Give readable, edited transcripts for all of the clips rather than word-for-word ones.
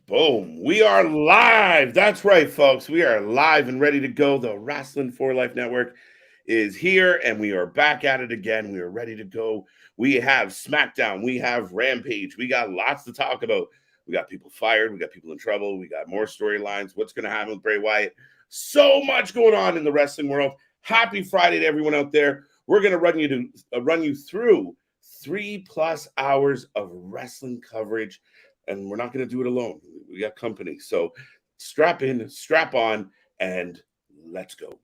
Boom. We are live. That's right, folks. We are live and ready to go. The Wrasslin for Life Network is here, and we are back at it again. We are ready to go. We have Smackdown. We have Rampage. We got lots to talk about. We got people fired. We got people in trouble. We got more storylines. What's going to happen with Bray Wyatt? So much going on in the wrestling world. Happy Friday to everyone out there. We're going to run you through 3+ hours of wrestling coverage. And we're not going to do it alone. We got company. So strap in, strap on, and let's go.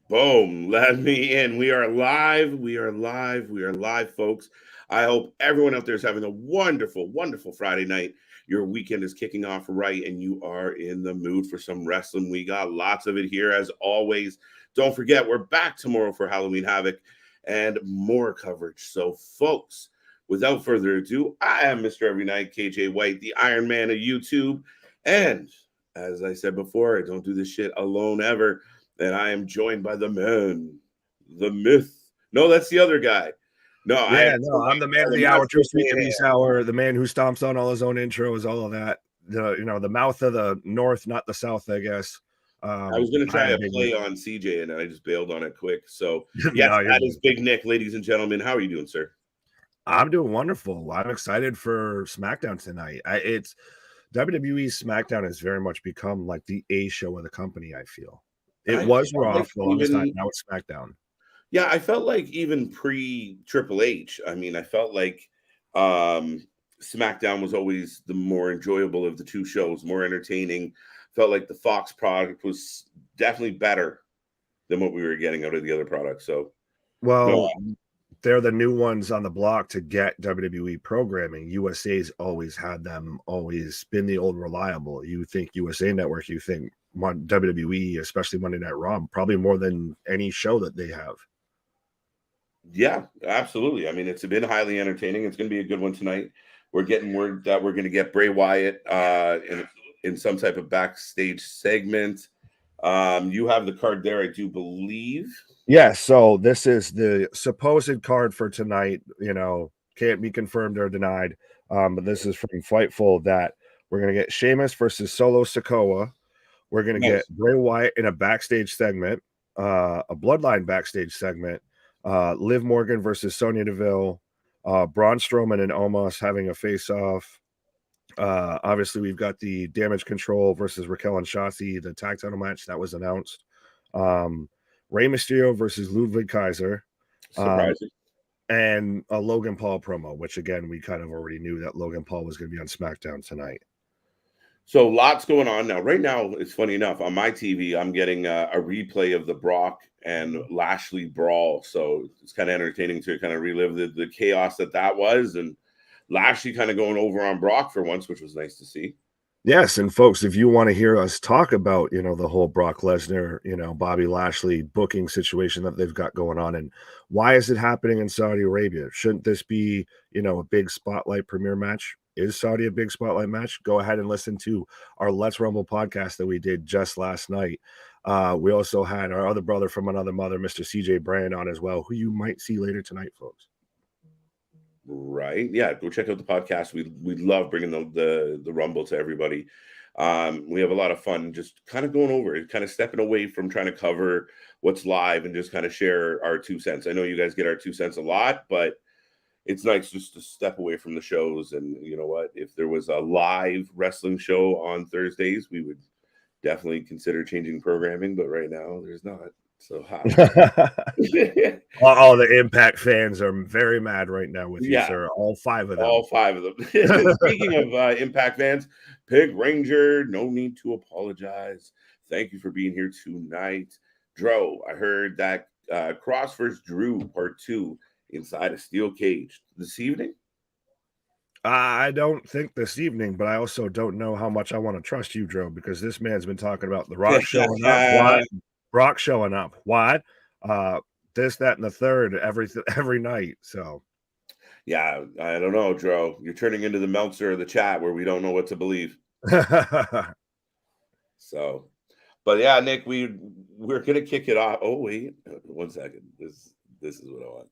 Boom. Let me in. We are live. We are live. We are live, folks. I hope everyone out there is having a wonderful, wonderful Friday night. Your weekend is kicking off right, and you are in the mood for some wrestling. We got lots of it here, as always. Don't forget, we're back tomorrow for Halloween Havoc and more coverage. So, folks, without further ado, I am Mr. Every Night, KJ White, the Iron Man of YouTube. And as I said before, I don't do this shit alone ever. And I am joined by the man, the myth. No, that's the other guy. I'm the man of the hour, true sweet to be sour, the man who stomps on all his own intros, all of that. The mouth of the north, not the south, I guess. I was going to try a play on CJ, and I just bailed on it quick. So, yes, that is Big Nick, ladies and gentlemen. How are you doing, sir? I'm doing wonderful. I'm excited for SmackDown tonight. It's WWE Smackdown has very much become like the A show of the company, I feel. It was Raw for the longest time. Now it's SmackDown. Yeah, I felt like even pre-Triple H, I mean, I felt like SmackDown was always the more enjoyable of the two shows, more entertaining. Felt like the Fox product was definitely better than what we were getting out of the other products. So, they're the new ones on the block to get WWE programming. USA's always had them, always been the old reliable. You think USA Network, you think WWE, especially Monday Night Raw, probably more than any show that they have. Yeah, absolutely. I mean, it's been highly entertaining. It's going to be a good one tonight. We're getting word that we're going to get Bray Wyatt in some type of backstage segment. You have the card there, I do believe. Yeah, so this is the supposed card for tonight. Can't be confirmed or denied. But this is from Fightful that we're going to get Sheamus versus Solo Sikoa. We're going to get Bray Wyatt in a backstage segment, a Bloodline backstage segment, Liv Morgan versus Sonya Deville, Braun Strowman and Omos having a face-off. Obviously, we've got the Damage Control versus Raquel and Shotzi, the tag title match that was announced. Rey Mysterio versus Ludwig Kaiser. Surprising. And a Logan Paul promo, which, again, we kind of already knew that Logan Paul was going to be on SmackDown tonight. So lots going on now. Right now, it's funny enough, on my TV, I'm getting a replay of the Brock and Lashley brawl. So it's kind of entertaining to kind of relive the chaos that was. And Lashley kind of going over on Brock for once, which was nice to see. Yes, and folks, if you want to hear us talk about, the whole Brock Lesnar, Bobby Lashley booking situation that they've got going on, and why is it happening in Saudi Arabia? Shouldn't this be, a big spotlight premiere match? Is Saudi a big spotlight match? Go ahead and listen to our Let's Rumble podcast that we did just last night. We also had our other brother from another mother, Mr. CJ Brand, on as well, who you might see later tonight, folks. Right. Yeah. Go check out the podcast. We love bringing the Rumble to everybody. We have a lot of fun just kind of going over it, kind of stepping away from trying to cover what's live and just kind of share our 2 cents. I know you guys get our 2 cents a lot, but it's nice just to step away from the shows. And you know what? If there was a live wrestling show on Thursdays, we would definitely consider changing programming. But right now, there's not. So all the Impact fans are very mad right now with you, sir. All 5 of them. All 5 of them. Speaking of Impact fans, Pig Ranger, no need to apologize. Thank you for being here tonight. Dro, I heard that Cross vs. Drew Part 2 inside a steel cage this evening. I don't think this evening, but I also don't know how much I want to trust you, Joe, because this man's been talking about The Rock showing up. What? Brock showing up. What? This, that, and the third every night. So, yeah, I don't know, Dro. You're turning into the Meltzer of the chat where we don't know what to believe. So, but yeah, Nick, we're gonna kick it off. Oh wait, 1 second. This is what I want.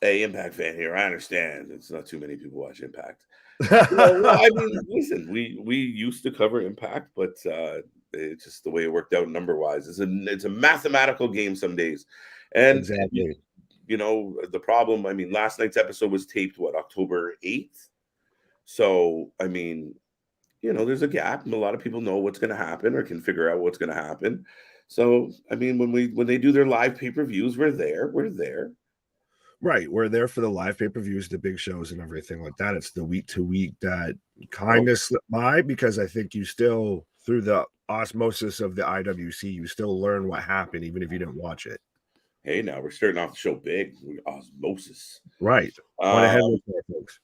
Hey, Impact fan here. I understand it's not too many people watch Impact. Well, I mean, listen, we used to cover Impact, but it's just the way it worked out number wise. It's a mathematical game some days, and exactly. You know the problem. I mean, last night's episode was taped October 8th. So I mean, you know, there's a gap, and a lot of people know what's going to happen or can figure out what's going to happen. So I mean, when they do their live pay-per-views, we're there. We're there. Right. We're there for the live pay-per-views, the big shows and everything like that. It's the week to week that kind of slipped by because I think you still, through the osmosis of the IWC, you still learn what happened, even if you didn't watch it. Hey, now we're starting off the show big. Osmosis. Right. Went ahead with that, folks.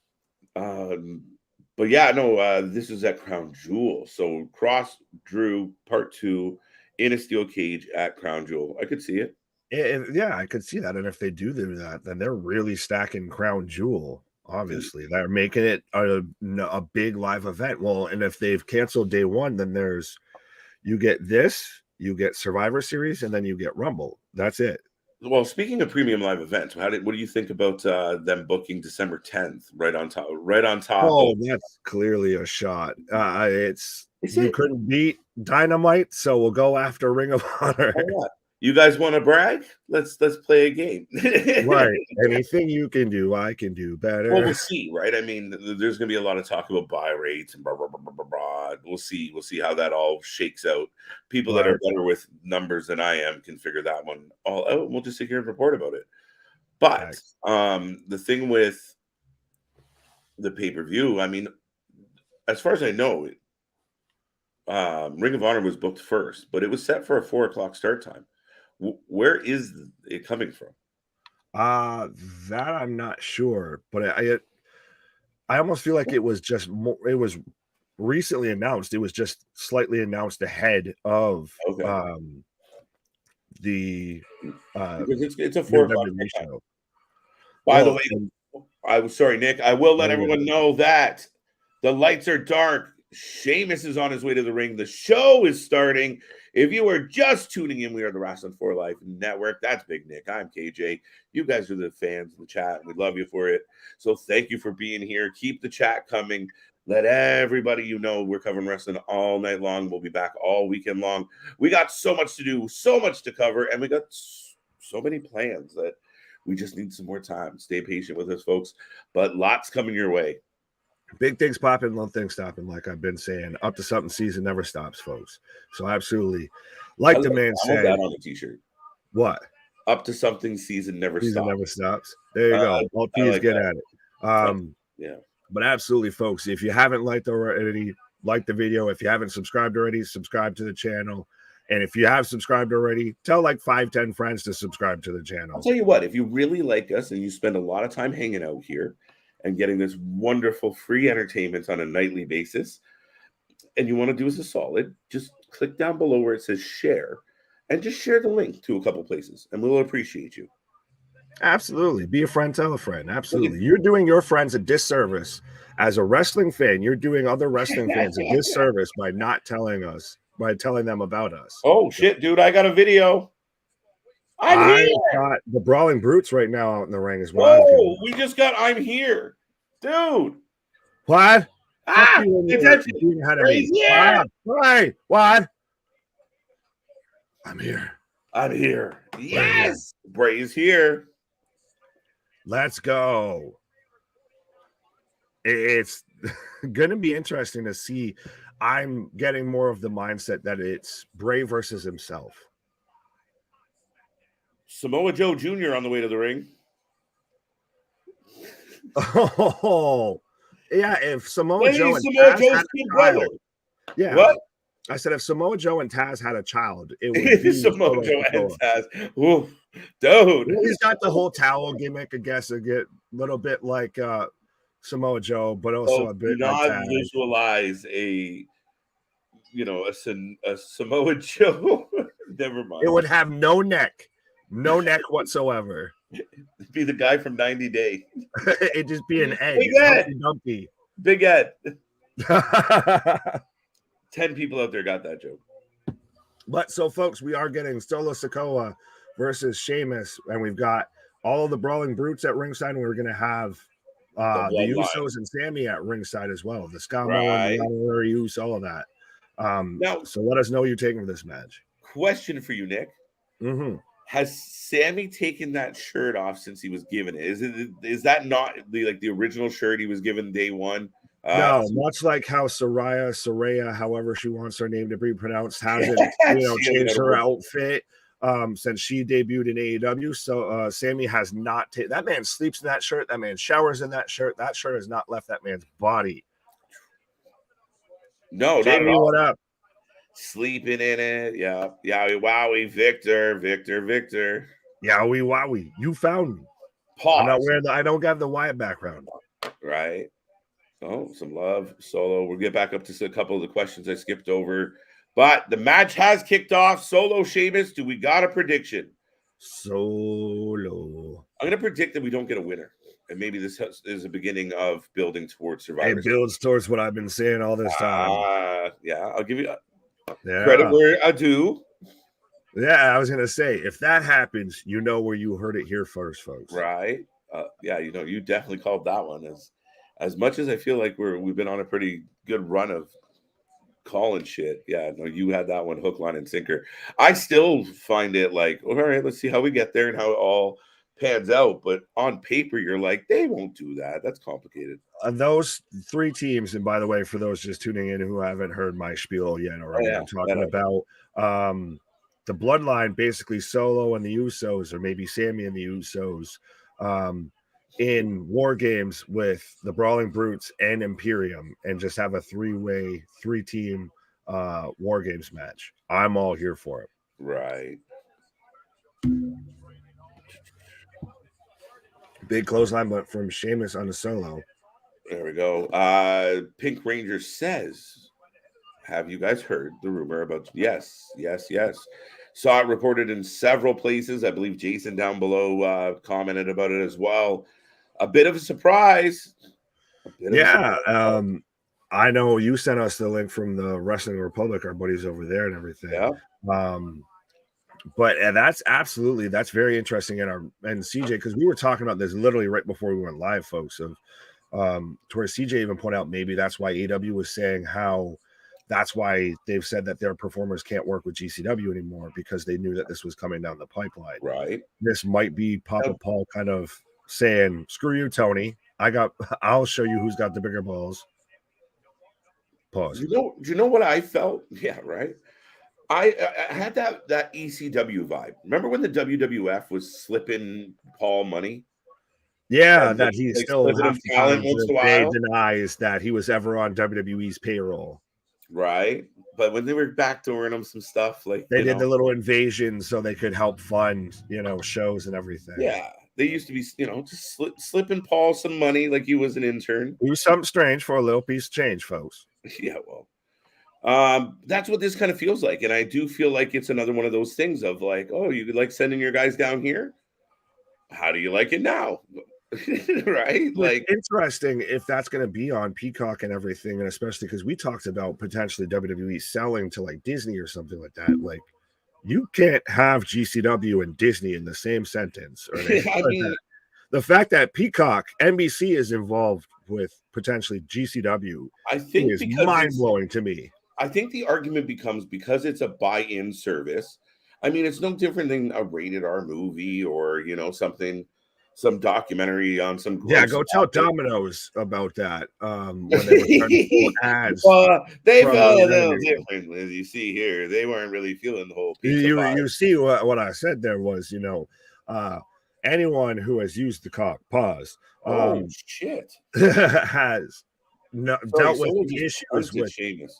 But yeah, no, this is at Crown Jewel. So Cross Drew Part 2 in a steel cage at Crown Jewel. I could see it. Yeah, I could see that. And if they do that, then they're really stacking Crown Jewel. Obviously, they're making it a big live event. Well, and if they've canceled day one, then you get this, you get Survivor Series, and then you get Rumble. That's it. Well, speaking of premium live events, what do you think about them booking December 10th right on top? Oh, that's clearly a shot. You couldn't beat Dynamite, so we'll go after Ring of Honor. You guys want to brag? Let's play a game. Right. Anything you can do, I can do better. Well, we'll see, right? I mean, there's going to be a lot of talk about buy rates and blah, blah, blah, blah, blah, blah. We'll see how that all shakes out. People that are better with numbers than I am can figure that one all out. We'll just sit here and report about it. But the thing with the pay-per-view, I mean, as far as I know, Ring of Honor was booked first, but it was set for a 4:00 start time. Where is it coming from? That I'm not sure, but I almost feel like it was it was recently announced. It was just slightly announced ahead of the because it's a 4:00 show. By the way, I was sorry, Nick. I will let everyone know that the lights are dark. Sheamus is on his way to the ring. The show is starting. If you are just tuning in, we are the Wrasslin for Life Network. That's Big Nick. I'm KJ. You guys are the fans in the chat. We love you for it. So thank you for being here. Keep the chat coming. Let everybody you know we're covering wrestling all night long. We'll be back all weekend long. We got so much to do, so much to cover, and we got so many plans that we just need some more time. Stay patient with us, folks. But lots coming your way. Big things popping, little things stopping, like I've been saying. Up to something season never stops, folks. So absolutely. Like the man said. that on the t-shirt. What? Up to something season never stops. Never stops. There you go. Both teams get at it. Yeah. But absolutely, folks, if you haven't liked already, like the video. If you haven't subscribed already, subscribe to the channel. And if you have subscribed already, tell like 5-10 friends to subscribe to the channel. I'll tell you what, if you really like us and you spend a lot of time hanging out here and getting this wonderful free entertainment on a nightly basis, and you want to do us a solid, just click down below where it says share and just share the link to a couple places, and we'll appreciate you. Absolutely. Be a friend, tell a friend. Absolutely. You're doing your friends a disservice. As a wrestling fan, you're doing other wrestling fans a disservice by not telling them about us. Oh, shit, dude. I got a video. I got the Brawling Brutes right now out in the ring as well. Oh, we just got I'm here. Dude. What? Attention. What? I'm here. I'm here. Yes. Bray's here. Let's go. It's going to be interesting to see. I'm getting more of the mindset that it's Bray versus himself. Samoa Joe Jr. on the way to the ring. Oh, yeah. If Samoa Joe and Taz had a child, yeah. What? I said if Samoa Joe and Taz had a child, it would be Samoa Joe and Taz. Ooh, dude. He's got the whole towel gimmick, I guess. A little bit like Samoa Joe, but also a bit do not tag. visualize a Samoa Joe. Never mind. It would have no neck whatsoever. It'd be the guy from 90 Day. It'd just be an egg. Big Ed. Dumpy. Big Ed. 10 people out there got that joke. But so, folks, we are getting Solo Sikoa versus Sheamus, and we've got all of the Brawling Brutes at ringside, and we're going to have the Usos and Sammy at ringside as well. The Scamo and the Honorary Use, all of that. Now, so let us know you're taking for this match. Question for you, Nick. Mm-hmm. Has Sammy taken that shirt off since he was given it? Is that not the original shirt he was given day one? No, much like how Saraya, however she wants her name to be pronounced, hasn't changed her outfit since she debuted in AEW. So Sammy has not taken that man sleeps in that shirt, that man showers in that shirt. That shirt has not left that man's body. No, Jamie, what up? Sleeping in it. Yeah. Yowie wowie, Victor. Yowie wowie. You found me. Pause. I'm not wearing I don't got the Wyatt background. Right. Oh, some love. Solo. We'll get back up to a couple of the questions I skipped over. But the match has kicked off. Solo, Sheamus. Do we got a prediction? Solo. I'm going to predict that we don't get a winner. And maybe this is the beginning of building towards Survivor. It builds towards what I've been saying all this time. Yeah, I'll give you credit where I do. Yeah, I was going to say, if that happens, you know where you heard it here first, folks. Right. Yeah, you definitely called that one. As much as I feel like we've been on a pretty good run of calling shit. Yeah, no, you had that one hook, line, and sinker. I still find it like, all right, let's see how we get there and how it all pans out. But on paper, you're like, they won't do that. That's complicated. Those three teams, and by the way, for those just tuning in who haven't heard my spiel yet already, I'm talking about the Bloodline, basically Solo and the Usos, or maybe Sammy and the Usos, in War Games with the Brawling Brutes and Imperium, and just have a three-team War Games match. I'm all here for it. Right. Big clothesline, but from Sheamus on the Solo. There we go. Pink Ranger says, have you guys heard the rumor about... Yes. Saw it reported in several places. I believe Jason down below commented about it as well. A bit of a surprise. I know you sent us the link from the Wrestling Republic, our buddies over there and everything. Yeah. But that's very interesting. And CJ, because we were talking about this literally right before we went live, folks, of to where CJ even pointed out maybe that's why AEW was saying how that's why they've said that their performers can't work with GCW anymore, because they knew that this was coming down the pipeline. Right. This might be Papa Paul kind of saying, screw you, Tony. I'll show you who's got the bigger balls. Pause. Do you know what I felt? Yeah, right. I had that ECW vibe. Remember when the WWF was slipping Paul money? Yeah, that he still denies that he was ever on WWE's payroll. Right. But when they were backdooring him some stuff, like they did the little invasion so they could help fund, shows and everything. Yeah. They used to be, just slipping Paul some money like he was an intern. It was something strange for a little piece of change, folks. Yeah, well, that's what this kind of feels like. And I do feel like it's another one of those things of like, oh, you like sending your guys down here? How do you like it now? Right? Like, interesting if that's going to be on Peacock and everything. And especially because we talked about potentially WWE selling to like Disney or something like that. Like, you can't have GCW and Disney in the same sentence. Or the fact that Peacock, NBC is involved with potentially GCW, I think, is mind-blowing to me. I think the argument becomes because it's a buy-in service. I mean, it's no different than a rated R movie or, some documentary on some. Yeah, go tell Domino's about that. When they were trying to pull ads. They felt a little different, as you see here. They weren't really feeling the whole piece. You see what I said there was, anyone who has used the cock pause. Shit. Has dealt with the issues with Sheamus.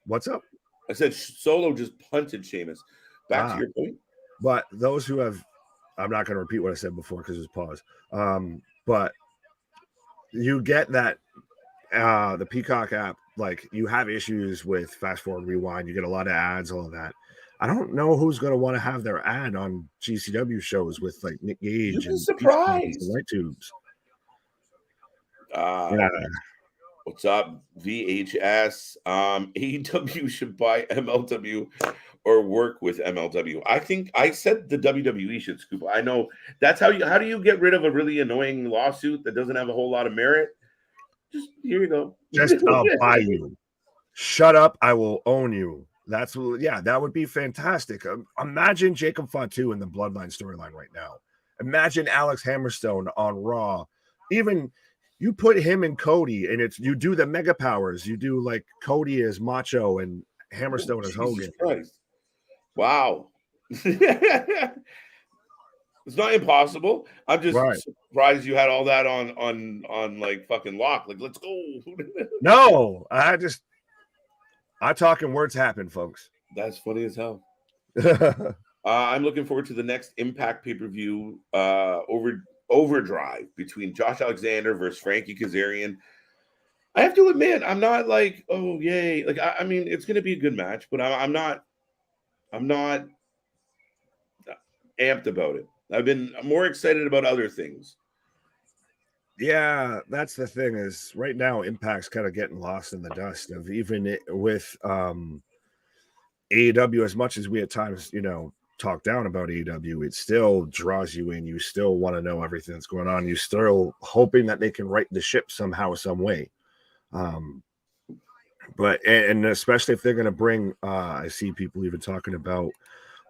What's up? I said Solo just punted Sheamus. Back to your point. But those who have, I'm not going to repeat what I said before because it's pause. But you get that the Peacock app, like you have issues with fast forward rewind, you get a lot of ads, all of that. I don't know who's going to want to have their ad on GCW shows with like Nick Gage You'd be and surprised. and light tubes. Yeah. What's up, VHS? AEW should buy MLW or work with MLW. I think I said the WWE should scoop. I know that's how you. How do you get rid of a really annoying lawsuit that doesn't have a whole lot of merit? Just here you go. Just I'll buy you. Shut up, I will own you. That's that would be fantastic. Imagine Jacob Fatu in the Bloodline storyline right now. Imagine Alex Hammerstone on Raw. Even you put him and Cody, and it's you do the mega powers. You do like Cody as Macho and Hammerstone as Hogan. Christ. Wow. It's not impossible. I'm just surprised you had all that on like fucking lock. Like, let's go. No, I talking words happen, folks. That's funny as hell. I'm looking forward to the next Impact pay-per-view overdrive between Josh Alexander versus Frankie Kazarian. I have to admit, I'm not like, oh yay. Like I mean, it's gonna be a good match, but I'm not amped about it. I'm more excited about other things. Yeah, that's the thing is right now Impact's kind of getting lost in the dust of even with AEW, as much as we at times, talk down about AEW, it still draws you in. You still want to know everything that's going on. You're still hoping that they can right the ship somehow, some way. But especially if they're going to bring, I see people even talking about,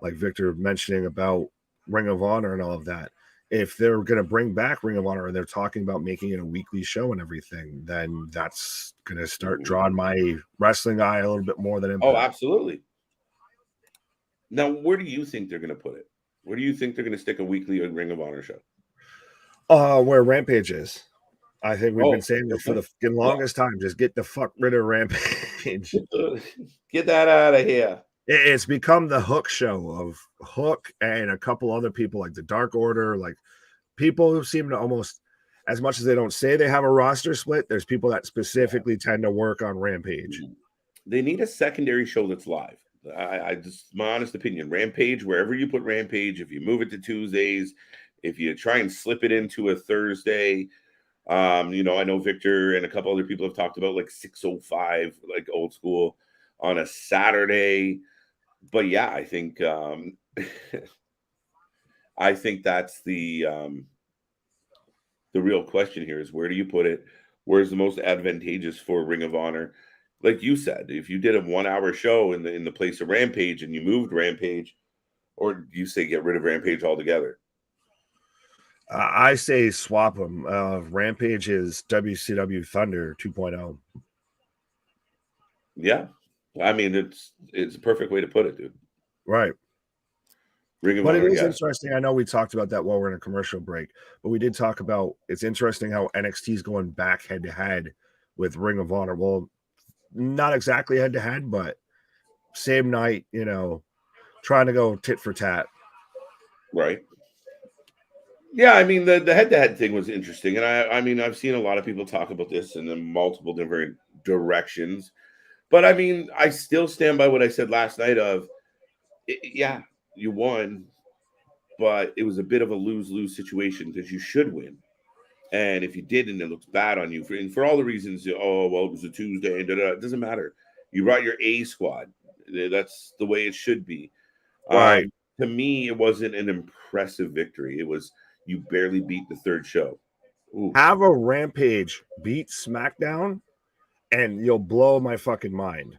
like Victor mentioning about Ring of Honor and all of that. If they're going to bring back Ring of Honor and they're talking about making it a weekly show and everything, then that's going to start drawing my wrestling eye a little bit more than Impact. Oh, absolutely. Now, where do you think they're going to put it? Where do you think they're going to stick a weekly Ring of Honor show? Where Rampage is. I think we've been saying this for the longest time. Just get the fuck rid of Rampage. Get that out of here. It's become the Hook show of Hook and a couple other people like the Dark Order. Like people who seem to almost, as much as they don't say they have a roster split, there's people that specifically tend to work on Rampage. They need a secondary show that's live. I just, my honest opinion, Rampage, wherever you put Rampage, if you move it to Tuesdays, if you try and slip it into a Thursday, I know Victor and a couple other people have talked about like 6:05, like old school on a Saturday. But yeah, I think I think that's the real question here is where do you put it? Where's the most advantageous for Ring of Honor? Like you said, if you did a 1 hour show in the place of Rampage and you moved Rampage, or you say get rid of Rampage altogether? I say swap them. Rampage is WCW Thunder 2.0. Yeah, I mean it's a perfect way to put it, dude. Right. Ring of But Honor, it is interesting. I know we talked about that while we're in a commercial break, but we did talk about it's interesting how NXT is going back head to head with Ring of Honor. Well, not exactly head to head, but same night, trying to go tit for tat. Right. Yeah, I mean the head-to-head thing was interesting, and I mean I've seen a lot of people talk about this in multiple different directions, but I mean I still stand by what I said last night. Yeah, you won, but it was a bit of a lose-lose situation because you should win, and if you didn't, it looks bad on you for all the reasons. Oh well, it was a Tuesday, and it doesn't matter. You brought your A squad. That's the way it should be. Right. To me, it wasn't an impressive victory. It was. You barely beat the third show. Ooh. Have a Rampage beat SmackDown, and you'll blow my fucking mind.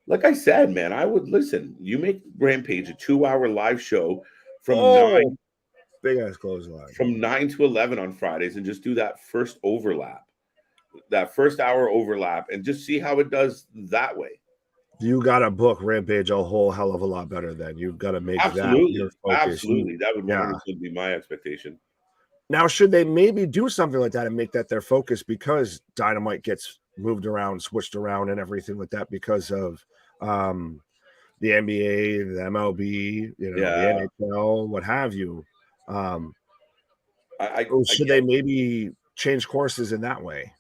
Like I said, man, I would listen. You make Rampage a 2-hour live show from 9 big ass clothesline from 9 to 11 on Fridays, and just do that first overlap, that first hour overlap, and just see how it does that way. You got to book Rampage a whole hell of a lot better then. You've got to make that your focus. Absolutely. That would 100% be my expectation. Now, should they maybe do something like that and make that their focus because Dynamite gets moved around, switched around and everything like that because of the NBA, the MLB, the NHL, what have you. Should they maybe change courses in that way?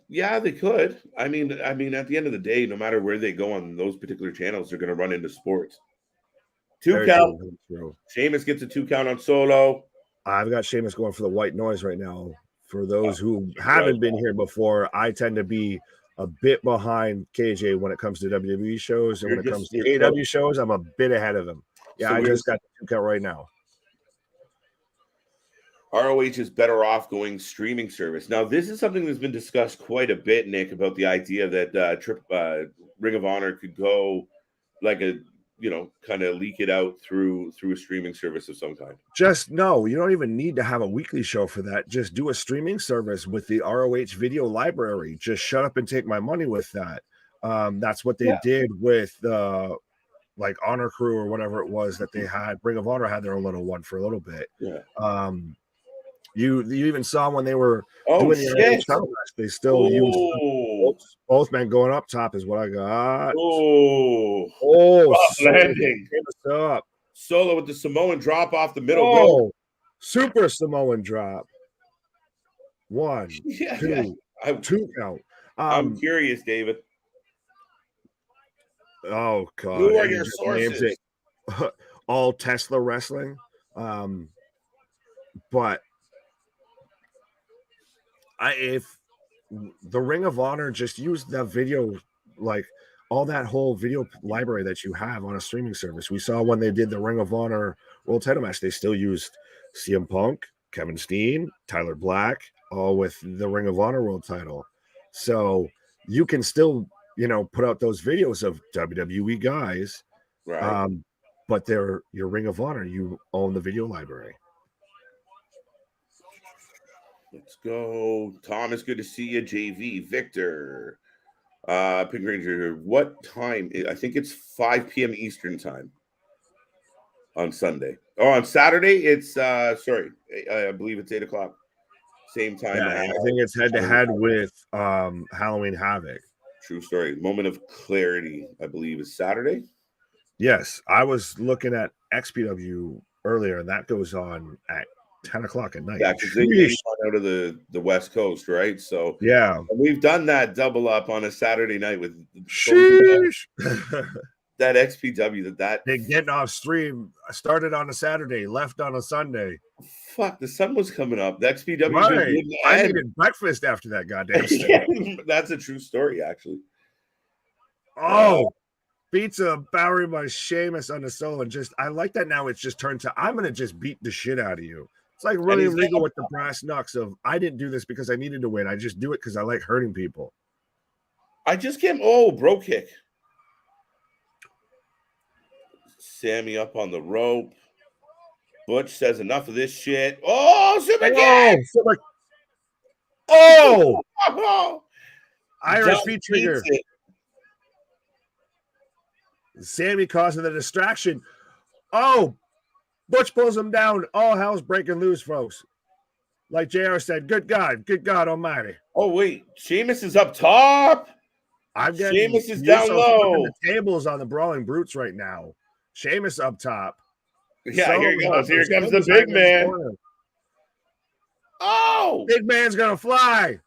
Yeah, they could. I mean, at the end of the day, no matter where they go on those particular channels, they're going to run into sports. Two Very count. true, very true. Sheamus gets a 2 count on Solo. I've got Sheamus going for the white noise right now. For those who haven't been here before, I tend to be a bit behind KJ when it comes to WWE shows, and when it comes to AEW shows, I'm a bit ahead of him. Yeah, so I just got the 2 count right now. ROH is better off going streaming service. Now, this is something that's been discussed quite a bit, Nick, about the idea that Ring of Honor could go like a, kind of leak it out through a streaming service of some kind. Just no, you don't even need to have a weekly show for that. Just do a streaming service with the ROH video library. Just shut up and take my money with that. That's what they did with like Honor Crew or whatever it was that they had. Ring of Honor had their own little one for a little bit. Yeah. You even saw when they were doing the title match, they still used both men going up top is what I got. Landing. Up. Solo with the Samoan drop off the middle rope. Super Samoan drop. 1, 2, 2 count. I'm curious, David. Oh God! Who are your sources? All Tesla Wrestling, but if the Ring of Honor just used that video, like all that whole video library that you have on a streaming service. We saw when they did the Ring of Honor World Title match, they still used CM Punk, Kevin Steen, Tyler Black, all with the Ring of Honor World Title. So you can still, put out those videos of WWE guys, right? But they're your Ring of Honor. You own the video library. Let's go. Thomas, good to see you. JV, Victor, Pink Ranger. What time? I think it's 5 p.m. Eastern time on Sunday. Oh, on Saturday, it's I believe it's 8 o'clock. Same time. Yeah, I think it's head-to-head with Halloween Havoc. True story. Moment of Clarity, I believe, is Saturday. Yes, I was looking at XPW earlier, and that goes on at 10 o'clock at night. Yeah, because they gone out of the West Coast, right? So yeah, we've done that double up on a Saturday night with that XPW. That they getting off stream started on a Saturday, left on a Sunday. Fuck, the sun was coming up. The XPW. Right. I needed breakfast after that goddamn stuff. That's a true story, actually. Beats a Bowery by Sheamus on the solo, and I like that now. It's just turned to I'm gonna just beat the shit out of you. It's like really legal with the brass knucks of I didn't do this because I needed to win. I just do it because I like hurting people. I just came. Bro kick. Sammy up on the rope. Butch says enough of this shit. Super kick! Irish feet trigger. Sammy causing the distraction. Butch pulls him down. All hell's breaking loose, folks. Like JR said, good God almighty. Oh, wait. Sheamus is up top. Sheamus is down low. The tables on the Brawling Brutes right now. Sheamus up top. Yeah, here he goes. Here comes the big man. Big man's going to fly.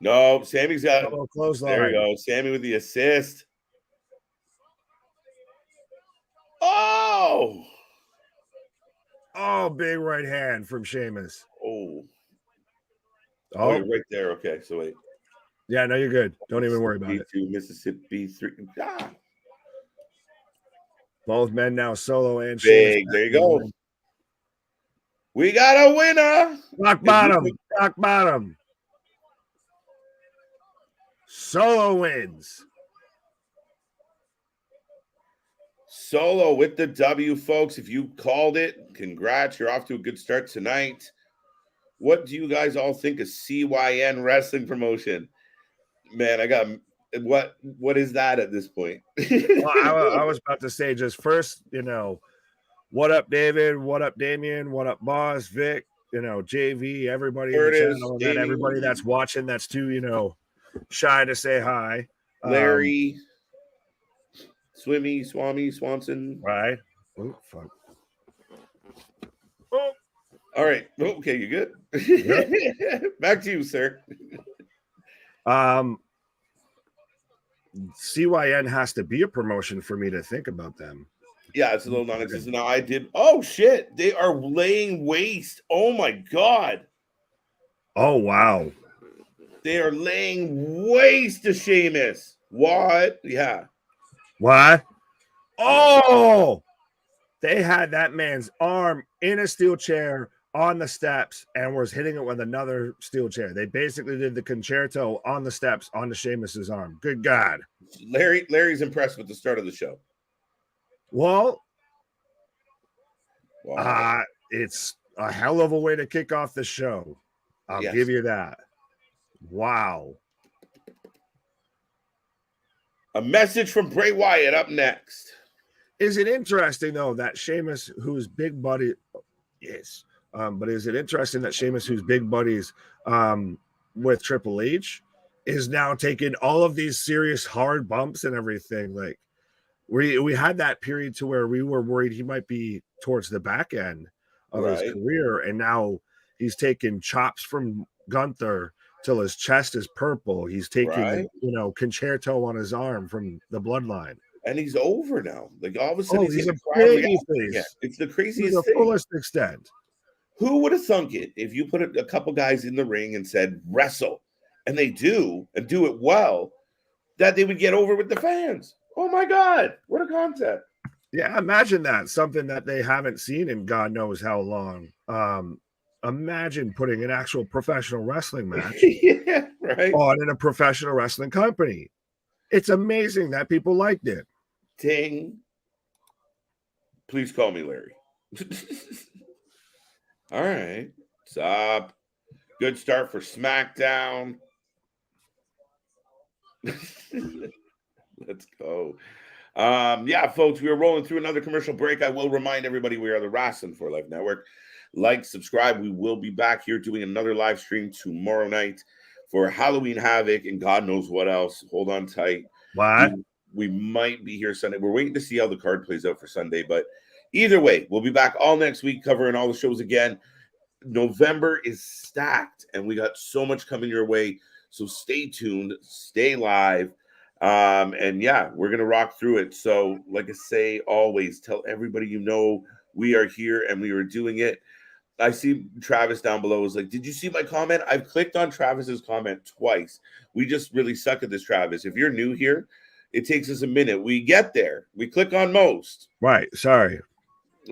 No, Sammy's got a clothesline. There we go. Sammy with the assist. Big right hand from Sheamus. You're right there. Okay, so wait. Yeah, no, you're good. Don't even worry about it. Mississippi 3. Both men now solo and big. Sheamus. There you go. We got a winner. Rock bottom. Solo wins. Solo with the W, folks. If you called it, congrats. You're off to a good start tonight. What do you guys all think of CYN Wrestling Promotion? Man, I got what is that at this point? Well, I was about to say just first, what up, David? What up, Damien? What up, Boss, Vic? JV, everybody in the channel, and everybody that's watching that's too, shy to say hi. Larry, Swami, Swanson. Right. Oh, fuck. All right. Okay, you good? Yep. Back to you, sir. CYN has to be a promotion for me to think about them. Yeah, it's a little non-existent. Now I did. Oh shit! They are laying waste. Oh my god! Oh wow! They are laying waste to Sheamus. What? Yeah. What? Oh! They had that man's arm in a steel chair on the steps and was hitting it with another steel chair. They basically did the concerto on the steps onto Sheamus's arm. Good God. Larry's impressed with the start of the show. Well, wow. It's a hell of a way to kick off the show. I'll give you that. Wow. A message from Bray Wyatt up next. Is it interesting, though, that Sheamus, who's big buddy, yes, but is it interesting that Sheamus, who's big buddies with Triple H, is now taking all of these serious hard bumps and everything? Like, we had that period to where we were worried he might be towards the back end of his career, and now he's taking chops from Gunther till his chest is purple. He's taking, concerto on his arm from the Bloodline. And he's over now. Like all of a sudden, he's a baby face. Yeah, it's the craziest to the thing. Fullest extent. Who would have thunk it if you put a couple guys in the ring and said wrestle, and they do and do it well, that they would get over with the fans? Oh my God, what a concept! Yeah, imagine that, something that they haven't seen in God knows how long. Imagine putting an actual professional wrestling match on in a professional wrestling company. It's amazing that people liked it. Ting. Please call me Larry. All right. What's up? Good start for SmackDown. Let's go. Yeah, folks, we are rolling through another commercial break. I will remind everybody we are the Wrasslin for Life Network. Like, subscribe. We will be back here doing another live stream tomorrow night for Halloween Havoc and God knows what else. Hold on tight. What? We might be here Sunday. We're waiting to see how the card plays out for Sunday, but either way, we'll be back all next week covering all the shows again. November is stacked, and we got so much coming your way. So stay tuned, stay live, and yeah, we're gonna rock through it. So, like I say, always tell everybody you know we are here and we are doing it. I see Travis down below is like, did you see my comment? I've clicked on Travis's comment twice. We just really suck at this, Travis. If you're new here, it takes us a minute. We get there. We click on most. Right. Sorry.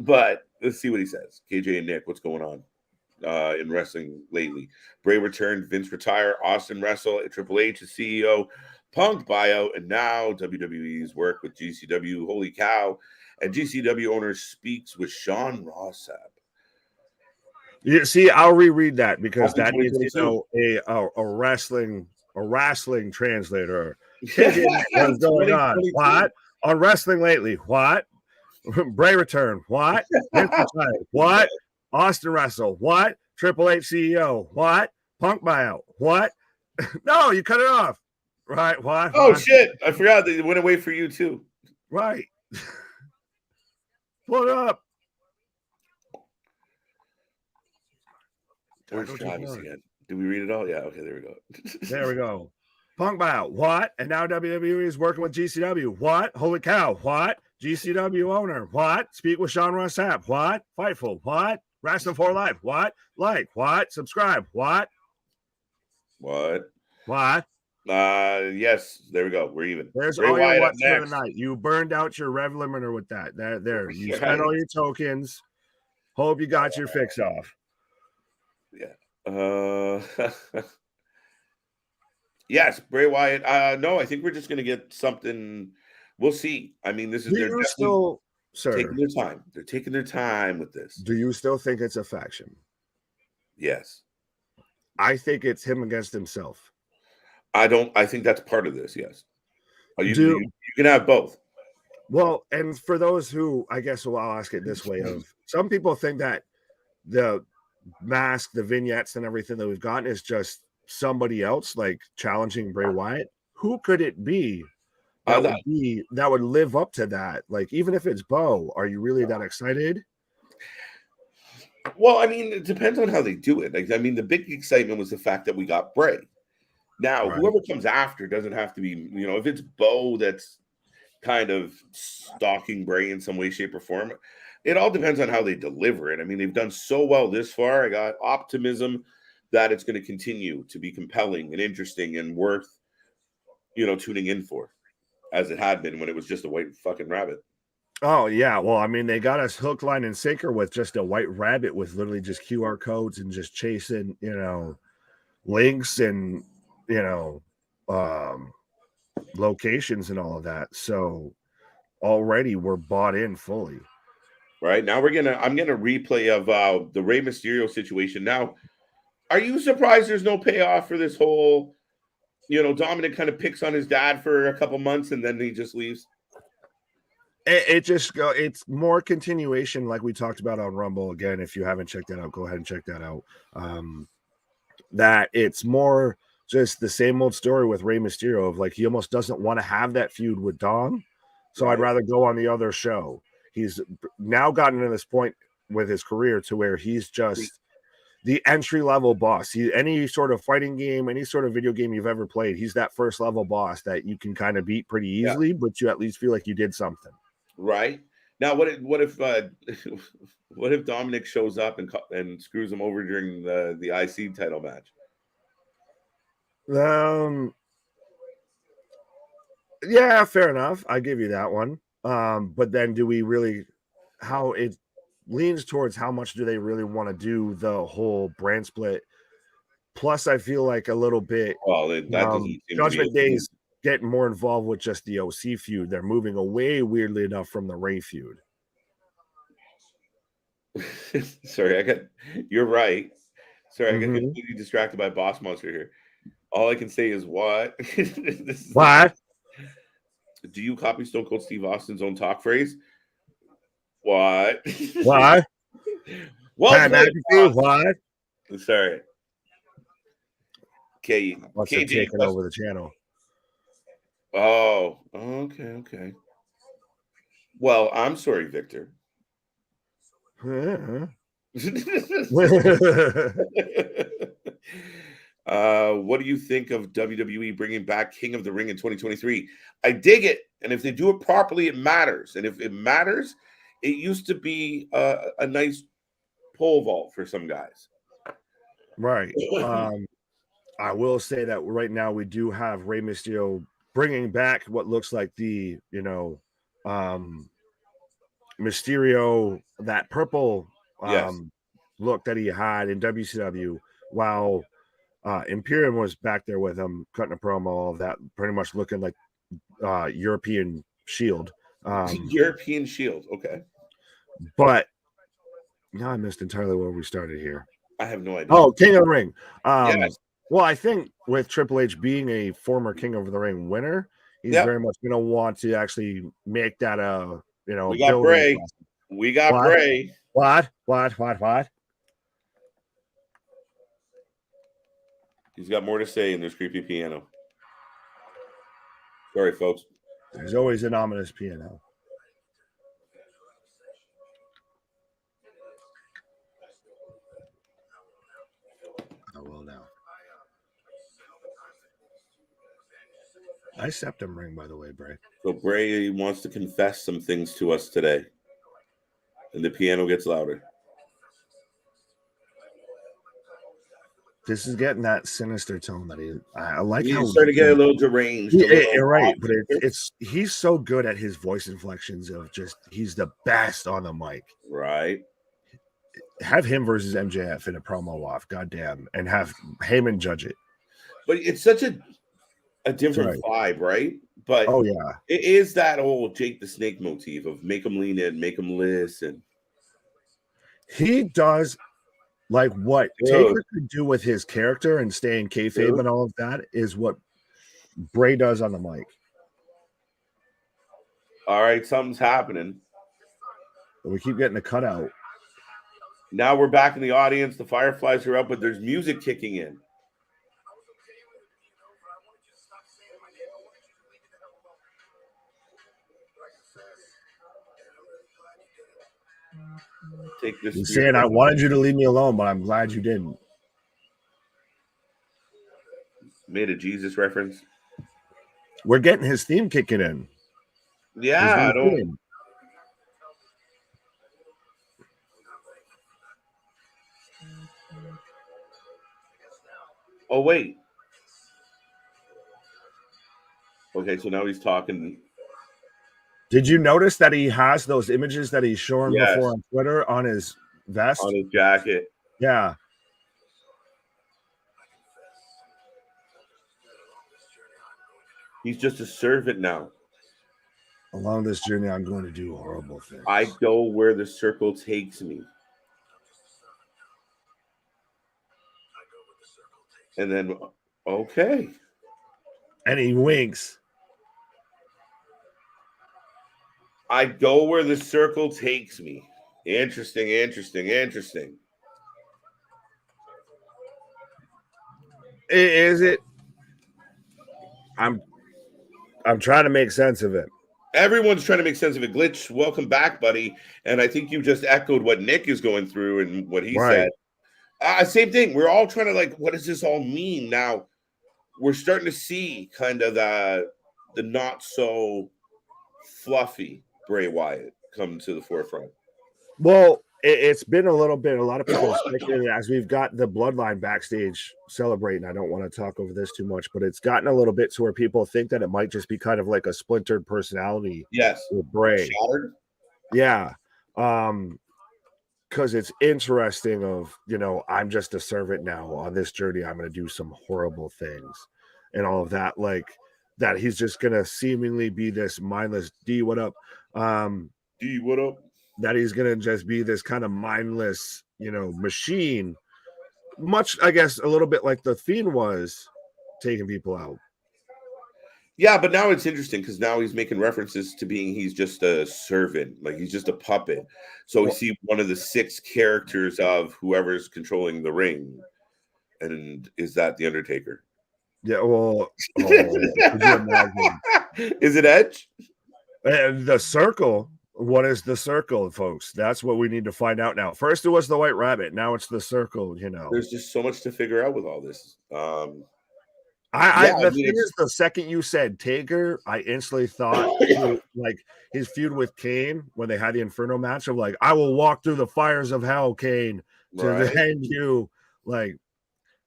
But let's see what he says. KJ and Nick, what's going on in wrestling lately? Bray returned, Vince retire, Austin wrestle, Triple H is CEO, Punk buyout, and now WWE's work with GCW. Holy cow. And GCW owner speaks with Sean Rossap. Yeah, see, I'll reread that because that needs a wrestling translator. What's going on? What? On wrestling lately? What? Bray return? What? What? Austin wrestle? What? Triple H CEO? What? Punk buyout? What? No, you cut it off. Right? What? Oh, what? Shit. I forgot that it went away for you too. Right. Pull it up. Where's Travis again? Did we read it all? Yeah, okay, there we go. There we go. Punk buyout. What? And now WWE is working with GCW. What? Holy cow. What? GCW owner. What? Speak with Sean Rossap. What? Fightful. What? Wrestling for Life. What? Like. What? Subscribe. What? What? What? Yes, there we go. We're even. There's all your what's for the night. You burned out your rev limiter with that. There. You spent all your tokens. Hope you got your fix off. Yeah. Yes, Bray Wyatt. No, I think we're just gonna get something. We'll see. I mean, this is they're still taking their time. They're taking their time with this. Do you still think it's a faction? Yes. I think it's him against himself. I think that's part of this. Yes. You can have both. Well, and for those who, I guess, I'll ask it this way: of some people think that the mask, the vignettes, and everything that we've gotten is just somebody else like challenging Bray Wyatt. Who could it be that would live up to that? Like, even if it's Bo, are you really that excited? Well, I mean, it depends on how they do it. Like, I mean, the big excitement was the fact that we got Bray. Now, Right. whoever comes after doesn't have to be, if it's Bo that's kind of stalking Bray in some way, shape, or form, it all depends on how they deliver it. I mean, they've done so well this far. I got optimism that it's going to continue to be compelling and interesting and worth, tuning in for, as it had been when it was just a white fucking rabbit. Oh yeah, well, I mean, they got us hook, line, and sinker with just a white rabbit with literally just QR codes and just chasing, links and um, locations and all of that. So already we're bought in fully. Right now, I'm gonna replay of the Rey Mysterio situation. Now, are you surprised there's no payoff for this whole? Dominic kind of picks on his dad for a couple months and then he just leaves. It's more continuation like we talked about on Rumble. Again, if you haven't checked that out, go ahead and check that out. That it's more just the same old story with Rey Mysterio of like he almost doesn't want to have that feud with Dom, so I'd rather go on the other show. He's now gotten to this point with his career to where he's just the entry level boss. Any sort of fighting game, any sort of video game you've ever played, he's that first level boss that you can kind of beat pretty easily, but you at least feel like you did something. Right now, what if what if Dominic shows up and screws him over during the IC title match? Yeah, fair enough. I give you that one. But then do we really? How it leans towards how much do they really want to do the whole brand split? Plus, I feel like a little bit. Well, that doesn't seem Judgment to be Day's getting more involved with just the OC feud. They're moving away, weirdly enough, from the Ray feud. Sorry, you're right. Sorry, I got completely distracted by Boss Monster here. All I can say is what? What? Do you copy Stone Cold Steve Austin's own talk phrase? What? What? Well played, what? Sorry. Okay. Taking over the channel. Oh, okay. Well, I'm sorry, Victor. What do you think of WWE bringing back King of the Ring in 2023? I dig it, and if they do it properly, it matters. And if it matters, it used to be a nice pole vault for some guys. Right. I will say that right now we do have Rey Mysterio bringing back what looks like the Mysterio, that purple look that he had in WCW, while Imperium was back there with him cutting a promo, all of that, pretty much looking like European Shield. European Shield, okay. But now I missed entirely where we started here. I have no idea. Oh, King of the Ring. Yes. Well, I think with Triple H being a former King of the Ring winner, he's very much going to want to actually make that we got Bray. We got Bray. What? He's got more to say in this creepy piano. Sorry, folks. There's always an ominous piano. I will now. Nice septum ring, by the way, Bray. So Bray wants to confess some things to us today. And the piano gets louder. This is getting that sinister tone that I like. He's starting to get a little deranged. You're right, but he's so good at his voice inflections of just he's the best on the mic. Right. Have him versus MJF in a promo off, goddamn, and have Heyman judge it. But it's such a different vibe, right? But oh yeah, it is that old Jake the Snake motif of make him lean in, make him listen. He does like what Taker could do with his character and stay in kayfabe and all of that is what Bray does on the mic. All right, something's happening. We keep getting a cutout. Now we're back in the audience. The Fireflies are up, but there's music kicking in. Take this. He's saying, I wanted you to leave me alone, but I'm glad you didn't. Made a Jesus reference. We're getting his theme kicking in. Yeah, I don't. Theme. Oh, wait. Okay, so now he's talking. Did you notice that he has those images that he's shown Yes. before on Twitter on his vest? On his jacket. Yeah. He's just a servant now. Along this journey, I'm going to do horrible things. I go where the circle takes me. And then, okay. And he winks. I go where the circle takes me. Interesting, interesting, interesting. Is it? I'm trying to make sense of it. Everyone's trying to make sense of it. Glitch, welcome back, buddy. And I think you just echoed what Nick is going through and what he said. Same thing. We're all trying to what does this all mean? Now, we're starting to see kind of the not so fluffy Bray Wyatt come to the forefront. Well, it's been a little bit. A lot of people speculated as we've got the Bloodline backstage celebrating. I don't want to talk over this too much, but it's gotten a little bit to where people think that it might just be kind of like a splintered personality. Yes, with Bray. Shattered? Yeah, because it's interesting. I'm just a servant now on this journey. I'm going to do some horrible things, and all of that. Like that, he's just going to seemingly be this mindless D. What up? D. What up? That he's going to just be this kind of mindless, machine, much, I guess, a little bit like the Fiend was taking people out. Yeah, but now it's interesting because now he's making references to he's just a servant, like he's just a puppet. So we see one of the 6 characters of whoever's controlling the ring. And is that The Undertaker? Yeah, well, is it Edge? And the circle. What is the circle, folks? That's what we need to find out now. First, it was the White Rabbit. Now it's the circle. There's just so much to figure out with all this. The thing is, the second you said Taker, I instantly thought like his feud with Kane when they had the Inferno match of I will walk through the fires of hell, Kane, to end you. Like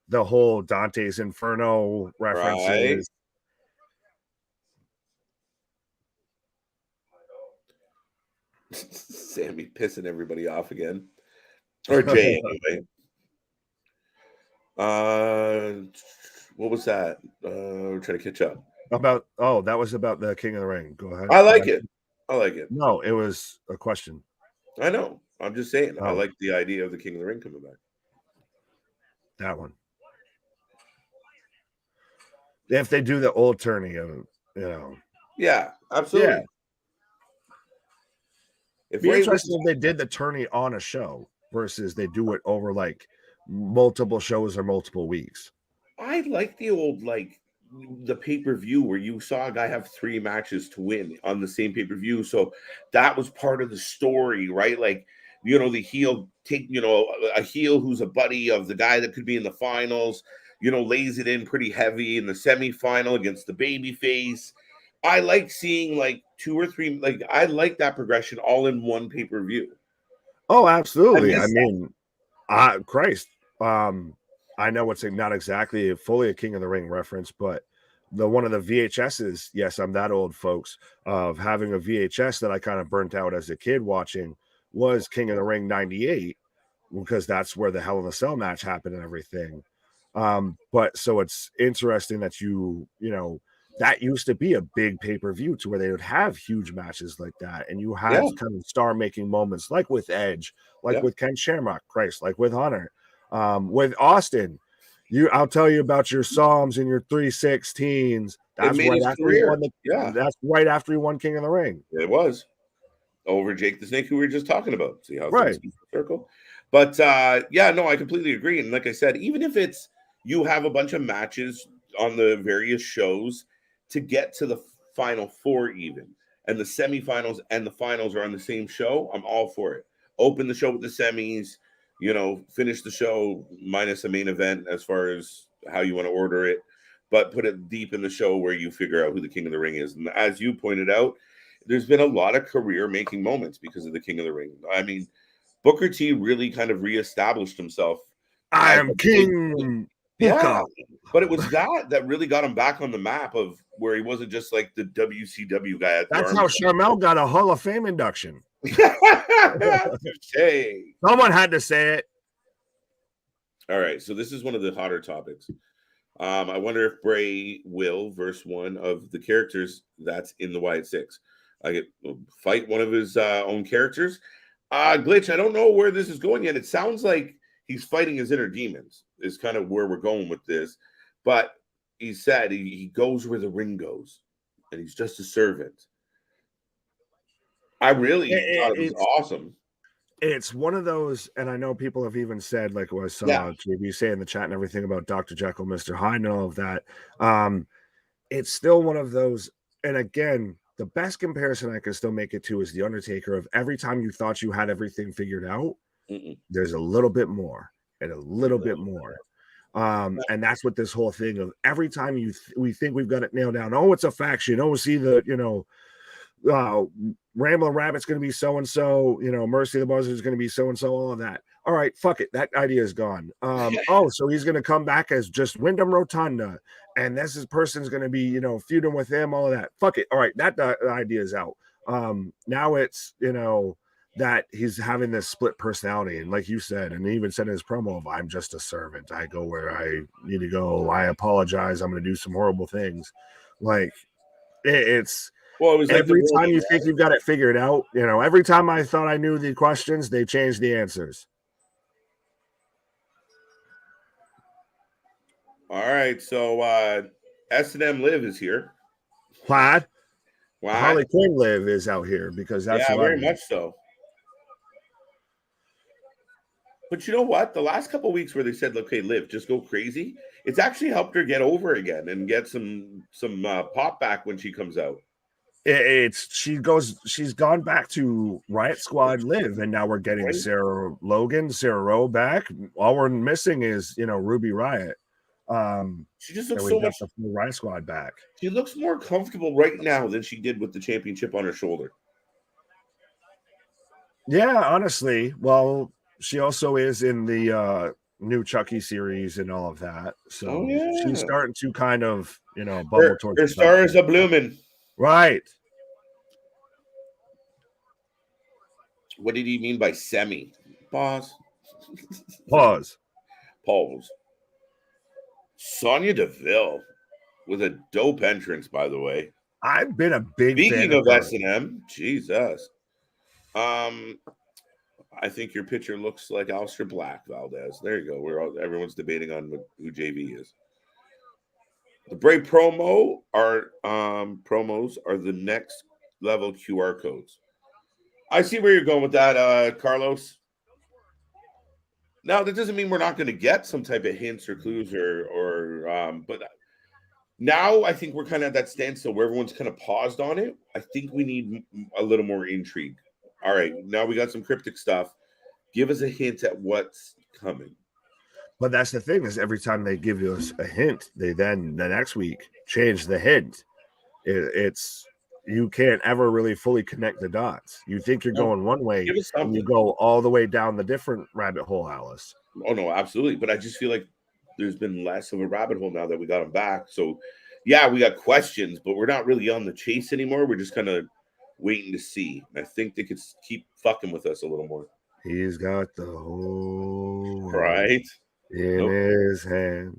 the whole Dante's Inferno references. Right. Sammy pissing everybody off again. Or Jay, anyway. What was that? We're trying to catch up. That was about the King of the Ring. Go ahead. I like it. No, it was a question. I know. I'm just saying. I like the idea of the King of the Ring coming back. That one. If they do the old tourney, Yeah, absolutely. Yeah. It'd be interesting if they did the tourney on a show versus they do it over multiple shows or multiple weeks. I like the old the pay-per-view where you saw a guy have 3 matches to win on the same pay-per-view. So that was part of the story, right? The heel take, a heel who's a buddy of the guy that could be in the finals, lays it in pretty heavy in the semifinal against the babyface. I like seeing 2 or 3, I like that progression all in one pay-per-view. Oh, absolutely. I mean, Christ. I know it's not exactly fully a King of the Ring reference, but one of the VHSs, yes, I'm that old, folks, of having a VHS that I kind of burnt out as a kid watching was King of the Ring 98, because that's where the Hell in a Cell match happened and everything. But so it's interesting that that used to be a big pay-per-view to where they would have huge matches like that. And you had kind of star-making moments like with Edge, with Ken Shamrock, like with Hunter, with Austin. I'll tell you about your Psalms and your 316s. That's right after he won that's right after he won King of the Ring. It was over Jake the Snake, who we were just talking about. See how things circle. But I completely agree. And like I said, even if it's you have a bunch of matches on the various shows to get to the final 4 even, and the semifinals and the finals are on the same show, I'm all for it. open the show with the semis, finish the show minus a main event as far as how you want to order it, but put it deep in the show where you figure out who the King of the Ring is. And as you pointed out, there's been a lot of career-making moments because of the King of the Ring. I mean, Booker T really kind of reestablished himself. I am King Yeah, but it was that really got him back on the map of where he wasn't just like the WCW guy. That's how Sharmell got a Hall of Fame induction. Someone had to say it. All right, so this is one of the hotter topics. I wonder if Bray will verse one of the characters that's in the Wyatt Six. Fight one of his own characters. Glitch, I don't know where this is going yet. It sounds like he's fighting his inner demons is kind of where we're going with this. But he said he goes where the ring goes, and he's just a servant. I really thought it was awesome. It's one of those, and I know people have even said, like what I saw JB say in the chat and everything about Dr. Jekyll, Mr. Hyde, and all of that. It's still one of those, and again, the best comparison I can still make it to is The Undertaker of every time you thought you had everything figured out, there's a little bit more and a little bit more. And that's what this whole thing of every time we think we've got it nailed down. Oh, it's a faction. Oh, see the, Rambling Rabbit's going to be so-and-so, Mercy the Buzzard is going to be so-and-so, all of that. All right, fuck it. That idea is gone. So he's going to come back as just Wyndham Rotunda, and this person's going to be, feuding with him, all of that. Fuck it. All right, that idea is out. Now it's, that he's having this split personality. And like you said, and he even said in his promo, I'm just a servant. I go where I need to go. I apologize. I'm going to do some horrible things. Like, it's... Well, it was like every time you think you've got it figured out, every time I thought I knew the questions, they changed the answers. All right, so S&M Liv is here. What? Harley Quinn Liv is out here because that's very much so. But you know what? The last couple of weeks where they said, "Okay, Liv, just go crazy," it's actually helped her get over again and get some pop back when she comes out. She's gone back to Riot Squad Liv, and now we're getting Sarah Logan, Sarah Rowe back. All we're missing is Ruby Riot. She just looks so much the Riot Squad back. She looks more comfortable right now than she did with the championship on her shoulder. Yeah, honestly. Well, she also is in the new Chucky series and all of that. So she's starting to kind of bubble towards her stars are blooming. Right. What did he mean by semi? Pause. Sonya Deville with a dope entrance, by the way. I've been a big fan of S&M. Jesus. I think your picture looks like Aleister Black, Valdez. There you go. Everyone's debating on who JV is. The Bray promos are the next level QR codes. I see where you're going with that, Carlos. Now, that doesn't mean we're not going to get some type of hints or clues but now I think we're kind of at that standstill where everyone's kind of paused on it. I think we need a little more intrigue. All right, now we got some cryptic stuff. Give us a hint at what's coming. But that's the thing is every time they give us a hint, they then the next week change the hint. It's you can't ever really fully connect the dots. You think you're going one way, and you go all the way down the different rabbit hole, Alice. Oh, no, absolutely. But I just feel like there's been less of a rabbit hole now that we got them back. So, yeah, we got questions, but we're not really on the chase anymore. We're just kind of waiting to see. I think they could keep fucking with us a little more. He's got the whole right in his hand.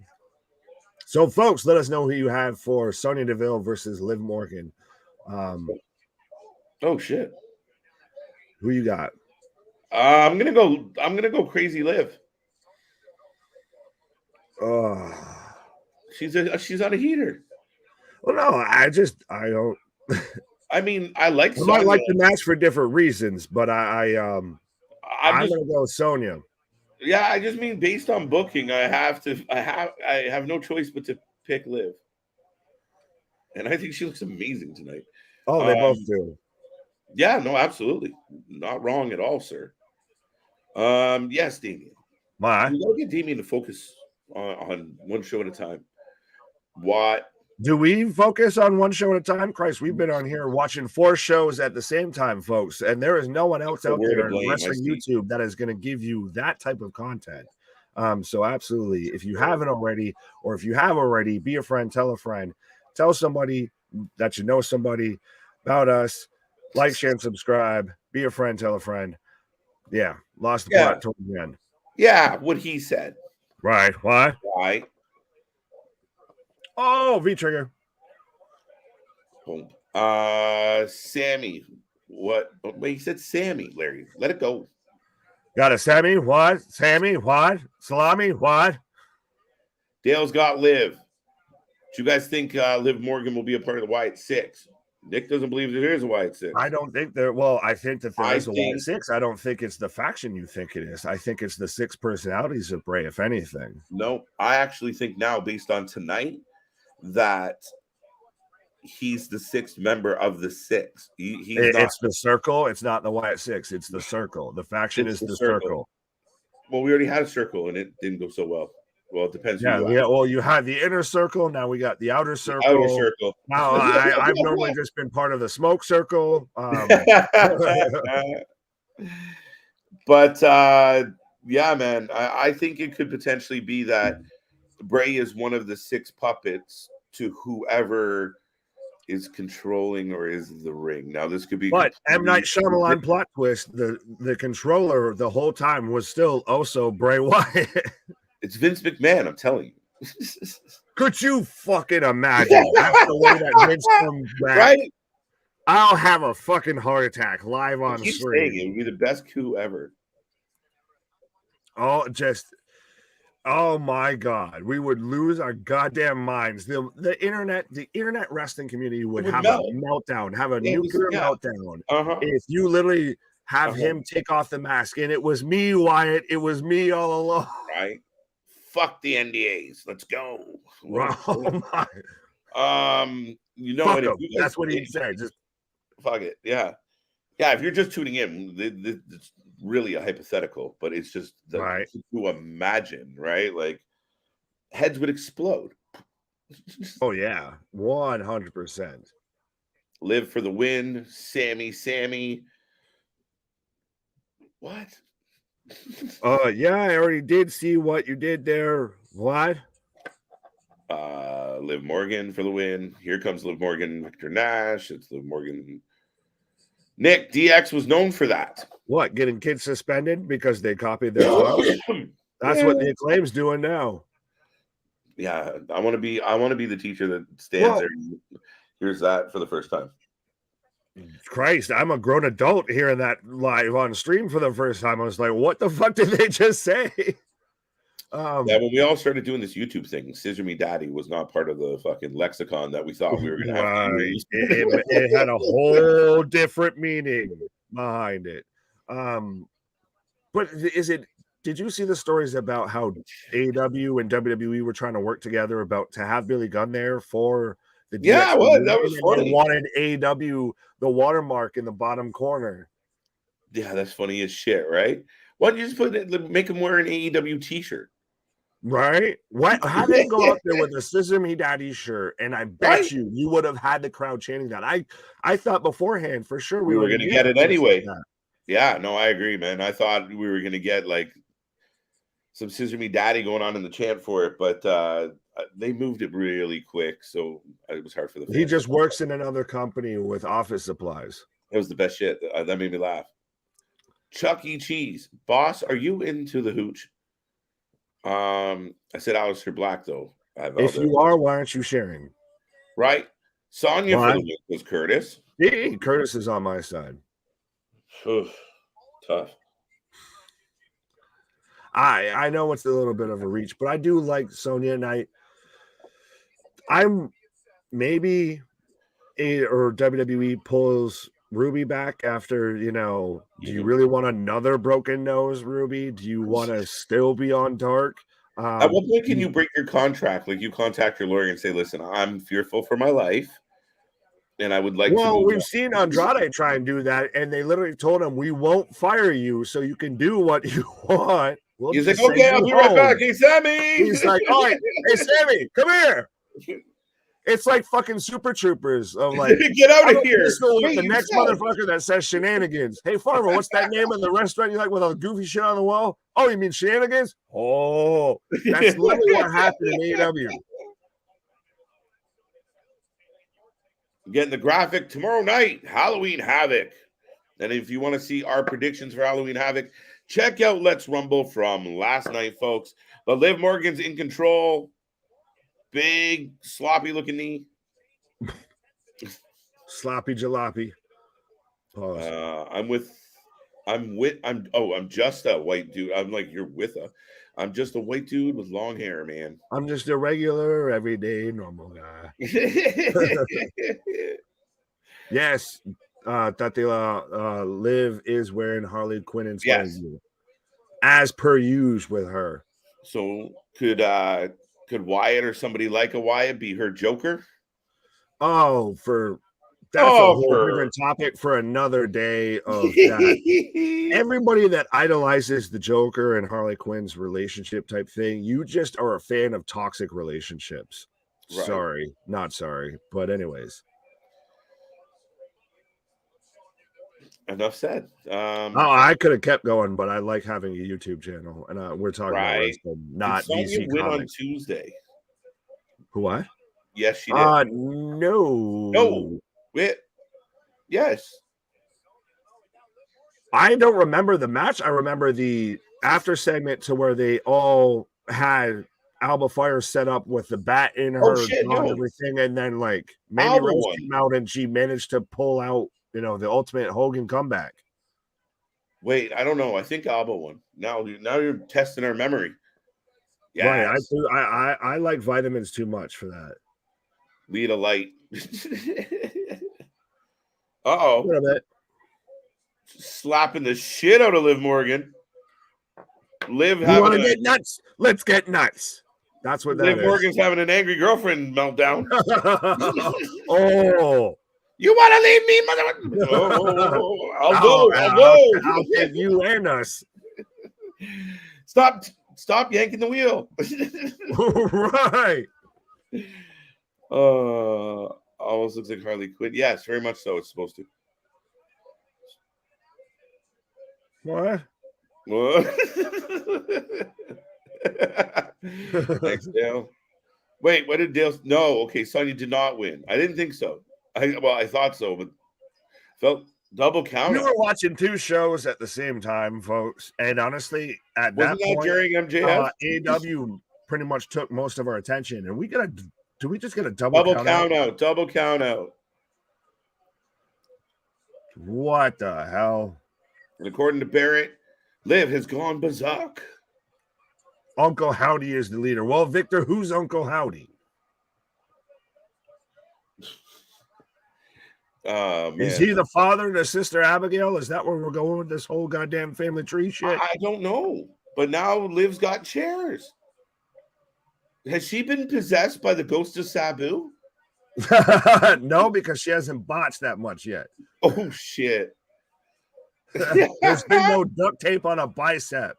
So, folks, let us know who you have for Sonya Deville versus Liv Morgan. Oh shit! Who you got? I'm gonna go crazy Liv. She's on a heater. Well, no, I don't. I mean, I like. I might like the match for different reasons, but I'm gonna go Sonya. Yeah, I just mean based on booking, I have no choice but to pick Liv, and I think she looks amazing tonight. Oh, they both do. Yeah, no, absolutely. Not wrong at all, sir. Yes, Damien. Why? We gotta get Damien to focus on one show at a time. What? Do we focus on one show at a time? Christ, we've been on here watching 4 shows at the same time, folks, and there is no one else out there in wrestling YouTube that is going to give you that type of content. So absolutely, if you haven't already, or if you have already, be a friend, tell a friend, tell somebody that you know somebody about us, like, share, and subscribe, be a friend, tell a friend. Yeah, lost the plot toward the end. Yeah, what he said. Right, why? Why? Oh, V-trigger. Boom. Sammy. What? Wait, he said Sammy, Larry. Let it go. Got a Sammy, what? Sammy, what? Salami, what? Dale's got Liv. Do you guys think Liv Morgan will be a part of the Wyatt 6? Nick doesn't believe there is a Wyatt 6. I don't think there. Well, I think that there is a Wyatt 6. I don't think it's the faction you think it is. I think it's the 6 personalities of Bray, if anything. No, I actually think now, based on tonight, that he's the 6th member of the 6. It's the circle. It's not the Wyatt 6. It's the circle. The faction is the circle. Well, we already had a circle, and it didn't go so well. Well, it depends. Yeah. Well, you had the inner circle. Now we got the outer circle. Outer circle. Now I've normally just been part of the smoke circle. But yeah, man, I think it could potentially be that Bray is one of the 6 puppets to whoever is controlling or is the ring. Now this could be, but M. Night Shyamalan plot twist: the controller the whole time was still also Bray Wyatt. It's Vince McMahon, I'm telling you. Could you fucking imagine? That's the way that Vince comes back. Right? I'll have a fucking heart attack live on screen. It would be the best coup ever. Oh my God, we would lose our goddamn minds. The internet wrestling community would have a meltdown, have a nuclear meltdown. If you literally have him take off the mask and it was me, Wyatt, it was me all along. Right. Fuck the NDAs. Let's go. Oh my. That's what he'd say. Just fuck it. Yeah. Yeah. If you're just tuning in, it's really a hypothetical, but it's just to imagine, right? Like heads would explode. Oh yeah, 100%. Live for the win, Sammy. What? Yeah, I already did see what you did there. What? Liv Morgan for the win. Here comes Liv Morgan, Victor Nash. It's Liv Morgan. Nick, DX was known for that. What? Getting kids suspended because they copied their clubs? That's what the Acclaim's doing now. Yeah, I want to be the teacher that stands there and hears that for the first time. Christ, I'm a grown adult hearing that live on stream for the first time. I was like, what the fuck did they just say? Yeah, when we all started doing this YouTube thing, Scissor Me Daddy was not part of the fucking lexicon that we thought we were going to have. It had a whole different meaning behind it. But did you see the stories about how AEW and WWE were trying to work together to have Billy Gunn there for the DX? That was funny. They wanted AEW the watermark in the bottom corner. Yeah, that's funny as shit, right? Why don't you just make him wear an AEW t-shirt? Right? What? How did they go out there with a Scissor Me Daddy shirt? And I bet you would have had the crowd chanting that. I thought beforehand for sure we were going to get it anyway. Yeah, no, I agree, man. I thought we were going to get like some Scissor Me Daddy going on in the chant for it, but they moved it really quick, so it was hard for the fans. He just works in another company with office supplies. It was the best shit. That made me laugh. Chuck E. Cheese. Boss, are you into the hooch? I said Aleister Black, though. If you are, why aren't you sharing? Right? Sonya for the win was Curtis. Hey, Curtis is on my side. Tough. I know it's a little bit of a reach, but I do like Sonya, and I'm maybe or WWE pulls Ruby back after, do you really want another broken nose, Ruby? Do you want to still be on dark? At what point can you break your contract? Like you contact your lawyer and say, listen, I'm fearful for my life. and I would like to. Well, we've seen Andrade try and do that, and they literally told him, "We won't fire you, so you can do what you want." We'll He's like, just "Okay, I'll be right back." Hey, Sammy. He's like, "All right, hey Sammy, come here." It's like fucking Super Troopers of like, get out of here. Wait, the next motherfucker that says shenanigans. Hey, Farmer, what's that name of the restaurant you like with all the goofy shit on the wall? Oh, you mean shenanigans? Oh, that's literally what happened in AEW. Getting the graphic tomorrow night, Halloween Havoc. And if you want to see our predictions for Halloween Havoc, check out Let's Rumble from last night, folks. But Liv Morgan's in control. Big, sloppy looking knee. Sloppy jalopy. I'm just a white dude. I'm like, you're with a. I'm just a white dude with long hair, man. I'm just a regular, everyday, normal guy. Yes, Tatila Liv is wearing Harley Quinn inspired as per usual with her. So could Wyatt or somebody like a Wyatt be her Joker? Oh, that's a whole different topic for another day of that. Everybody that idolizes the Joker and Harley Quinn's relationship type thing, you just are a fan of toxic relationships. Right. Sorry, not sorry. But anyways. Enough said. I could have kept going, but I like having a YouTube channel, and we're talking about wrestling, not DC win Comics. On Tuesday. What? Yes, she did. No. Yes. I don't remember the match. I remember the after segment to where they all had Alba Fire set up with the bat in her and everything, and then like Mandy Rose came out and she managed to pull out, the ultimate Hogan comeback. Wait, I don't know. I think Alba won. Now you're testing our memory. Yeah, right. I like vitamins too much for that. Lead a light. Uh-oh. Slapping the shit out of Liv Morgan. Liv you want to get nuts? Let's get nuts. That's what Liv Morgan's having an angry girlfriend meltdown. Oh. You want to leave me, mother? I'll go. I'll take you and us. Stop yanking the wheel. Right. Almost looks like Harley Quinn. Yes, very much so. It's supposed to. What? Thanks, Dale. Wait, what did Dale? No, okay. Sonya did not win. I didn't think so. I thought so, but felt double count. We were watching two shows at the same time, folks, and honestly, at that point, during MJF, AEW pretty much took most of our attention, and we just get a double count out? Double count out. What the hell? And according to Barrett, Liv has gone berserk. Uncle Howdy is the leader. Well, Victor, who's Uncle Howdy? Is he the father to Sister Abigail? Is that where we're going with this whole goddamn family tree shit? I don't know. But now Liv's got chairs. Has she been possessed by the ghost of Sabu? No, because she hasn't botched that much yet. Oh, shit. There's been no duct tape on a bicep.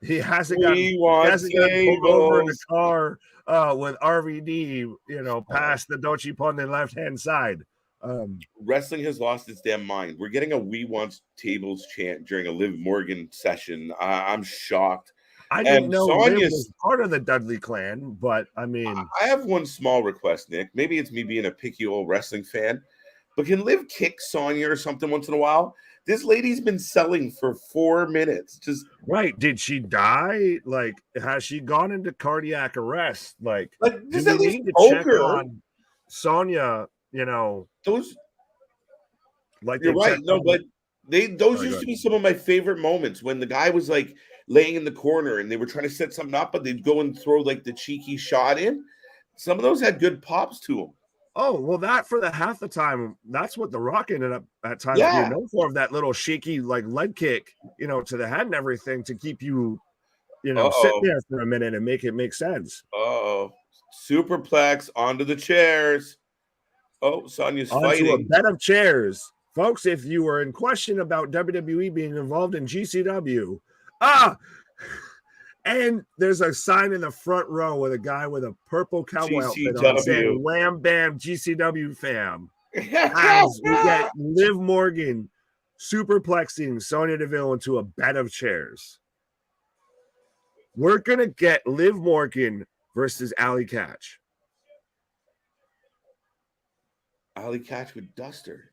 He hasn't gotten pulled over in the car with RVD, past the Dolce Pond left-hand side. Wrestling has lost its damn mind. We're getting a "We Want Tables" chant during a Liv Morgan session. I'm shocked. I didn't know Liv was part of the Dudley clan, but I mean, I have one small request, Nick. Maybe it's me being a picky old wrestling fan, but can Liv kick Sonya or something once in a while? This lady's been selling for 4 minutes. Just right. Did she die? Like, has she gone into cardiac arrest? Like just at least check on Sonya, those. Like you're right. No, but those used to be some of my favorite moments when the guy was like laying in the corner and they were trying to set something up, but they'd go and throw like the cheeky shot in. Some of those had good pops to them. Oh, well, that for the half the time, that's what The Rock ended up at times being known for, of that little shaky like leg kick, to the head and everything to keep you, sit there for a minute and make it make sense. Superplex onto the chairs. Oh, Sonya's onto a fighting. bed of chairs. Folks, if you were in question about WWE being involved in GCW, and there's a sign in the front row with a guy with a purple cowboy outfit on saying Wham Bam GCW fam. As we get Liv Morgan superplexing Sonya Deville into a bed of chairs. We're going to get Liv Morgan versus Allie Katch. Allie Katch would dust her.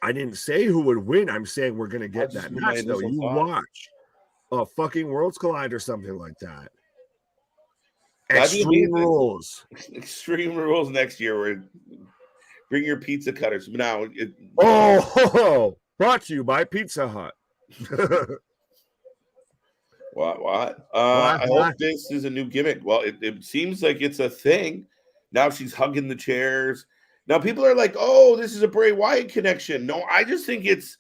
I didn't say who would win. I'm saying we're going to get that match, though. You watch a fucking Worlds Collide or something like that. Extreme Rules. Extreme Rules next year. Where bring your pizza cutters. Now, brought to you by Pizza Hut. What? I hope this is a new gimmick. Well, it seems like it's a thing. Now she's hugging the chairs. Now people are like, "Oh, this is a Bray Wyatt connection." No, I just think it's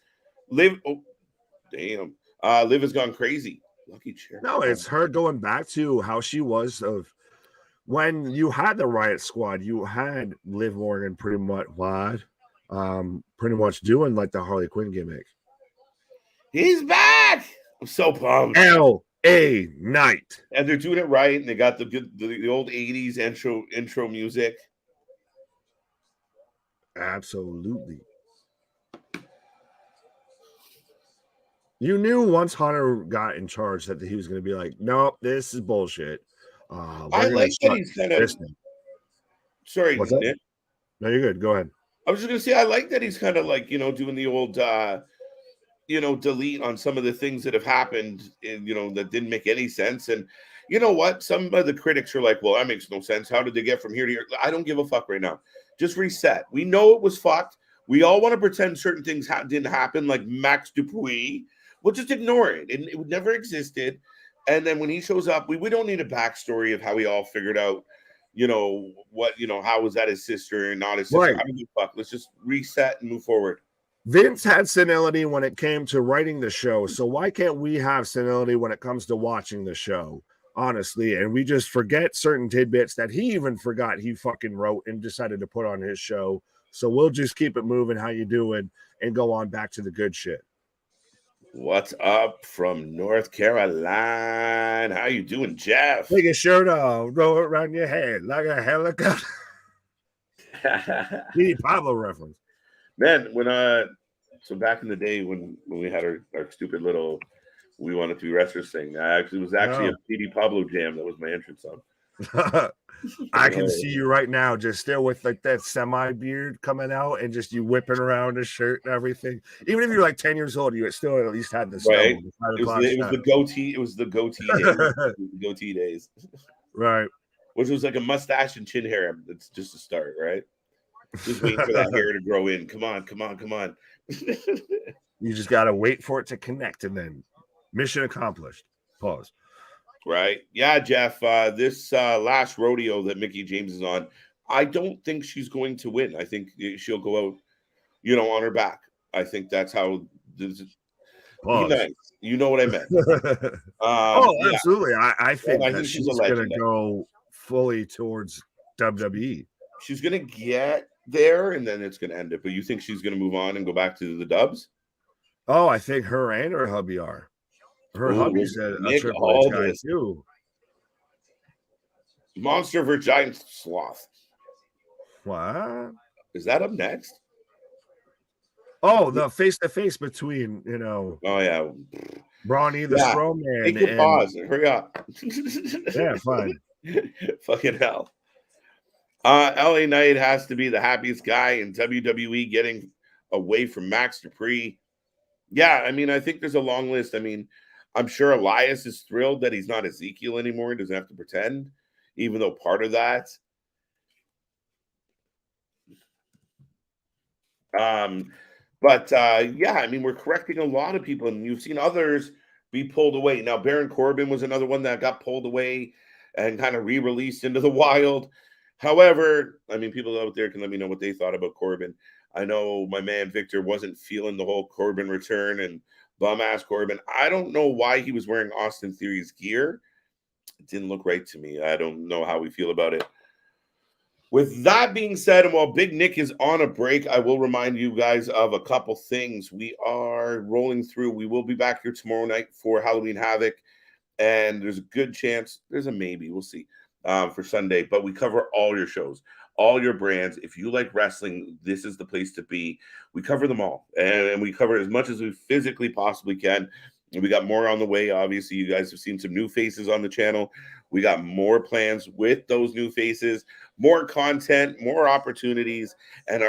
Liv. Oh, damn! Liv has gone crazy. Lucky chair. No, it's her going back to how she was of when you had the Riot Squad. You had Liv Morgan pretty much doing like the Harley Quinn gimmick. He's back. I'm so pumped. L.A. Knight, and they're doing it right, and they got the old '80s intro music. Absolutely. You knew once Hunter got in charge that he was going to be like, nope, this is bullshit. I like that he's kind of. Sorry, Nick. No, you're good. Go ahead. I was just going to say, I like that he's kind of like, doing the old, delete on some of the things that have happened, and, that didn't make any sense. And you know what? Some of the critics are like, well, that makes no sense. How did they get from here to here? I don't give a fuck right now. Just reset. We know it was fucked. We all want to pretend certain things didn't happen, like Max Dupuis. We'll just ignore it. It never existed. And then when he shows up, we don't need a backstory of how we all figured out, how was that his sister and not his sister. Right. I don't give a fuck. Let's just reset and move forward. Vince had senility when it came to writing the show. So why can't we have senility when it comes to watching the show? Honestly, and we just forget certain tidbits that he even forgot he fucking wrote and decided to put on his show. So we'll just keep it moving. How you doing? And go on back to the good shit. What's up from North Carolina? How you doing, Jeff? Take your shirt off, roll it around your head like a helicopter. Pablo reference. Man, so back in the day when we had our stupid little We Wanted to Be Wrestlers thing, it was actually a P.D. Pablo jam that was my entrance song. I can see you right now, just still with like that semi beard coming out, and just you whipping around the shirt and everything. Even if you're like 10 years old, you still at least had the right. It was the goatee. It was the goatee days. The goatee days, right? Which was like a mustache and chin hair. It's just a start, right? Just waiting for that hair to grow in. Come on. You just gotta wait for it to connect, and then mission accomplished. Pause. Right. Yeah, Jeff, this last rodeo that Mickie James is on, I don't think she's going to win. I think she'll go out, on her back. I think that's how this is. Be nice. You know what I meant. Absolutely. I think that she's going to go fully towards WWE. She's going to get there, and then it's going to end it. But you think she's going to move on and go back to the Dubs? Oh, I think her and her hubby are. Her hubby's a Triple H guy too. Monster vs. Giant Sloth. What? Is that up next? Oh, the face-to-face between, Oh, yeah. Braun, the Strowman. Take a pause. Hurry up. Yeah, fine. Fucking hell. LA Knight has to be the happiest guy in WWE getting away from Max Dupree. Yeah, I think there's a long list. I'm sure Elias is thrilled that he's not Ezekiel anymore. He doesn't have to pretend, even though part of that. We're correcting a lot of people, and you've seen others be pulled away. Now, Baron Corbin was another one that got pulled away and kind of re-released into the wild. However, people out there can let me know what they thought about Corbin. I know my man Victor wasn't feeling the whole Corbin return and bum-ass Corbin. I don't know why he was wearing Austin Theory's gear. It didn't look right to me. I don't know how we feel about it. With that being said, and while Big Nick is on a break, I will remind you guys of a couple things. We are rolling through. We will be back here tomorrow night for Halloween Havoc, and there's a good chance, there's a maybe, we'll see, for Sunday. But we cover all your shows, all your brands. If you like wrestling, this is the place to be. We cover them all, and we cover as much as we physically possibly can. And we got more on the way. Obviously, you guys have seen some new faces on the channel. We got more plans with those new faces, more content, more opportunities, and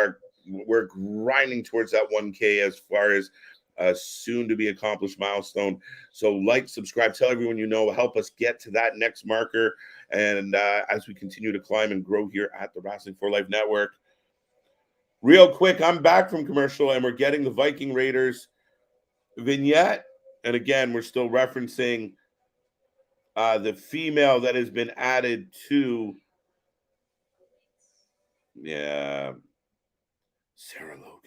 we're grinding towards that 1K as far as a soon to be accomplished milestone. So like, subscribe, tell everyone you know, help us get to that next marker. And as we continue to climb and grow here at the Wrestling for Life Network. Real quick, I'm back from commercial and we're getting the Viking Raiders vignette. And again, we're still referencing the female that has been added to, Sarah Logan.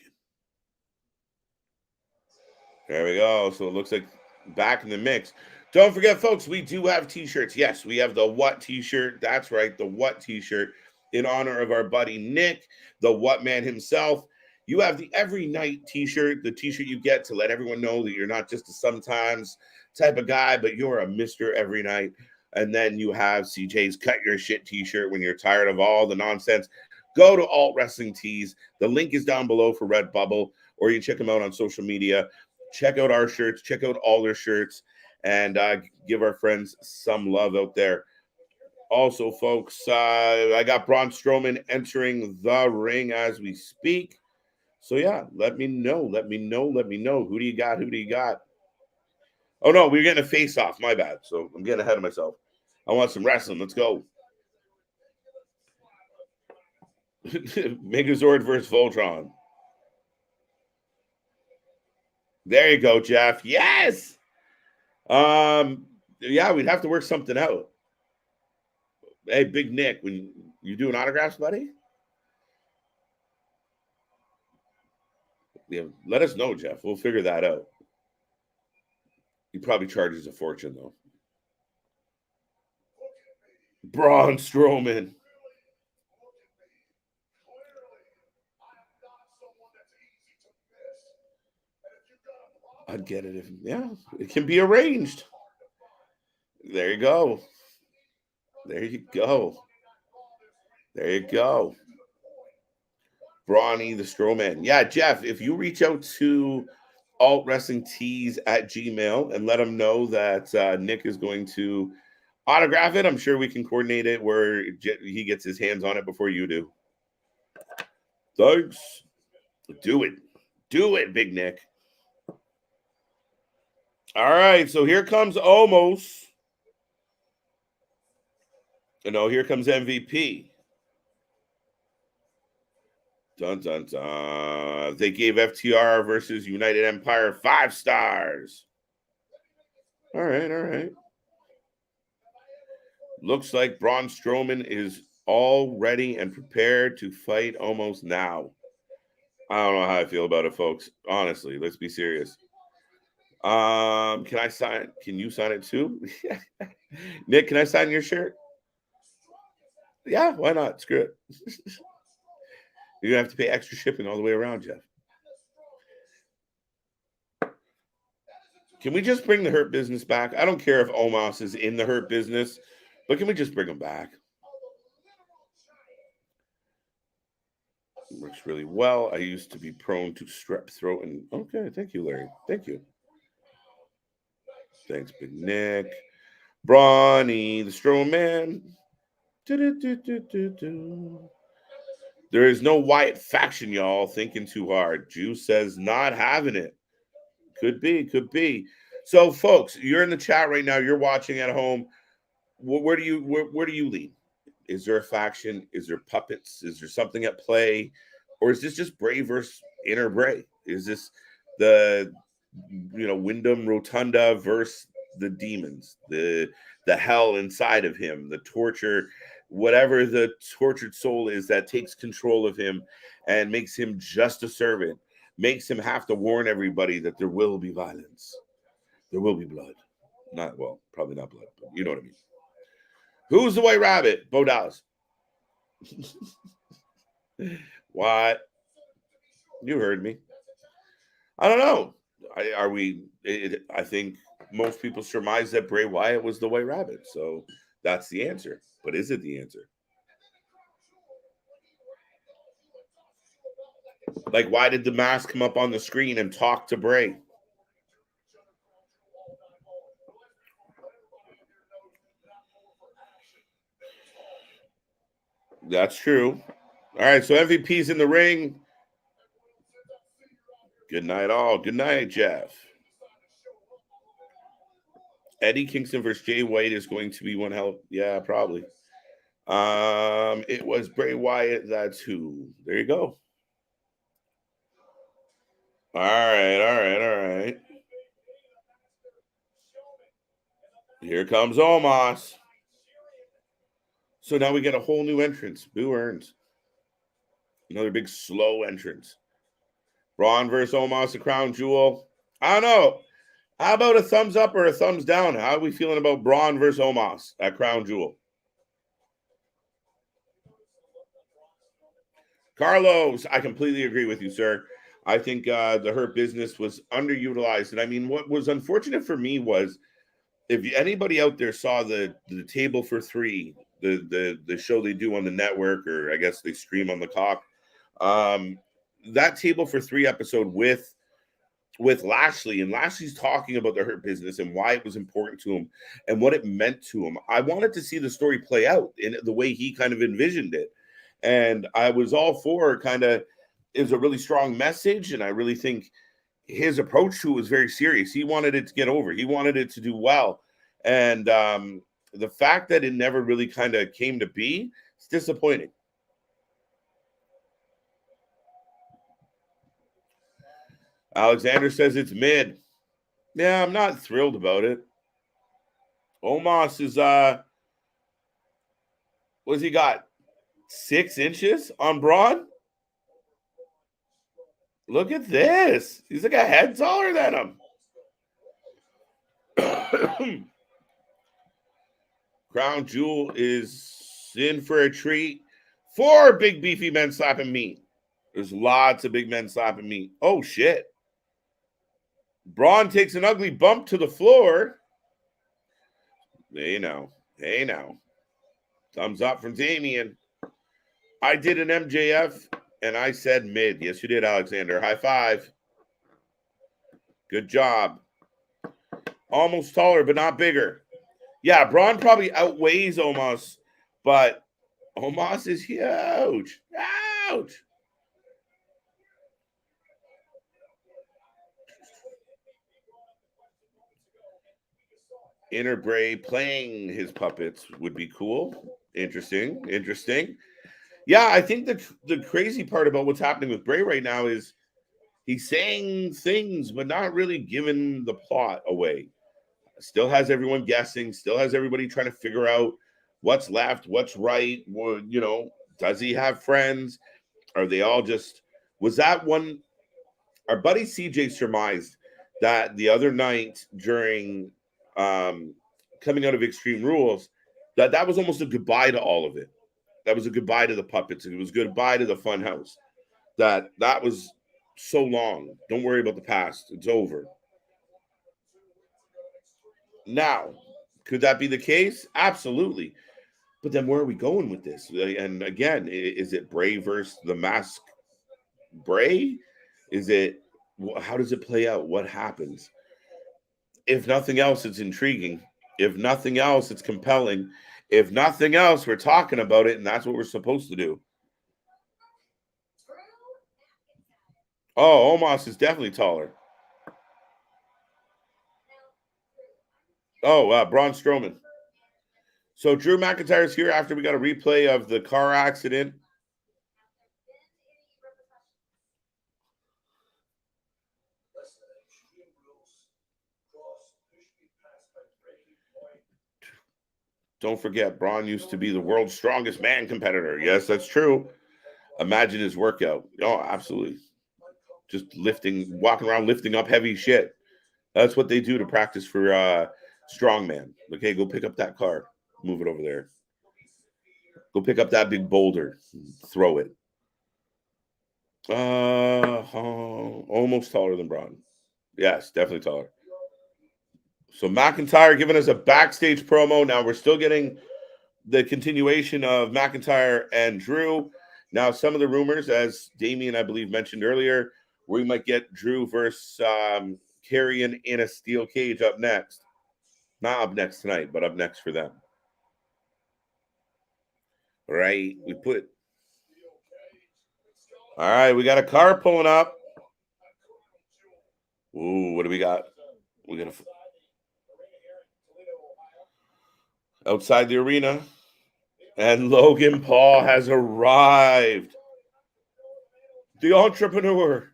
There we go. So it looks like back in the mix. Don't forget, folks, we do have t-shirts. Yes, we have the What t-shirt. That's right, the What t-shirt in honor of our buddy Nick, the What Man himself. You have the Every Night t-shirt, the t-shirt you get to let everyone know that you're not just a sometimes type of guy, but you're a Mr. Every Night. And then you have CJ's Cut Your Shit t-shirt when you're tired of all the nonsense. Go to Alt Wrestling Tees. The link is down below for Redbubble, or you check them out on social media. Check out our shirts. Check out all their shirts, and give our friends some love out there. Also, folks, I got Braun Strowman entering the ring as we speak. So, yeah, let me know. Let me know. Let me know. Who do you got? Who do you got? Oh, no, we're getting a face-off. My bad. So I'm getting ahead of myself. I want some wrestling. Let's go. Megazord versus Voltron. There you go, Jeff. Yes. Yeah, we'd have to work something out. Hey, Big Nick, when you doing autographs, buddy? Yeah, let us know, Jeff. We'll figure that out. He probably charges a fortune, though. Braun Strowman. I'd get it if, it can be arranged. There you go. There you go. There you go. Brawny the Strowman. Yeah, Jeff, if you reach out to Alt Wrestling Tees at Gmail and let them know that Nick is going to autograph it, I'm sure we can coordinate it where he gets his hands on it before you do. Thanks. Do it. Do it, Big Nick. All right, so here comes Omos. No, here comes MVP. Dun, dun, dun. They gave FTR versus United Empire 5 stars. All right, all right. Looks like Braun Strowman is all ready and prepared to fight Omos now. I don't know how I feel about it, folks. Honestly, let's be serious. Can I sign? Can you sign it too? Nick, can I sign your shirt? Yeah, why not? Screw it. You're gonna have to pay extra shipping all the way around, Jeff. Can we just bring the Hurt Business back? I don't care if Omos is in the Hurt Business, but can we just bring him back? Works really well. I used to be prone to strep throat. And okay, thank you, Larry. Thank you. Thanks, Big Nick. Brawny the Strowman. There is no Wyatt faction, y'all. Thinking too hard. Juice says not having it. Could be, could be. So, folks, you're in the chat right now. You're watching at home. Where do you lean? Is there a faction? Is there puppets? Is there something at play? Or is this just Bray versus Inner Bray? Is this the Wyndham Rotunda versus the demons, the hell inside of him, the torture, whatever the tortured soul is that takes control of him and makes him just a servant, makes him have to warn everybody that there will be violence, there will be blood. Probably not blood, but you know what I mean. Who's the White Rabbit? Bo Dallas. What? You heard me. I don't know. I think most people surmise that Bray Wyatt was the White Rabbit, so that's the answer. But is it the answer? Like, why did the mask come up on the screen and talk to Bray? That's true. All right, so MVP's in the ring. Good night, all. Good night, Jeff. Eddie Kingston versus Jay White is going to be one hell. Yeah, probably. It was Bray Wyatt. That's who. There you go. All right. Here comes Omos. So now we get a whole new entrance. Boo earns. Another big slow entrance. Braun versus Omos, the crown jewel. I don't know. How about a thumbs up or a thumbs down? How are we feeling about Braun versus Omos at crown jewel? Carlos, I completely agree with you, sir. I think the Hurt Business was underutilized. And I mean, what was unfortunate for me was if anybody out there saw the Table for Three, the show they do on the network, or I guess they stream on the Cock, that Table for Three episode with Lashley, and Lashley's talking about the Hurt Business and why it was important to him and what it meant to him. I wanted to see the story play out in the way he kind of envisioned it. And I was all for kind of, it was a really strong message. And I really think his approach to it was very serious. He wanted it to get over. He wanted it to do well. And the fact that it never really kind of came to be, it's disappointing. Alexander says it's mid. Yeah, I'm not thrilled about it. Omos is, what's he got? 6 inches on Braun? Look at this. He's like a head taller than him. Crown Jewel is in for a treat. 4 big beefy men slapping meat. There's lots of big men slapping meat. Oh, shit. Braun takes an ugly bump to the floor. Hey, now. Thumbs up from Damien. I did an MJF, and I said mid. Yes, you did, Alexander. High five. Good job. Almost taller, but not bigger. Yeah, Braun probably outweighs Omos, but Omos is huge. Ouch. Inner Bray playing his puppets would be cool. Interesting. Yeah, I think the crazy part about what's happening with Bray right now is he's saying things, but not really giving the plot away. Still has everyone guessing, still has everybody trying to figure out what's left, what's right. You know, does he have friends? Are they all just, was that one? Our buddy CJ surmised that the other night during coming out of Extreme Rules, that was almost a goodbye to all of it. That was a goodbye to the puppets. It was goodbye to the fun house. That was so long. Don't worry about the past. It's over. Now, could that be the case? Absolutely. But then where are we going with this? And again, is it Bray versus the Mask Bray? Is it, how does it play out? What happens? If nothing else, it's intriguing. If nothing else, it's compelling. If nothing else, we're talking about it, and that's what we're supposed to do. Oh, Omos is definitely taller. Oh, Braun Strowman. So Drew McIntyre's here after we got a replay of the car accident. Don't forget, Braun used to be the world's strongest man competitor. Yes, that's true. Imagine his workout. Oh, absolutely. Just walking around lifting up heavy shit. That's what they do to practice for strongman. Okay, go pick up that car. Move it over there. Go pick up that big boulder. Throw it. Almost taller than Braun. Yes, definitely taller. So McIntyre giving us a backstage promo. Now we're still getting the continuation of McIntyre and Drew. Now some of the rumors, as Damian, I believe, mentioned earlier, we might get Drew versus Karrion in a steel cage up next. Not up next tonight, but up next for them. Right? All right, we got a car pulling up. Ooh, what do we got? We got outside the arena. And Logan Paul has arrived. The entrepreneur.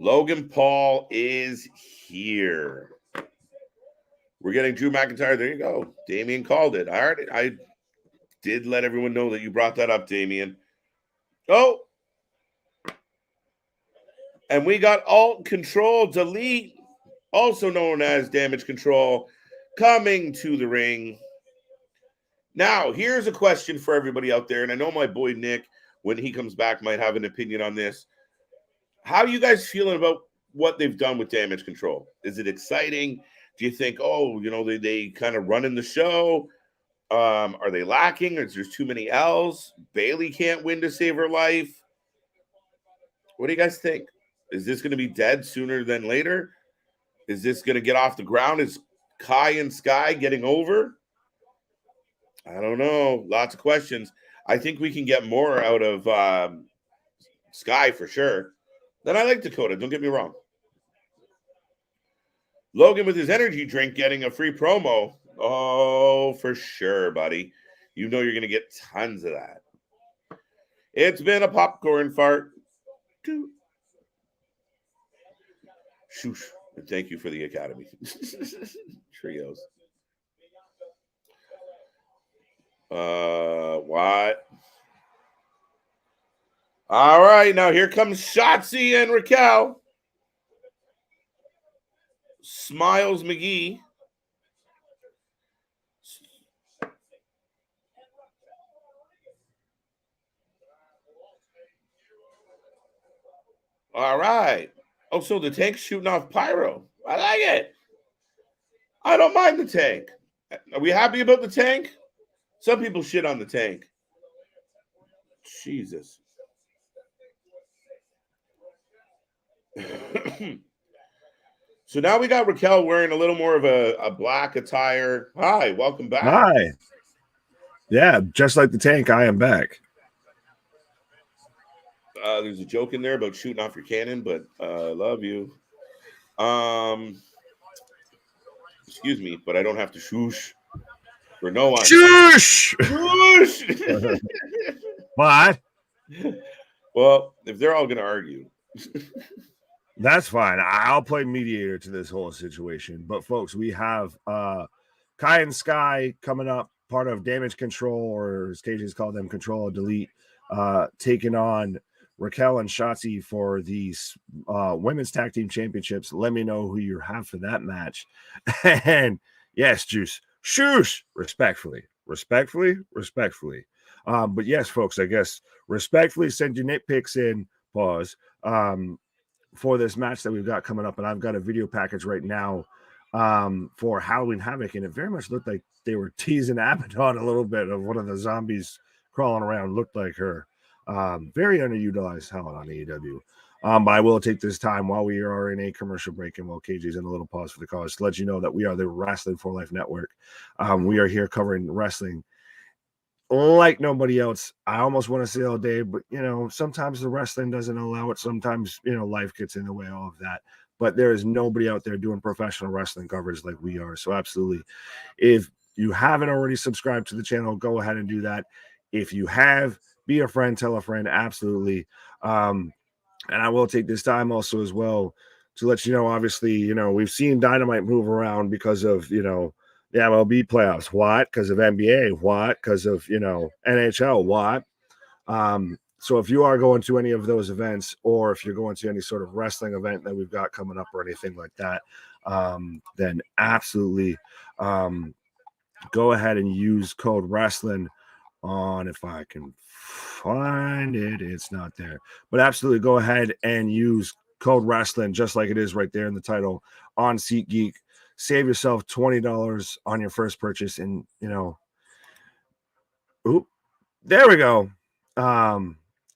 Logan Paul is here. We're getting Drew McIntyre. There you go. Damian called it. I did let everyone know that you brought that up, Damian. Oh. And we got Alt Control Delete, also known as Damage Control, coming to the ring. Now, here's a question for everybody out there, and I know my boy Nick, when he comes back, might have an opinion on this. How are you guys feeling about what they've done with Damage Control? Is it exciting? Do you think, they kind of running the show? Are they lacking? Is there too many L's? Bayley can't win to save her life. What do you guys think? Is this going to be dead sooner than later? Is this going to get off the ground? Is Kai and Sky getting over? I don't know. Lots of questions. I think we can get more out of Sky for sure. Then I like Dakota. Don't get me wrong. Logan with his energy drink getting a free promo. Oh, for sure, buddy. You know you're going to get tons of that. It's been a popcorn fart. Shoosh. And thank you for the Academy. Trios. What? All right, now here comes Shotzi and Raquel. Smiles McGee. All right. Oh, so the tank's shooting off pyro. I like it. I don't mind the tank. Are we happy about the tank? Some people shit on the tank. Jesus. So now we got Raquel wearing a little more of a black attire. Hi, welcome back. Hi. Yeah, just like the tank, I am back. There's a joke in there about shooting off your cannon, but I love you. Excuse me, but I don't have to shoosh for no one. Shoosh! Shoosh! What? Well, if they're all going to argue. That's fine. I'll play mediator to this whole situation. But, folks, we have Kai and Sky coming up, part of Damage Control, or as KJ's called them, Control Delete, taking on Raquel and Shotzi for these women's tag team championships. Let me know who you have for that match. And yes, Juice, shoosh, respectfully. But yes, folks, I guess respectfully send your nitpicks in, pause, for this match that we've got coming up. And I've got a video package right now for Halloween Havoc, and it very much looked like they were teasing Abaddon a little bit of one of the zombies crawling around, looked like her. Very underutilized talent on AEW. But I will take this time while we are in a commercial break and while KJ's in a little pause for the cause to let you know that we are the Wrasslin for Life Network. We are here covering wrestling like nobody else. I almost want to say all day, but sometimes the wrestling doesn't allow it. Sometimes life gets in the way of all of that. But there is nobody out there doing professional wrestling coverage like we are. So absolutely, if you haven't already subscribed to the channel, go ahead and do that. If you have, be a friend, tell a friend, absolutely. And I will take this time also as well to let you know, obviously, we've seen Dynamite move around because of, the MLB playoffs. What? Because of NBA. What? Because of, NHL. What? So if you are going to any of those events, or if you're going to any sort of wrestling event that we've got coming up or anything like that, then absolutely go ahead and use code Wrasslin on, if I can find it, it's not there, but absolutely go ahead and use code Wrasslin just like it is right there in the title on SeatGeek. Save yourself $20 on your first purchase, and there we go.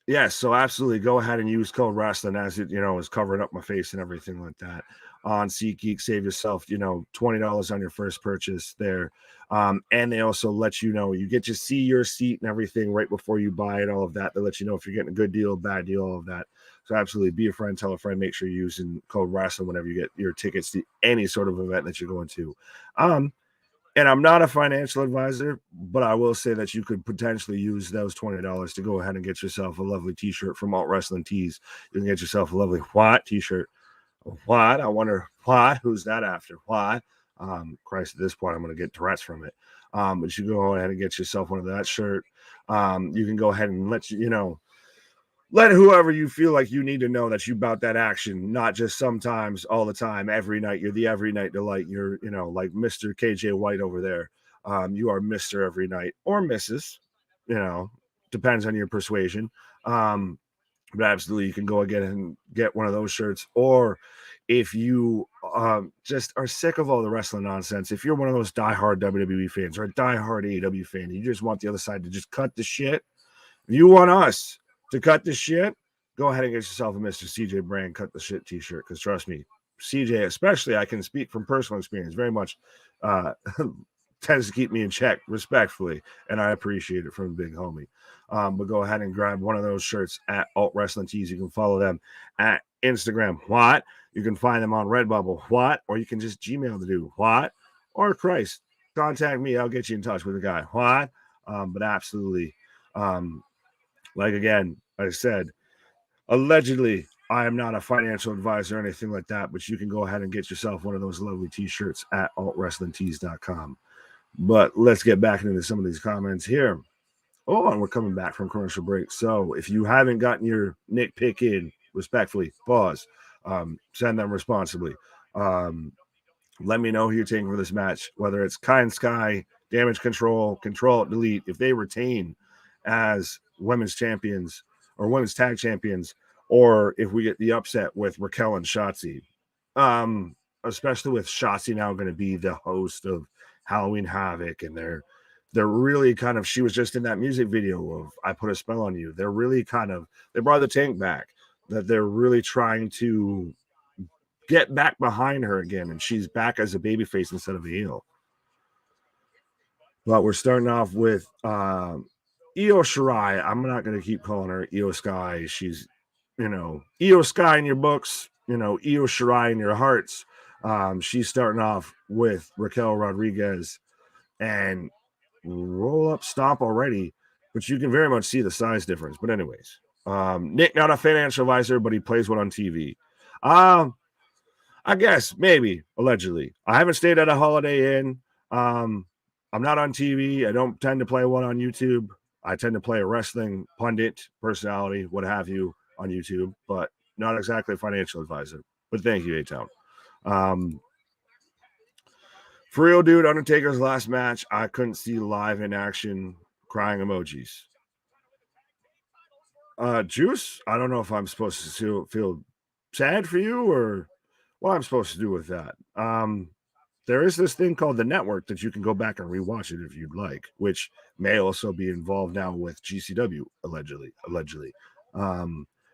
Yes, so absolutely go ahead and use code Wrasslin, as it is covering up my face and everything like that on SeatGeek. Save yourself $20 on your first purchase there. And they also let you get to see your seat and everything right before you buy it, all of that. They let you know if you're getting a good deal, bad deal, all of that. So absolutely be a friend, tell a friend, make sure you're using code Wrasslin whenever you get your tickets to any sort of event that you're going to. And I'm not a financial advisor, but I will say that you could potentially use those $20 to go ahead and get yourself a lovely t-shirt from Alt Wrestling Tees. You can get yourself a lovely what t-shirt. What? I wonder what? Who's that after? What? Christ, at this point, I'm going to get Tourette's from it. But you go ahead and get yourself one of that shirt. You can go ahead and let whoever you feel like you need to know that you about that action, not just sometimes, all the time, every night. You're the every night delight. You're, like Mr. KJ White over there. You are Mr. Every Night or Mrs. Depends on your persuasion. But absolutely, you can go again and get one of those shirts. Or if you just are sick of all the wrestling nonsense, if you're one of those diehard WWE fans or a diehard AEW fan, you just want the other side to just cut the shit. If you want us to cut the shit, go ahead and get yourself a Mr. CJ Brand Cut the Shit t-shirt, because trust me, CJ, especially, I can speak from personal experience, very much tends to keep me in check respectfully, and I appreciate it from a big homie. But go ahead and grab one of those shirts at Alt Wrestling Tees. You can follow them at Instagram, what? You can find them on Redbubble, what? Or you can just Gmail the dude, what? Or Christ, contact me. I'll get you in touch with the guy, what? But absolutely, like again, I said, allegedly, I am not a financial advisor or anything like that, but you can go ahead and get yourself one of those lovely t-shirts at altwrestlingtees.com. But let's get back into some of these comments here. Oh, and we're coming back from commercial break. So if you haven't gotten your nitpick in, respectfully, pause. Send them responsibly. Let me know who you're taking for this match, whether it's Kind Sky, Damage Control, Control, Delete. If they retain as women's champions or women's tag champions, or if we get the upset with Raquel and Shotzi, especially with Shotzi now going to be the host of Halloween Havoc, and they're really kind of, she was just in that music video of I Put a Spell on You. They're really kind of, they brought the tank back, that they're really trying to get back behind her again, and she's back as a babyface instead of a heel. But we're starting off with Io Shirai. I'm not going to keep calling her Io Sky. She's, Io Sky in your books, Io Shirai in your hearts. She's starting off with Raquel Rodriguez and roll up stomp already, but you can very much see the size difference. But anyways, Nick, not a financial advisor, but he plays one on TV. I guess, maybe, allegedly. I haven't stayed at a Holiday Inn. I'm not on TV. I don't tend to play one on YouTube. I tend to play a wrestling pundit, personality, what have you, on YouTube, but not exactly a financial advisor. But thank you, A-Town. For real, dude, Undertaker's last match, I couldn't see live in action crying emojis. Juice, I don't know if I'm supposed to feel sad for you or what I'm supposed to do with that. There is this thing called the network that you can go back and rewatch it if you'd like, which may also be involved now with GCW, allegedly,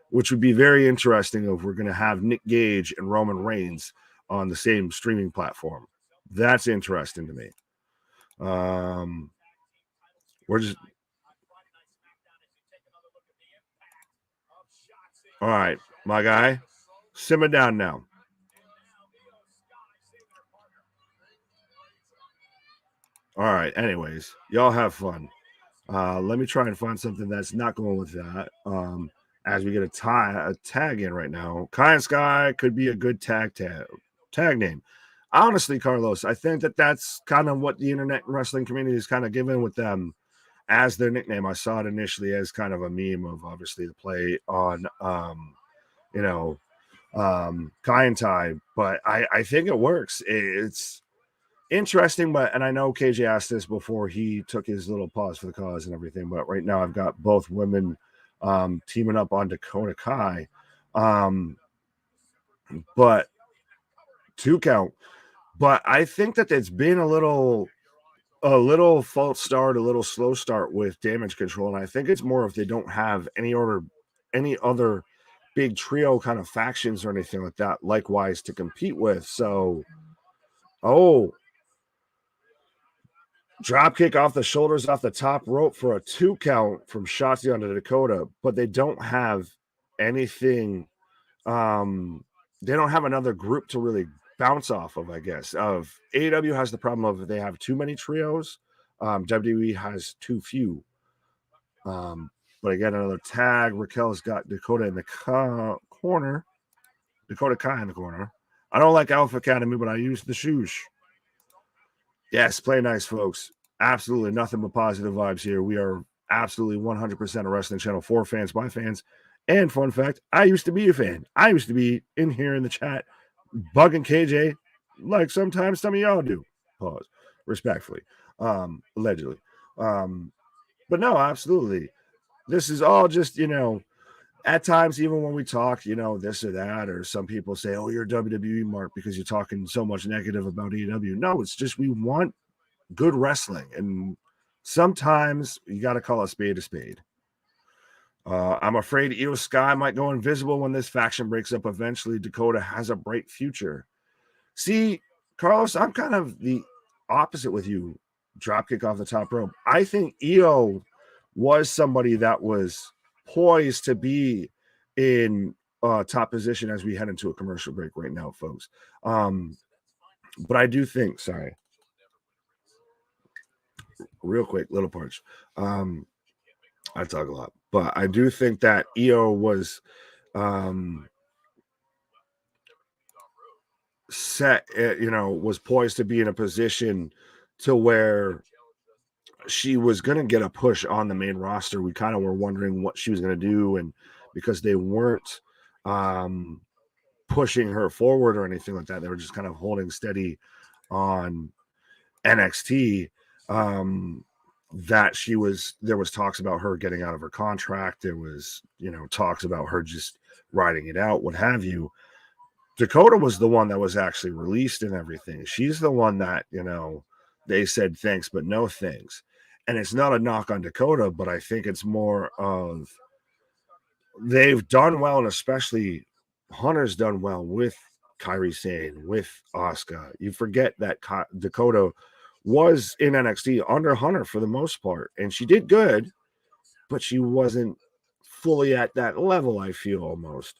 which would be very interesting if we're going to have Nick Gage and Roman Reigns on the same streaming platform. That's interesting to me. We're just all right, my guy, simmer down now. All right, anyways, y'all have fun. Let me try and find something that's not going with that. As we get a tag in right now, Kai and Sky could be a good tag name. Honestly, Carlos, I think that's kind of what the internet wrestling community is kind of giving with them as their nickname. I saw it initially as kind of a meme of obviously the play on, Kai and Tai, but I think it works. It's interesting, and I know KJ asked this before he took his little pause for the cause and everything, but right now I've got both women teaming up on Dakota Kai. But 2 count. But I think that it's been a little false start, a little slow start with Damage Control, and I think it's more if they don't have any other big trio kind of factions or anything like that likewise to compete with. So drop kick off the shoulders off the top rope for a 2 count from Shotzi onto Dakota, but they don't have anything. They don't have another group to really bounce off of, I guess. AEW has the problem of they have too many trios. WWE has too few. But again, another tag. Raquel's got Dakota in the corner. Dakota Kai in the corner. I don't like Alpha Academy, but I use the shoes. Yes, play nice, folks. Absolutely nothing but positive vibes here. We are absolutely 100% a wrestling channel for fans, by fans. And fun fact, I used to be a fan. I used to be in here in the chat bugging KJ like sometimes some of y'all do. Pause. Respectfully. Allegedly. But no, absolutely. This is all just, at times, even when we talk, this or that, or some people say, oh, you're WWE, Mark, because you're talking so much negative about AEW. No, it's just we want good wrestling. And sometimes you got to call a spade a spade. I'm afraid Io Sky might go invisible when this faction breaks up eventually. Dakota has a bright future. See, Carlos, I'm kind of the opposite with you. Dropkick off the top rope. I think Io was somebody that was poised to be in top position as we head into a commercial break right now, folks. But I do think, sorry, real quick, little punch. I talk a lot, but I do think that Io was was poised to be in a position to where she was going to get a push on the main roster. We kind of were wondering what she was going to do, and because they weren't pushing her forward or anything like that, they were just kind of holding steady on NXT. That there was talks about her getting out of her contract. There was, talks about her just riding it out, what have you. Dakota was the one that was actually released and everything. She's the one that, they said thanks, but no thanks. And it's not a knock on Dakota, but I think it's more of they've done well, and especially Hunter's done well with Kairi Sane, with Asuka. You forget that Dakota was in NXT under Hunter for the most part, and she did good, but she wasn't fully at that level, I feel almost.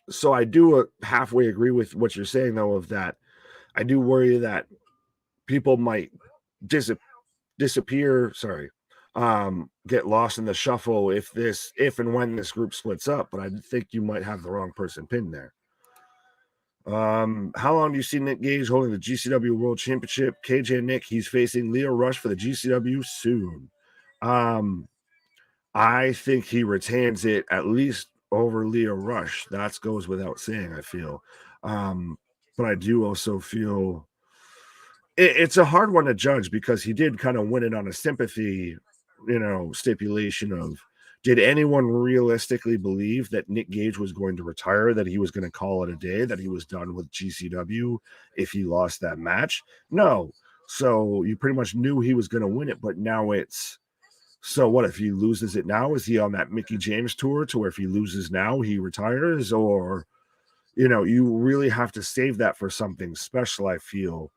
So I do halfway agree with what you're saying, though, of that. I do worry that people might disappear. Sorry, get lost in the shuffle if and when this group splits up. But I think you might have the wrong person pinned there. How long do you see Nick Gage holding the GCW World Championship? KJ Nick, he's facing Leo Rush for the GCW soon. I think he retains it at least over Leo Rush. That goes without saying, I feel. But I do also feel it's a hard one to judge because he did kind of win it on a sympathy, stipulation of, did anyone realistically believe that Nick Gage was going to retire, that he was going to call it a day, that he was done with GCW if he lost that match? No. So you pretty much knew he was going to win it, but now so what if he loses it now? Is he on that Mickey James tour to where if he loses now, he retires? Or, you really have to save that for something special, I feel,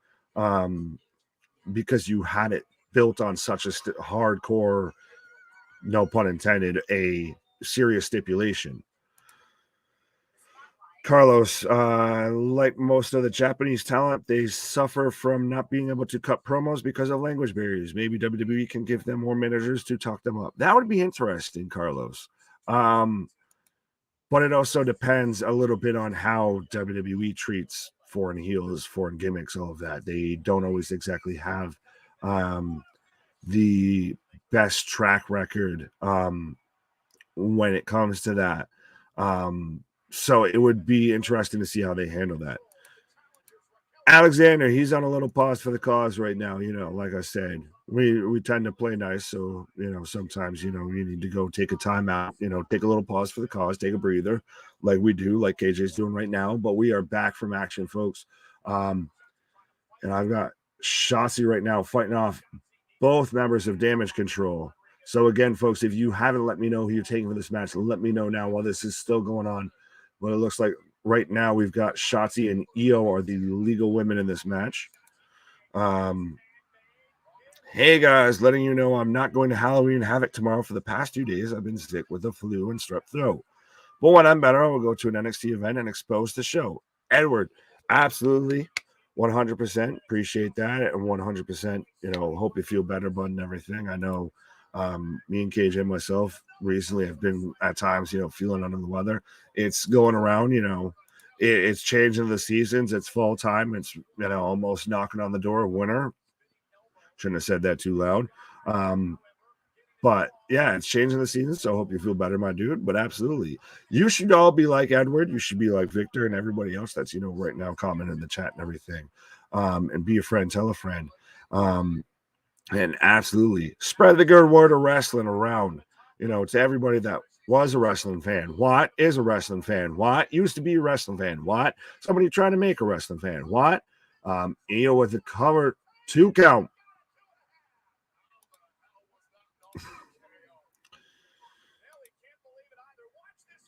because you had it built on such a hardcore, no pun intended, a serious stipulation. Carlos, like most of the Japanese talent, they suffer from not being able to cut promos because of language barriers. Maybe WWE can give them more managers to talk them up. That would be interesting, Carlos. But it also depends a little bit on how WWE treats foreign heels, foreign gimmicks, all of that. They don't always exactly have the best track record when it comes to that. So it would be interesting to see how they handle that. Alexander, he's on a little pause for the cause right now. Like I said, we tend to play nice, so sometimes you need to go take a time out. Take a little pause for the cause, take a breather, like we do, like KJ's doing right now. But we are back from action, folks. And I've got Shotzi right now fighting off both members of Damage Control. So again, folks, if you haven't let me know who you're taking for this match, let me know now while this is still going on. But it looks like right now we've got Shotzi and Io are the legal women in this match. Hey guys, letting you know I'm not going to Halloween Havoc tomorrow. For the past 2 days, I've been sick with the flu and strep throat. But when I'm better, I will go to an NXT event and expose the show. Edward, absolutely, 100%. Appreciate that, and 100%. Hope you feel better, bud, and everything. I know me and KJ and myself recently have been at times, feeling under the weather. It's going around, it's changing the seasons. It's fall time. It's, almost knocking on the door of winter. Shouldn't have said that too loud. But yeah, it's changing the season. So I hope you feel better, my dude. But absolutely, you should all be like Edward. You should be like Victor and everybody else that's, right now commenting in the chat and everything. And be a friend, tell a friend. And absolutely spread the good word of wrestling around, to everybody that was a wrestling fan. What is a wrestling fan? What used to be a wrestling fan? What somebody trying to make a wrestling fan? What with the cover 2 count.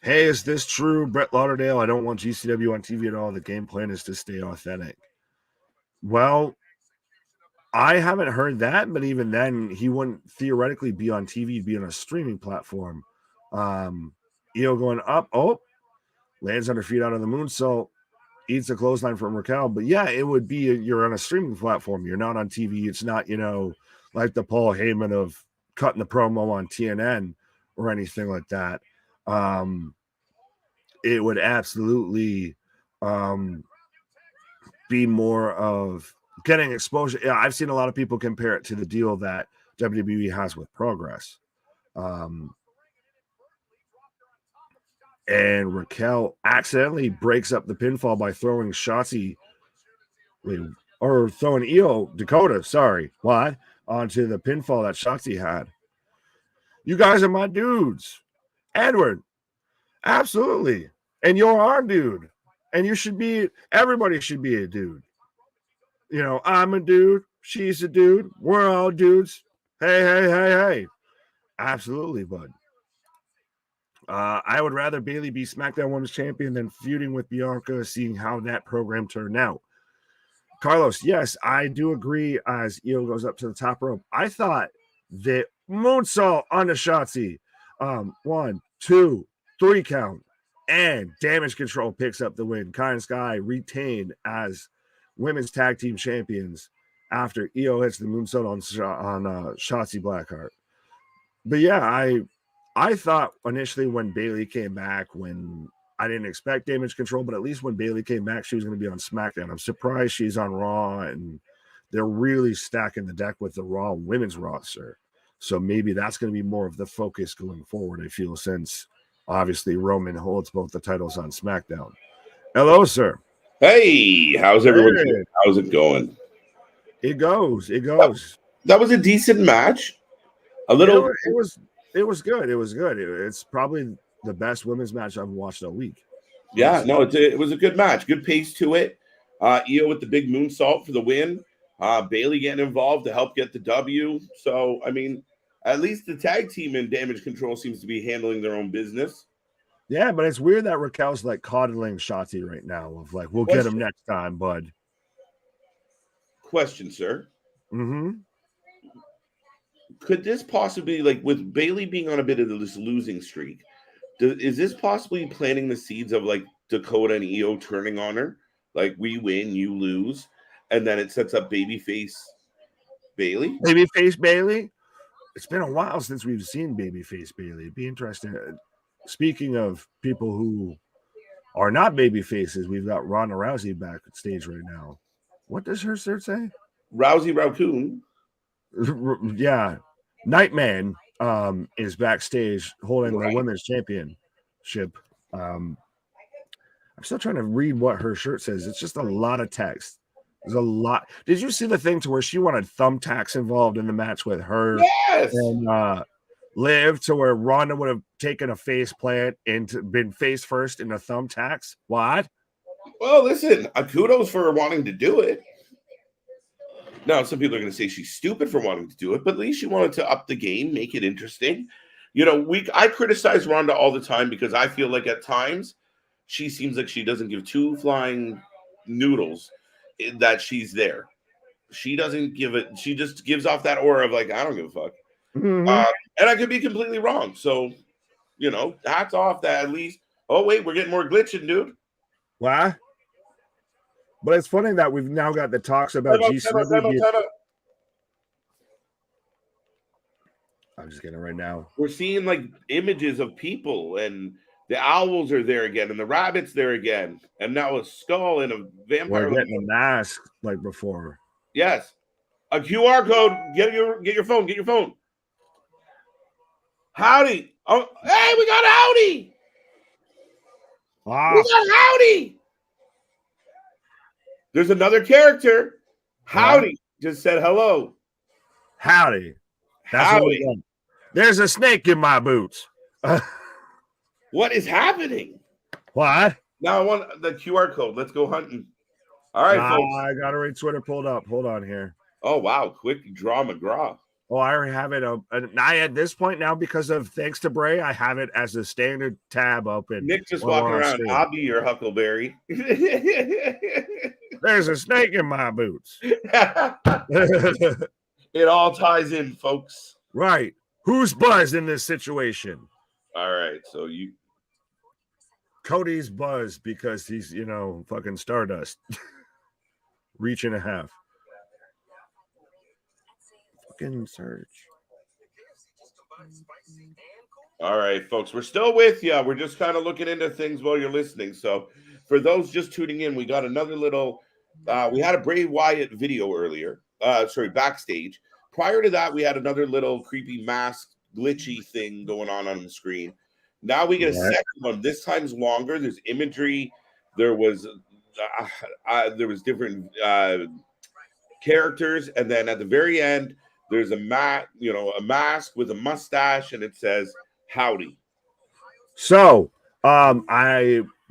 Hey, is this true? Brett Lauderdale, I don't want GCW on TV at all. The game plan is to stay authentic. Well, I haven't heard that, but even then, he wouldn't theoretically be on TV, he'd be on a streaming platform. Io going up, lands on her feet out of the moonsault, eats a clothesline from Raquel. But yeah, it would be you're on a streaming platform. You're not on TV. It's not, like the Paul Heyman of cutting the promo on TNN or anything like that. It would absolutely be more of getting exposure. Yeah, I've seen a lot of people compare it to the deal that WWE has with Progress. And Raquel accidentally breaks up the pinfall by throwing Shotzi or throwing Dakota, onto the pinfall that Shotzi had. You guys are my dudes. Edward, absolutely. And you're our dude. And everybody should be a dude. I'm a dude. She's a dude. We're all dudes. Hey. Absolutely, bud. I would rather Bayley be SmackDown Women's Champion than feuding with Bianca, seeing how that program turned out. Carlos, yes, I do agree as Io goes up to the top rope. I thought that moonsault on the Shotzi. 1, 2, 3 count. And Damage Control picks up the win. Kai and Sky retained as women's tag team champions after Io hits the moonsault on Shotzi Blackheart. But yeah, I thought initially when Bayley came back, when I didn't expect Damage Control, but at least when Bayley came back, she was going to be on SmackDown. I'm surprised she's on Raw, and they're really stacking the deck with the Raw women's roster. So maybe that's going to be more of the focus going forward, I feel, since obviously Roman holds both the titles on SmackDown. Hello, sir. Hey, how's everyone? Hey. How's it going? It goes. That was a decent match. It was good. It's probably the best women's match I've watched all week. Yeah, no, it was a good match. Good pace to it. Io with the big moonsault for the win. Bayley getting involved to help get the W. So, I mean, at least the tag team in Damage Control seems to be handling their own business. Yeah, but it's weird that Raquel's like coddling Shotzi right now of like, we'll get him next time, bud. Question, sir. Mm-hmm. Could this possibly, like with Bayley being on a bit of this losing streak, is this possibly planting the seeds of like Dakota and Io turning on her? Like, we win, you lose, and then it sets up babyface Bayley? Babyface Bayley? It's been a while since we've seen babyface Bayley. It'd be interesting. Speaking of people who are not baby faces, we've got Ronda Rousey backstage right now. What does her shirt say? Rousey Raccoon. Yeah. Nightman is backstage holding the women's championship. I'm still trying to read what her shirt says. It's just a lot of text. There's a lot. Did you see the thing to where she wanted thumbtacks involved in the match with her Yes. and Liv, to where Ronda would have taken a face plant and been face first in the thumbtacks? What? Well, listen, kudos for wanting to do it. Now, some people are going to say she's stupid for wanting to do it, but at least she wanted to up the game, make it interesting. You know, I criticize Ronda all the time because I feel like at times she seems like she doesn't give two flying noodles that she's there. She doesn't give it. She just gives off that aura of like, I don't give a fuck. Mm-hmm. And I could be completely wrong. So, you know, hats off that at least. Oh, wait, we're getting more glitching, dude. What? But it's funny that we've now got the talks about GCW. I'm just getting it right now. We're seeing like images of people, and the owls are there again, and the rabbits there again, and now a skull and a vampire. We're getting a mask like before. Yes, a QR code. Get your phone. Get your phone. Howdy. Oh, hey, we got Howdy. We got Howdy. There's another character. Howdy just said hello. Howdy. That's Howdy. What there's a snake in my boots. What is happening? What? Now I want the QR code. Let's go hunting. All right, folks. I got already Twitter pulled up. Hold on here. Oh, wow. Quick draw McGraw. Oh, I already have it. I at this point now, because of thanks to Bray, I have it as a standard tab open. Nick just walking around. I'll be your Huckleberry. There's a snake in my boots. It all ties in, folks. Right. Who's buzzed in this situation? All right. So Cody's buzzed because he's, fucking Stardust. Reach and a half. Fucking search. All right, folks. We're still with you. We're just kind of looking into things while you're listening. So for those just tuning in, we got another little we had a Bray Wyatt video earlier. Backstage. Prior to that, we had another little creepy mask glitchy thing going on the screen. Now we get a second one. This time's longer. There's imagery. There was different characters, and then at the very end, there's a mask with a mustache, and it says "Howdy." So,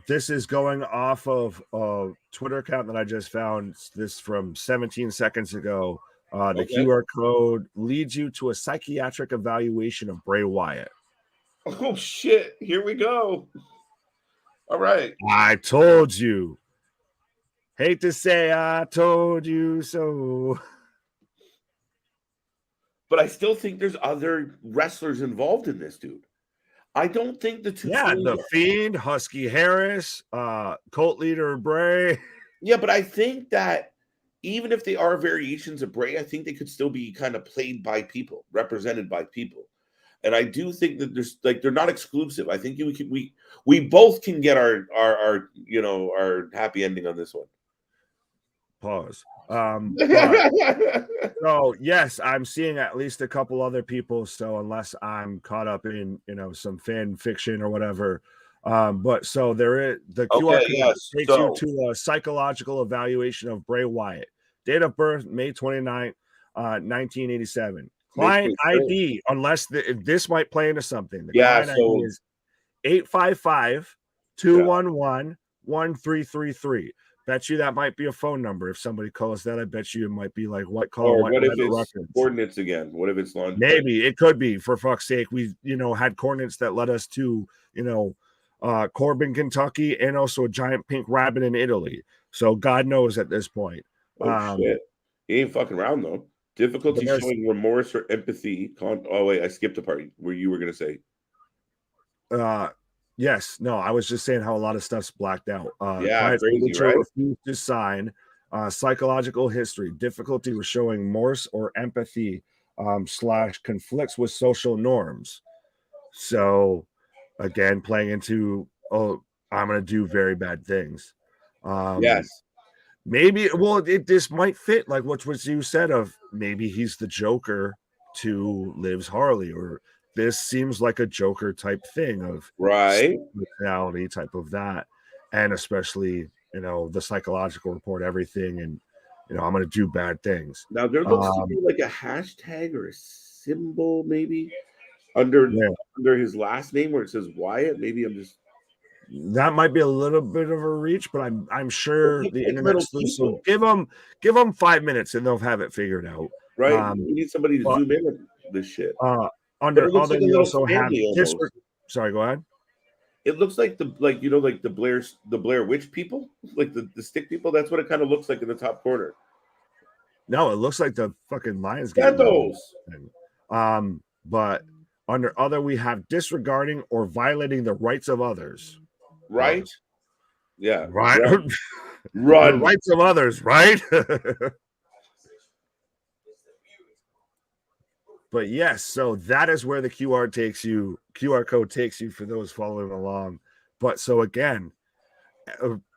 this is going off of a Twitter account that I just found. This from 17 seconds ago. The QR code leads you to a psychiatric evaluation of Bray Wyatt. Oh, shit. Here we go. All right. I told you. Hate to say I told you so. But I still think there's other wrestlers involved in this, dude. I don't think the two. Yeah, the Fiend, Husky Harris, cult leader Bray. Yeah, but I think that even if they are variations of Bray, I think they could still be kind of played by people, represented by people. And I do think that there's they're not exclusive. I think we both can get our happy ending on this one. Pause. So yes, I'm seeing at least a couple other people. So unless I'm caught up in some fan fiction or whatever, but so there is the QR code takes you to a psychological evaluation of Bray Wyatt. Date of birth May 29th, 1987. Client ID, unless this might play into something. The client ID is 855-211-1333. Bet you that might be a phone number. If somebody calls that, I bet you it might be like what call. Or what if it's coordinates again? What if it's launch? Maybe it could be. For fuck's sake, we had coordinates that led us to Corbin, Kentucky, and also a giant pink rabbit in Italy. So God knows at this point. Oh shit! He ain't fucking around though. Difficulty showing remorse or empathy. Oh wait, I skipped a part where you were gonna say. Yes, no, I was just saying how a lot of stuff's blacked out. Crazy, right? Refused to sign. Psychological history, difficulty with showing remorse or empathy, / conflicts with social norms. So, again, playing into, I'm going to do very bad things. Yes. Maybe, this might fit like what you said of maybe he's the Joker to Liv's Harley, or this seems like a Joker type thing of personality type of that. And especially, the psychological report, everything. And You know, I'm going to do bad things. Now there looks to be like a hashtag or a symbol maybe under his last name where it says Wyatt. Maybe I'm just that might be a little bit of a reach, but I'm sure the internet's loose. So give them 5 minutes and they'll have it figured out. Right. We need somebody to zoom in on this shit. Under other, you also have sorry, go ahead. It looks like the Blair Witch people, like the stick people. That's what it kind of looks like in the top corner. No, it looks like the fucking Lions. But under other, we have disregarding or violating the rights of others. Right? Yeah. Right. Run. The rights of others, right? But yes, so that is where the QR code takes you for those following along. But so again,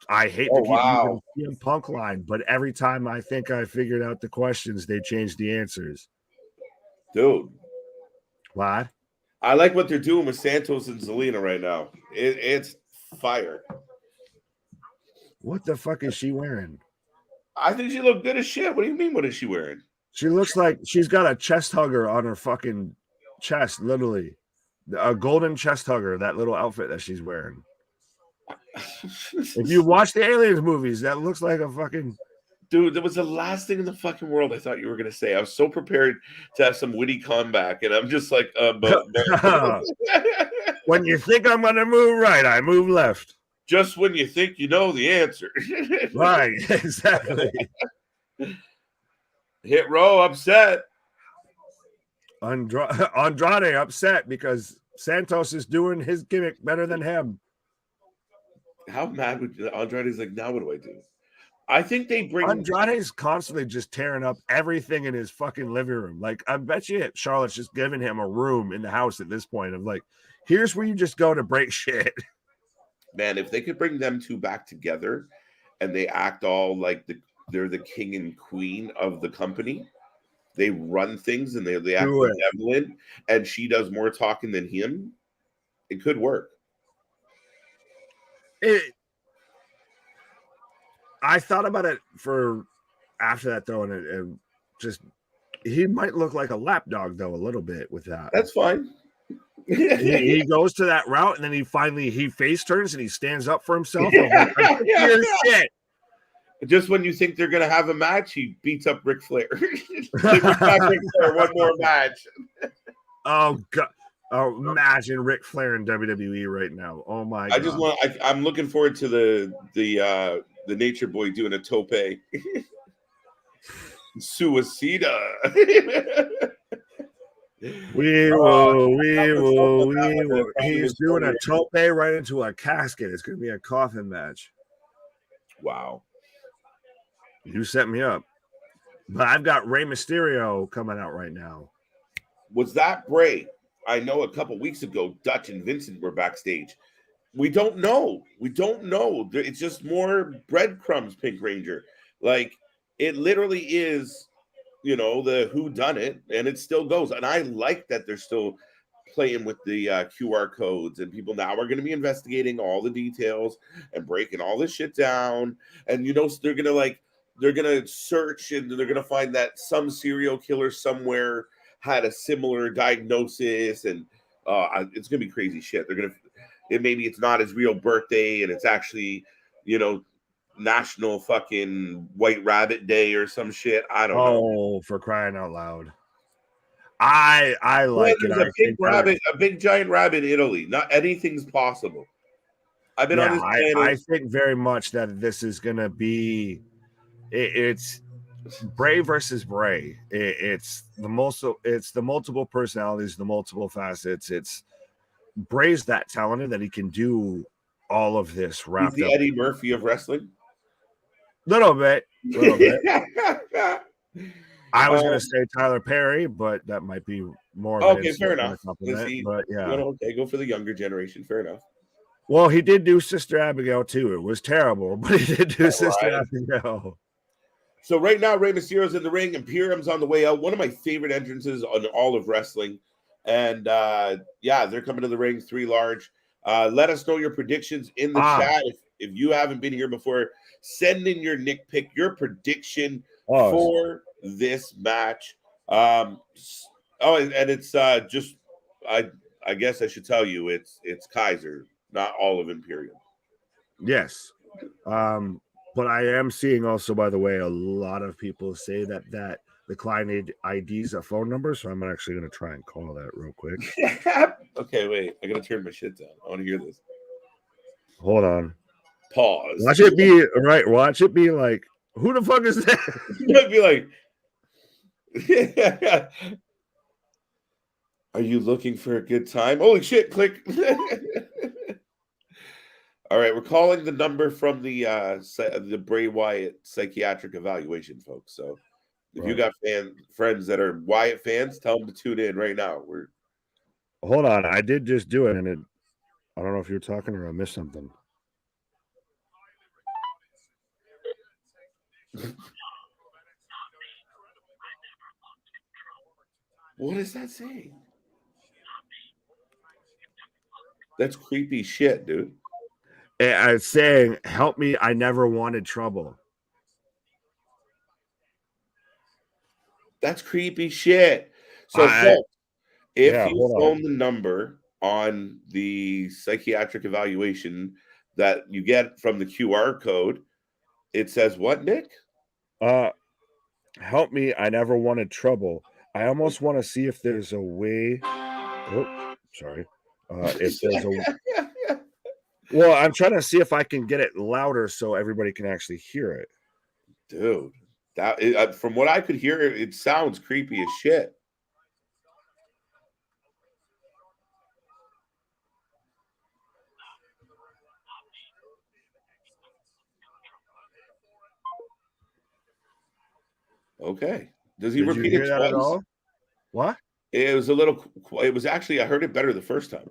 I hate to keep using the CM Punk line, but every time I think I figured out the questions, they change the answers. Dude. What? I like what they're doing with Santos and Zelina right now. It's fire. What the fuck is she wearing? I think she looked good as shit. What do you mean? What is she wearing? She looks like she's got a chest hugger on her fucking chest, literally. A golden chest hugger, that little outfit that she's wearing. If you watch the Aliens movies, that looks like a fucking... Dude, that was the last thing in the fucking world I thought you were going to say. I was so prepared to have some witty comeback, and I'm just like... When you think I'm going to move right, I move left. Just when you think you know the answer. Right, exactly. Hit Row upset. Andrade upset because Santos is doing his gimmick better than him. How mad would you? Andrade's like, now what do I do? I think they bring... Andrade's constantly just tearing up everything in his fucking living room. Like, I bet you Charlotte's just giving him a room in the house at this point of like, here's where you just go to break shit. Man, if they could bring them two back together and they act all like they're the king and queen of the company. They run things and they act like Deville, and she does more talking than him. It could work. I thought about it for after that though, and it just he might look like a lapdog though a little bit with that. That's fine. he goes to that route and then he face turns and he stands up for himself. Shit. Just when you think they're going to have a match, he beats up Ric Flair. Ric Flair, one more match. Oh, God. Oh, imagine Ric Flair in WWE right now. Oh, my God. I'm looking forward to the Nature Boy doing a tope. Suicida. We will. He's doing a tope right into a casket. It's going to be a coffin match. Wow. You set me up. But I've got Rey Mysterio coming out right now. Was that Bray? I know a couple weeks ago, Dutch and Vincent were backstage. We don't know. It's just more breadcrumbs, Pink Ranger. Like, it literally is, the whodunit, and it still goes. And I like that they're still playing with the QR codes, and people now are going to be investigating all the details and breaking all this shit down. And, they're going to search and they're going to find that some serial killer somewhere had a similar diagnosis, and it's going to be crazy shit. Maybe it's not his real birthday and it's actually, National fucking White Rabbit Day or some shit. I don't know. Oh, for crying out loud. I like it. A big giant rabbit in Italy. Not anything's possible. I've been on this planet. I think very much that this is going to be it's Bray versus Bray. It's the multiple personalities, the multiple facets. It's Bray's that talented that he can do all of this. He's the Eddie Murphy of wrestling. Little bit. I was going to say Tyler Perry, but that might be more. Okay, fair enough. But yeah, okay, go for the younger generation. Fair enough. Well, he did do Sister Abigail too. It was terrible, but he did do Sister Abigail. So right now, Rey Mysterio's in the ring, Imperium's on the way out. One of my favorite entrances on all of wrestling. And they're coming to the ring, 3 large. Let us know your predictions in the chat. If you haven't been here before, send in your Nick pick, your prediction for this match. Oh, and it's just I guess I should tell you it's Kaiser, not all of Imperium. Yes. But I am seeing also, by the way, a lot of people say that the client ID is a phone number, so I'm actually going to try and call that real quick. Okay, wait. I got to turn my shit down. I want to hear this. Hold on. Pause. Watch it be right. Watch it be like, who the fuck is that? It'd be like, are you looking for a good time? Holy shit! Click. All right, we're calling the number from the Bray Wyatt psychiatric evaluation, folks. So if you got friends that are Wyatt fans, tell them to tune in right now. Hold on, I did just do it, and I don't know if you're talking or I missed something. What is that saying? That's creepy shit, dude. It's saying, help me, I never wanted trouble. That's creepy shit. So, folks, if you phone the number on the psychiatric evaluation that you get from the QR code, it says what, Nick? Help me, I never wanted trouble. I almost want to see if there's a way. Oh, sorry. If there's a. Well, I'm trying to see if I can get it louder so everybody can actually hear it. Dude, that from what I could hear, it sounds creepy as shit. Okay. Does he repeat it twice? At all? What? It was a little. It was actually. I heard it better the first time.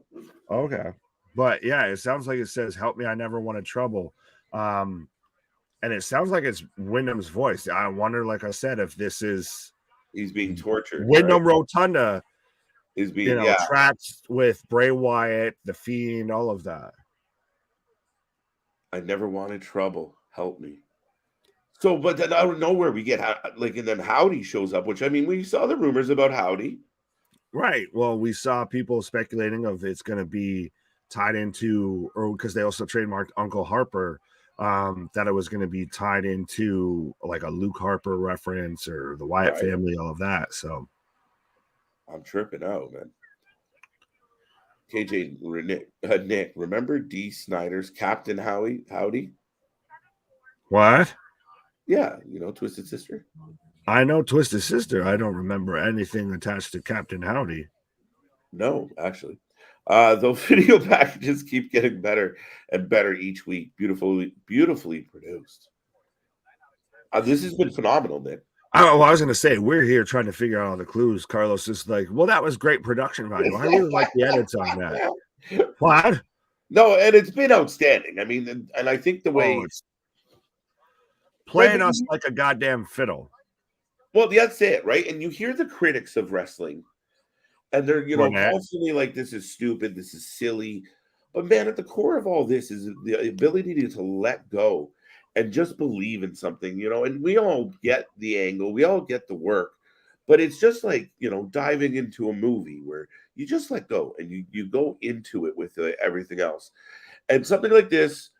Okay, but yeah, it sounds like it says, "Help me, I never wanted trouble," and it sounds like it's Wyndham's voice. I wonder, like I said, if this is he's being tortured. Wyndham Rotunda is being trapped with Bray Wyatt, the Fiend, all of that. I never wanted trouble. Help me. So, but then out of nowhere we get and then Howdy shows up, which I mean, we saw the rumors about Howdy. Right. Well, we saw people speculating of it's going to be tied into, or because they also trademarked Uncle Harper, that it was going to be tied into like a Luke Harper reference or the Wyatt family, all of that. So I'm tripping out, man. KJ, Nick, remember D. Snyder's Captain Howdy? What? Yeah, Twisted Sister. I know Twisted Sister. I don't remember anything attached to Captain Howdy. No, actually. Those video packages keep getting better and better each week. Beautifully produced. This has been phenomenal, Nick. I was going to say, we're here trying to figure out all the clues. Carlos is like, well, that was great production value. I really like the edits on that. What? No, and it's been outstanding. I mean, and I think the way it's playing us like a goddamn fiddle. Well, that's it, right? And you hear the critics of wrestling, and they're constantly like, "This is stupid. This is silly." But man, at the core of all this is the ability to let go and just believe in something, And we all get the angle, we all get the work, but it's just like diving into a movie where you just let go and you go into it with everything else. And something like this,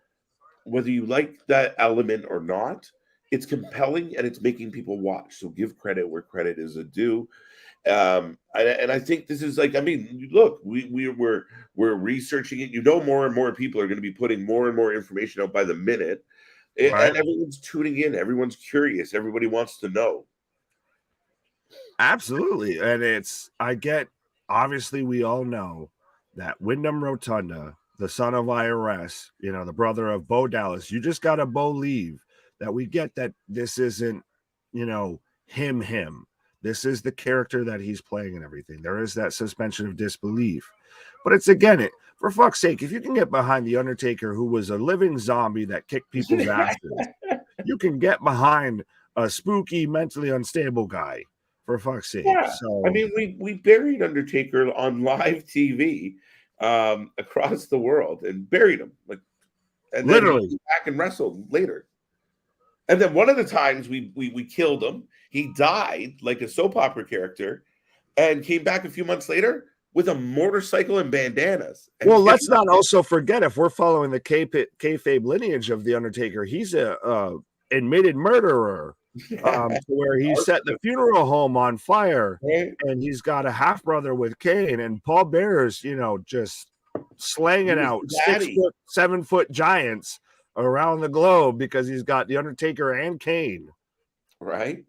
whether you like that element or not, it's compelling and it's making people watch. So give credit where credit is due. And I think this is look, we're researching it. More and more people are going to be putting more and more information out by the minute, and everyone's tuning in. Everyone's curious. Everybody wants to know. Absolutely, and obviously we all know that Wyndham Rotunda, the son of IRS, the brother of Bo Dallas. You just got to believe that we get that this isn't, him. This is the character that he's playing and everything. There is that suspension of disbelief. But it's, again, for fuck's sake, if you can get behind The Undertaker, who was a living zombie that kicked people's asses, you can get behind a spooky, mentally unstable guy, for fuck's sake. Yeah. So, I mean, we buried Undertaker on live TV across the world and buried him. And literally then he came back and wrestled later. And then one of the times we killed him, he died like a soap opera character, and came back a few months later with a motorcycle and bandanas. And Well, let's not also forget, if we're following the kayfabe lineage of the Undertaker, he's a admitted murderer. To where he set the funeral home on fire, and he's got a half brother with Kane, and Paul Bearer's, just slanging out 6 foot, 7 foot giants around the globe because he's got the Undertaker and Kane. Right.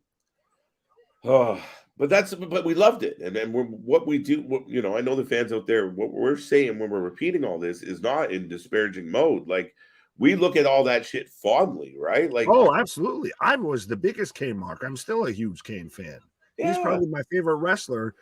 Oh, but we loved it, and then what we do. I know the fans out there. What we're saying when we're repeating all this is not in disparaging mode. Like, we look at all that shit fondly, right? Like, oh, absolutely. I was the biggest Kane mark. I'm still a huge Kane fan. Yeah. He's probably my favorite wrestler,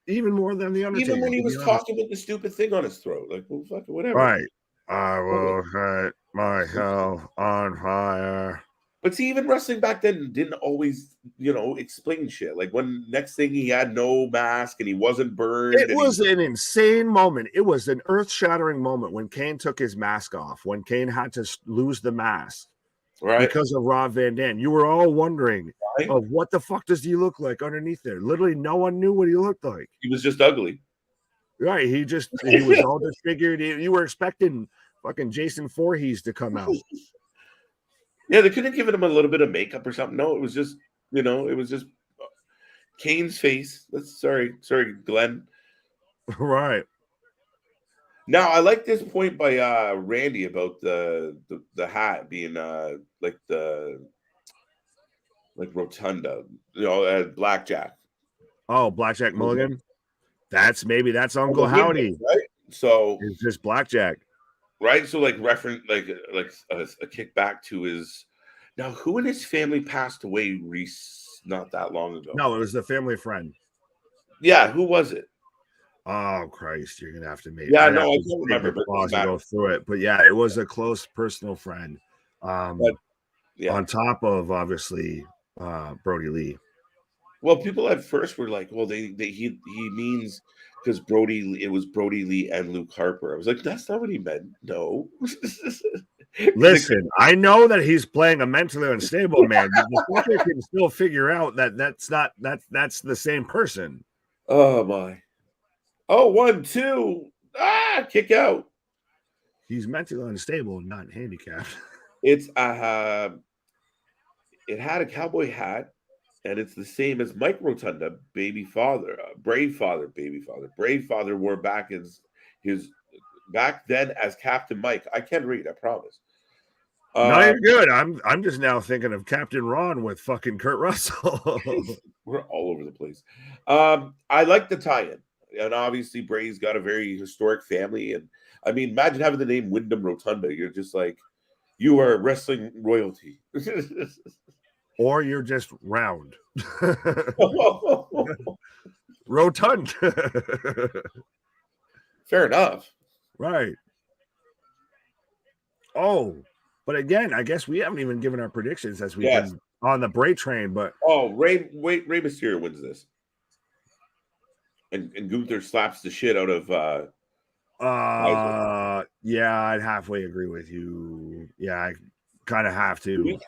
even more than the Undertaker. Even when he was talking with the stupid thing on his throat, like, well, fucking whatever. Right. I will set my hell on fire. But see, even wrestling back then didn't always, explain shit. Like, when next thing he had no mask and he wasn't burned. It was an insane moment. It was an earth-shattering moment when Kane took his mask off, when Kane had to lose the mask, right, because of Rob Van Dam. You were all wondering, of what the fuck does he look like underneath there? Literally, no one knew what he looked like. He was just ugly. Right. He was all disfigured. You were expecting fucking Jason Voorhees to come out. Yeah, they couldn't give him a little bit of makeup or something. No, it was just, it was just Kane's face. Sorry, Glenn. Right. Now, I like this point by Randy about the hat being like rotunda, blackjack. Oh, Blackjack Mulligan. That's Uncle Howdy, right? So it's just blackjack. Right, so reference a kickback to his. Now, who in his family passed away not that long ago? No, it was a family friend. Yeah, who was it? Oh Christ, you're gonna have to make. Yeah, I don't remember. But go through it, but yeah, it was a close personal friend. On top of obviously Brody Lee. Well, people at first were like, "Well, he means." Because it was Brody Lee and Luke Harper. I was like, that's not what he meant. No. Listen, I know that he's playing a mentally unstable man, but the fucker can still figure out that's the same person. Oh my. Oh, 1, 2. Kick out. He's mentally unstable, not handicapped. It's it had a cowboy hat. And it's the same as Mike Rotunda, baby father, Brave Father, baby father. Brave Father wore back his back then as Captain Mike. I can't read, I promise. No, you're good. I'm just now thinking of Captain Ron with fucking Kurt Russell. We're all over the place. I like the tie-in, and obviously Bray's got a very historic family. And I mean, imagine having the name Wyndham Rotunda. You're just like, you are wrestling royalty. Or you're just round. Rotund. Fair enough. Right. Oh, but again, I guess we haven't even given our predictions as we've been on the Bray train. But Rey Mysterio wins this. And Gunther slaps the shit out of yeah, I'd halfway agree with you. Yeah, I kind of have to.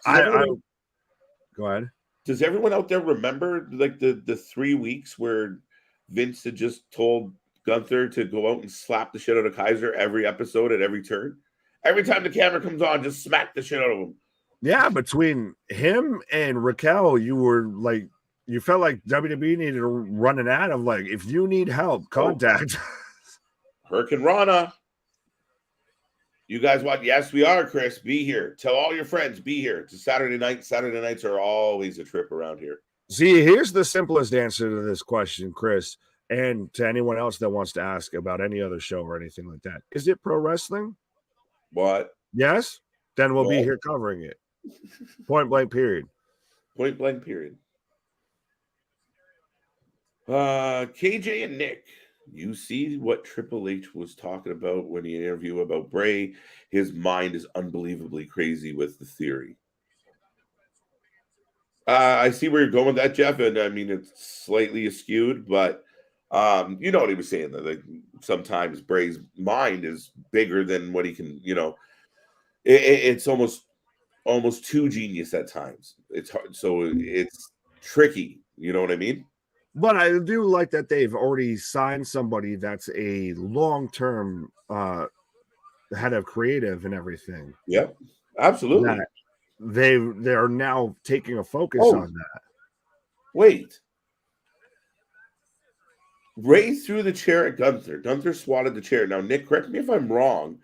Go ahead. Does everyone out there remember the 3 weeks where Vince had just told Gunther to go out and slap the shit out of Kaiser every episode at every turn? Every time the camera comes on, just smack the shit out of him. Yeah, between him and Raquel, you felt like WWE needed to run an ad of if you need help, contact Hurricane Rana. You guys want? Yes, we are, Chris. Be here. Tell all your friends, be here. It's a Saturday night. Saturday nights are always a trip around here. See, here's the simplest answer to this question, Chris, and to anyone else that wants to ask about any other show or anything like that. Is it pro wrestling? What? Yes? Then we'll be here covering it. Point blank period. Point blank period. KJ and Nick. You see what Triple H was talking about when he interviewed about Bray. His mind is unbelievably crazy with the theory. I see where you're going with that, Jeff, and I mean it's slightly askewed, but you know what he was saying. That sometimes Bray's mind is bigger than what he can. It's almost almost too genius at times. It's hard, so it's tricky. You know what I mean? But I do like that they've already signed somebody that's a long-term head of creative and everything. Yep, absolutely. That they're now taking a focus Oh, on that. wait. Ray threw the chair at Gunther. Gunther swatted the chair. Now, Nick, correct me if I'm wrong.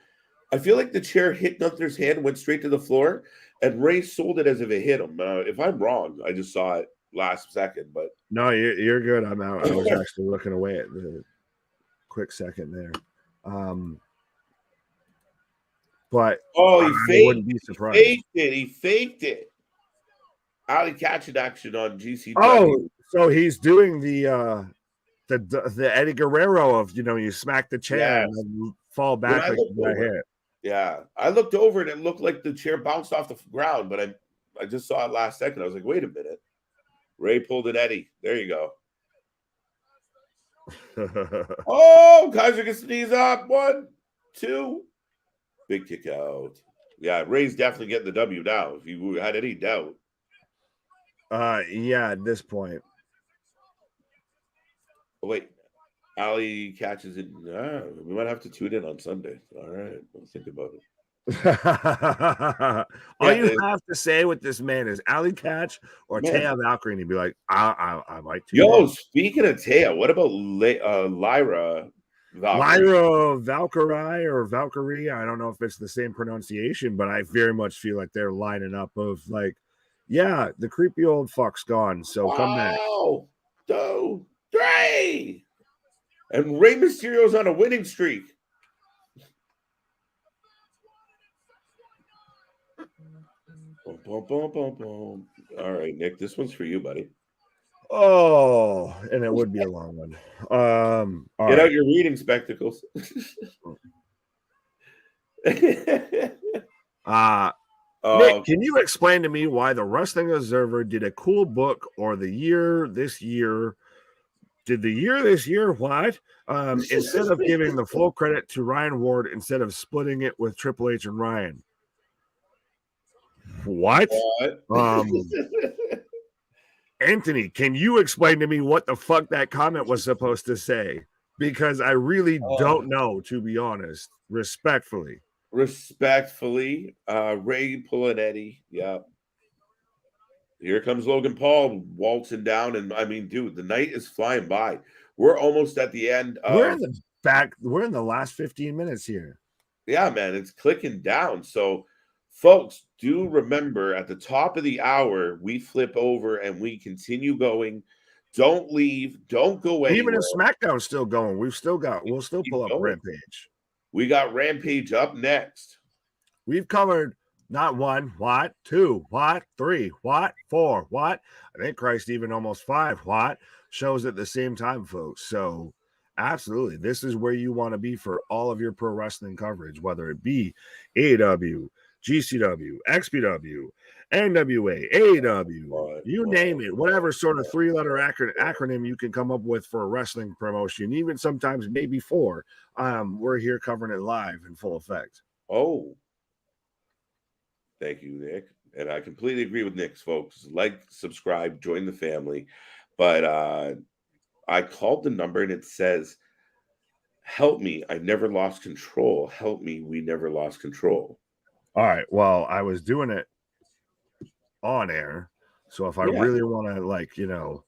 I feel like the chair hit Gunther's hand, went straight to the floor, and Ray sold it as if it hit him. If I'm wrong, I just saw it last second, but No, you're good. I'm out. I was actually looking away at the quick second there. But oh, I wouldn't be surprised. He faked it. Ali catching action on GCW. Oh, so he's doing the Eddie Guerrero of you smack the chair and then fall back like you got hit. Yeah, I looked over and it looked like the chair bounced off the ground, but I just saw it last second. I was like, wait a minute. Ray pulled an Eddie. There you go. Oh, Kaiser gets the knees up. 1, 2. Big kick out. Yeah, Ray's definitely getting the W now. If you had any doubt. Yeah, at this point. Oh, wait. Ali catches it. We might have to tune in on Sunday. All right. We'll think about it. All you have to say with this man is Ali catch or Taya Valkyrie, and he'd be like, I might tune in. Speaking of Taya, what about Lyra? Lyra Valkyrie or Valkyrie. I don't know if it's the same pronunciation, but I very much feel like they're lining up of like, yeah, the creepy old fuck's gone, so come back. 2, 3. And Rey Mysterio's on a winning streak. Boom, boom, boom, boom. All right, Nick, this one's for you, buddy. Oh, and it would be a long one. Get out your reading spectacles. Nick, can you explain to me why the Wrestling Observer did a cool book or the year this year? Did the year this year what? Instead of giving the full credit to Ryan Ward, instead of splitting it with Triple H and Ryan. What? Anthony, can you explain to me what the fuck that comment was supposed to say? Because I really don't know, to be honest. Respectfully, Ray pulling Eddie. Yeah. Here comes Logan Paul waltzing down, and I mean, dude, the night is flying by. We're almost at the end. We're in the back. We're in the last 15 minutes here. Yeah, man, it's clicking down. So, folks, do remember at the top of the hour, we flip over and we continue going. Don't leave. Don't go anywhere. Even if SmackDown's still going, we'll still pull up Rampage. We got Rampage up next. We've covered not 1, what, 2, what, 3, what, 4, what. I think Christ even almost 5, what shows at the same time, folks. So absolutely, this is where you want to be for all of your pro wrestling coverage, whether it be AEW, GCW, XPW, NWA, AEW, you name it, whatever sort of 3-letter acronym you can come up with for a wrestling promotion, even sometimes maybe 4. We're here covering it live in full effect. Oh, thank you, Nick. And I completely agree with Nick's folks. Like, subscribe, join the family. But I called the number and it says, help me, I never lost control. Help me, we never lost control. All right. Well, I was doing it on air. So if I really want to,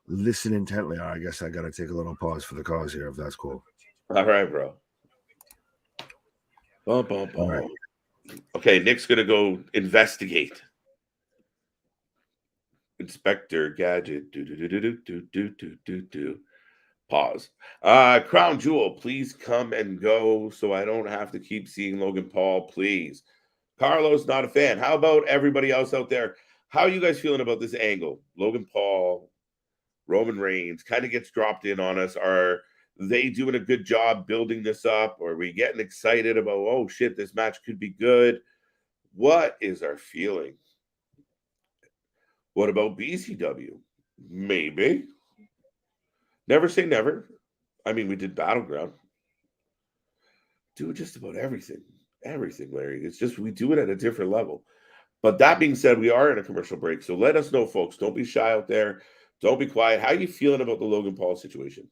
listen intently, I guess I got to take a little pause for the cause here, if that's cool. All right, bro. All right. Okay, Nick's going to go investigate. Inspector Gadget. Pause. Crown Jewel, please come and go so I don't have to keep seeing Logan Paul, please. Carlos, not a fan. How about everybody else out there? How are you guys feeling about this angle? Logan Paul, Roman Reigns kind of gets dropped in on us. Are they doing a good job building this up? Or are we getting excited about, oh, shit, this match could be good? What is our feeling? What about BCW? Maybe. Never say never. I mean, we did Battleground. Do just about everything. Everything, Larry. It's just we do it at a different level. But that being said, we are in a commercial break. So let us know, folks. Don't be shy out there. Don't be quiet. How are you feeling about the Logan Paul situation?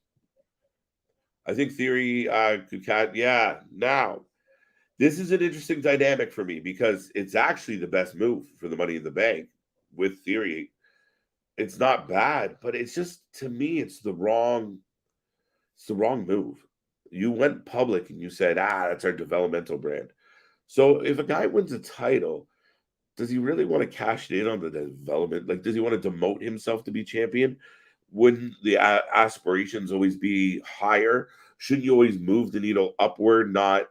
I think Theory could catch. Yeah, now this is an interesting dynamic for me because it's actually the best move for the Money in the Bank with Theory. It's not bad, but it's just, to me, it's the wrong move. You went public and you said, that's our developmental brand. So if a guy wins a title, does he really want to cash in on the development? Like, does he want to demote himself to be champion? Wouldn't the aspirations always be higher? Shouldn't you always move the needle upward, not,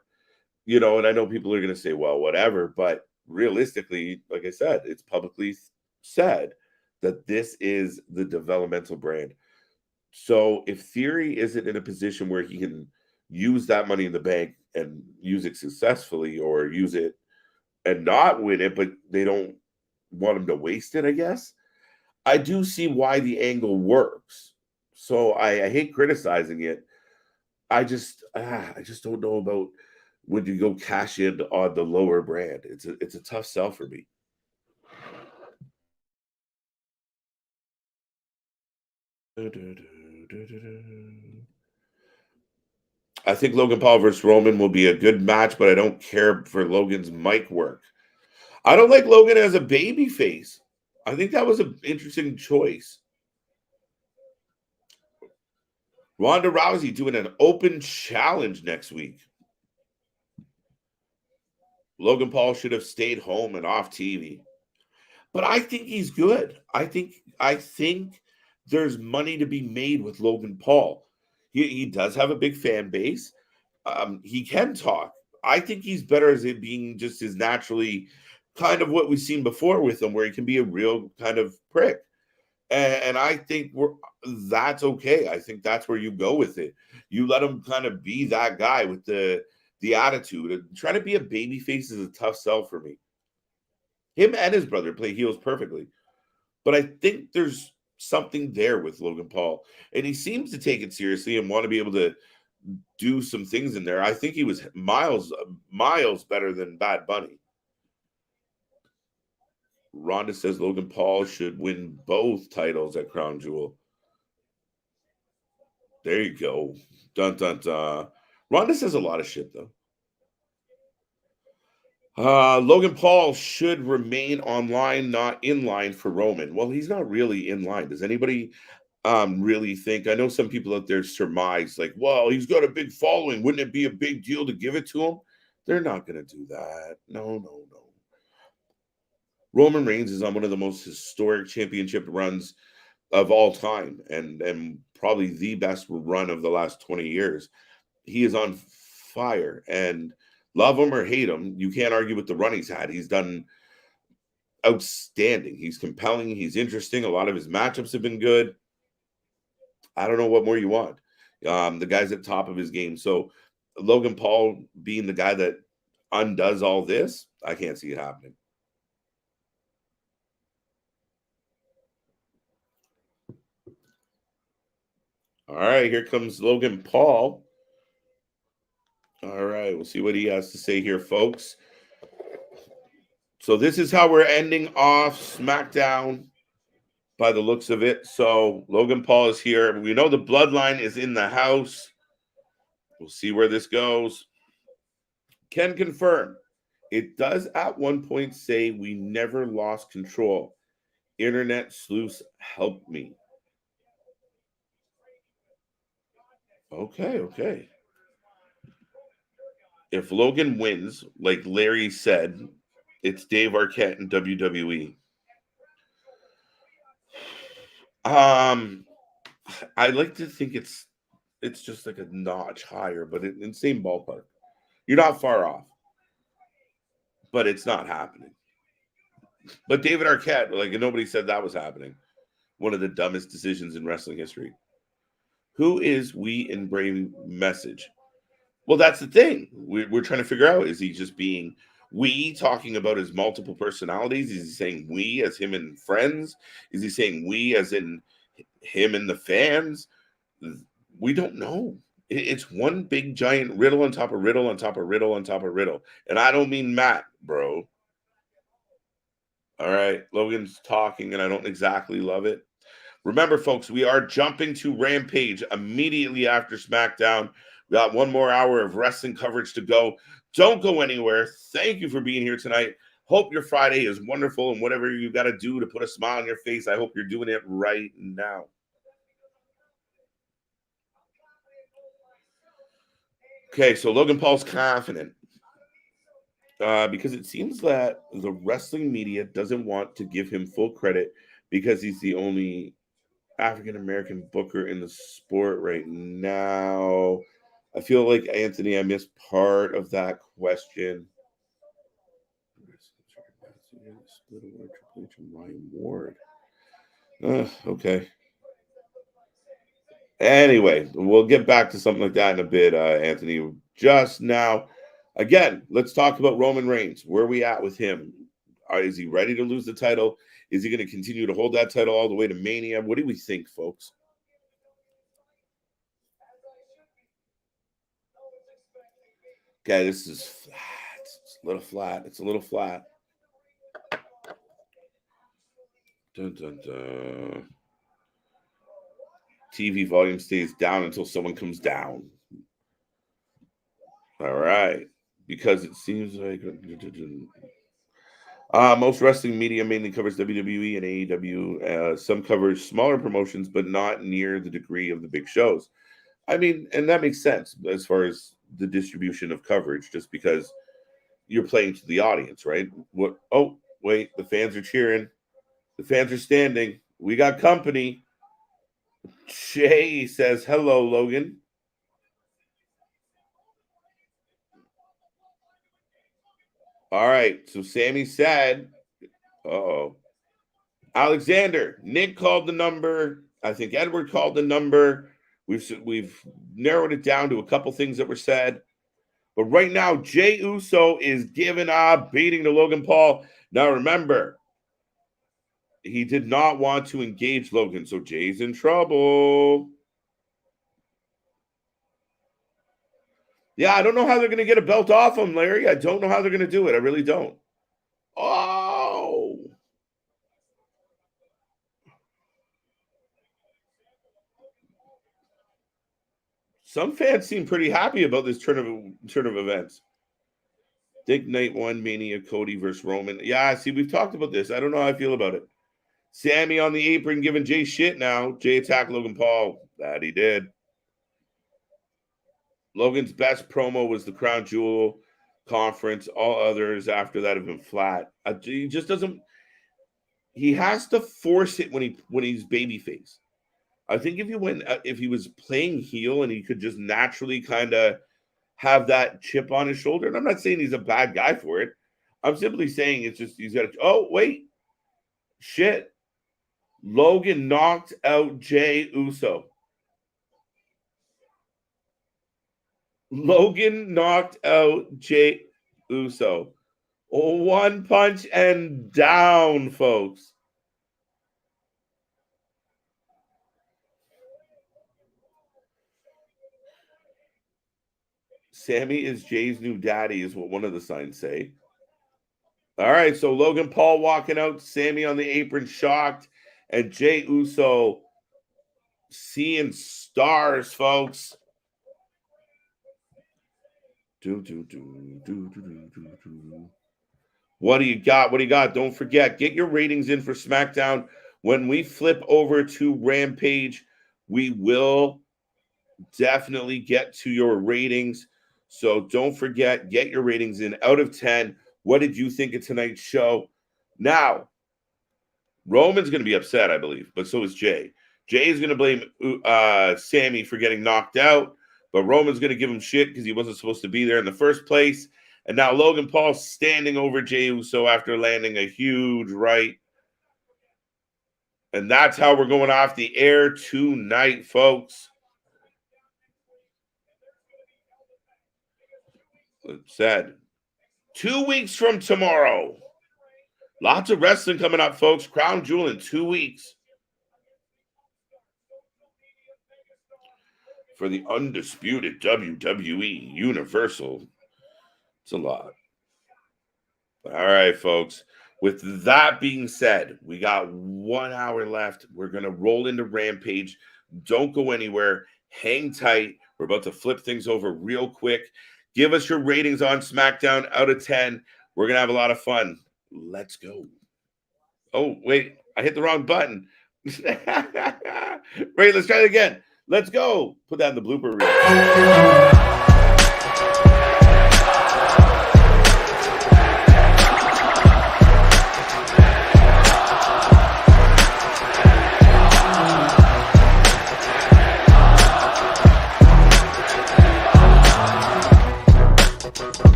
and I know people are going to say, well, whatever, but realistically, like I said, it's publicly said that this is the developmental brand. So if Theory isn't in a position where he can use that Money in the Bank and use it successfully, or use it and not win it, but they don't want him to waste it, I guess, I do see why the angle works. So I hate criticizing it. I just don't know about when you go cash in on the lower brand. It's a tough sell for me. I think Logan Paul versus Roman will be a good match, but I don't care for Logan's mic work. I don't like Logan as a baby face. I think that was an interesting choice. Ronda Rousey doing an open challenge next week. Logan Paul should have stayed home and off TV. But I think he's good. I think there's money to be made with Logan Paul. He does have a big fan base. He can talk. I think he's better as it being just as naturally kind of what we've seen before with him, where he can be a real kind of prick. And I think that's okay. I think that's where you go with it. You let him kind of be that guy with the attitude. And trying to be a baby face is a tough sell for me. Him and his brother play heels perfectly. But I think there's something there with Logan Paul. And he seems to take it seriously and want to be able to do some things in there. I think he was miles better than Bad Bunny. Ronda says Logan Paul should win both titles at Crown Jewel. There you go. Dun, dun, dun. Ronda says a lot of shit, though. Logan Paul should remain online, not in line for Roman. Well, he's not really in line. Does anybody really think? I know some people out there surmise, like, well, he's got a big following. Wouldn't it be a big deal to give it to him? They're not going to do that. No. Roman Reigns is on one of the most historic championship runs of all time, and probably the best run of the last 20 years. He is on fire, and love him or hate him, you can't argue with the run he's had. He's done outstanding. He's compelling. He's interesting. A lot of his matchups have been good. I don't know what more you want. The guy's at top of his game. So Logan Paul being the guy that undoes all this, I can't see it happening. All right, here comes Logan Paul. All right, we'll see what he has to say here, folks. So this is how we're ending off SmackDown by the looks of it. So Logan Paul is here. We know the Bloodline is in the house. We'll see where this goes. Can confirm. It does at one point say we never lost control. Internet sleuths helped me. Okay. If Logan wins, like Larry said, it's Dave Arquette in WWE. I like to think it's just like a notch higher, but in the same ballpark. You're not far off, but it's not happening. But David Arquette, like nobody said that was happening. One of the dumbest decisions in wrestling history. Who is we in Bray message? Well, that's the thing. We're trying to figure out, is he just being we, talking about his multiple personalities? Is he saying we as him and friends? Is he saying we as in him and the fans? We don't know. It's one big giant riddle on top of riddle on top of riddle on top of riddle. And I don't mean Matt, bro. All right, Logan's talking, and I don't exactly love it. Remember, folks, we are jumping to Rampage immediately after SmackDown. We got one more hour of wrestling coverage to go. Don't go anywhere. Thank you for being here tonight. Hope your Friday is wonderful, and whatever you got to do to put a smile on your face, I hope you're doing it right now. Okay, so Logan Paul's confident because it seems that the wrestling media doesn't want to give him full credit because he's the only African-American booker in the sport right now. I feel like, Anthony, I missed part of that question. Ryan Ward. Okay. Anyway, we'll get back to something like that in a bit, Anthony. Just now, again, let's talk about Roman Reigns. Where are we at with him? Is he ready to lose the title? Is he going to continue to hold that title all the way to Mania? What do we think, folks? Okay, this is flat. It's a little flat. It's a little flat. Dun, dun, dun. TV volume stays down until someone comes down. All right. Because it seems like most wrestling media mainly covers WWE and AEW. Some covers smaller promotions, but not near the degree of the big shows. I mean, and that makes sense as far as the distribution of coverage, just because you're playing to the audience, right? What? Oh, wait, the fans are cheering. The fans are standing. We got company. Jay says, hello, Logan. All right, so Sammy said, Alexander, Nick called the number. I think Edward called the number. We've narrowed it down to a couple things that were said. But right now, Jey Uso is giving up, beating to Logan Paul. Now remember, he did not want to engage Logan, so Jay's in trouble. Yeah, I don't know how they're going to get a belt off him, Larry. I don't know how they're going to do it. I really don't. Oh. Some fans seem pretty happy about this turn of events. Think Night 1 Mania, Cody versus Roman. Yeah, see, we've talked about this. I don't know how I feel about it. Sammy on the apron giving Jay shit now. Jay attacked Logan Paul. That he did. Logan's best promo was the Crown Jewel conference. All others after that have been flat. He just doesn't. He has to force it when he's babyface. I think if he was playing heel and he could just naturally kind of have that chip on his shoulder, and I'm not saying he's a bad guy for it. I'm simply saying it's just he's got to. Oh wait, shit! Logan knocked out Jey Uso. Logan knocked out Jey Uso. One punch and down, folks. Sammy is Jay's new daddy, is what one of the signs say. All right, so Logan Paul walking out, Sammy on the apron, shocked, and Jey Uso seeing stars, folks. What do you got? What do you got? Don't forget, get your ratings in for SmackDown. When we flip over to Rampage, we will definitely get to your ratings. So don't forget, get your ratings in. Out of 10, what did you think of tonight's show? Now, Roman's going to be upset, I believe, but so is Jay. Jay is going to blame Sammy for getting knocked out, but Roman's going to give him shit because he wasn't supposed to be there in the first place. And now Logan Paul's standing over Jey Uso after landing a huge right. And that's how we're going off the air tonight, folks. Said 2 weeks from tomorrow. Lots of wrestling coming up, folks. Crown Jewel in 2 weeks. For the undisputed WWE Universal. It's a lot. All right, folks. With that being said, we got 1 hour left. We're going to roll into Rampage. Don't go anywhere. Hang tight. We're about to flip things over real quick. Give us your ratings on SmackDown out of 10. We're going to have a lot of fun. Let's go. Oh, wait. I hit the wrong button. Right, let's try it again. Let's go. Put that in the blooper reel.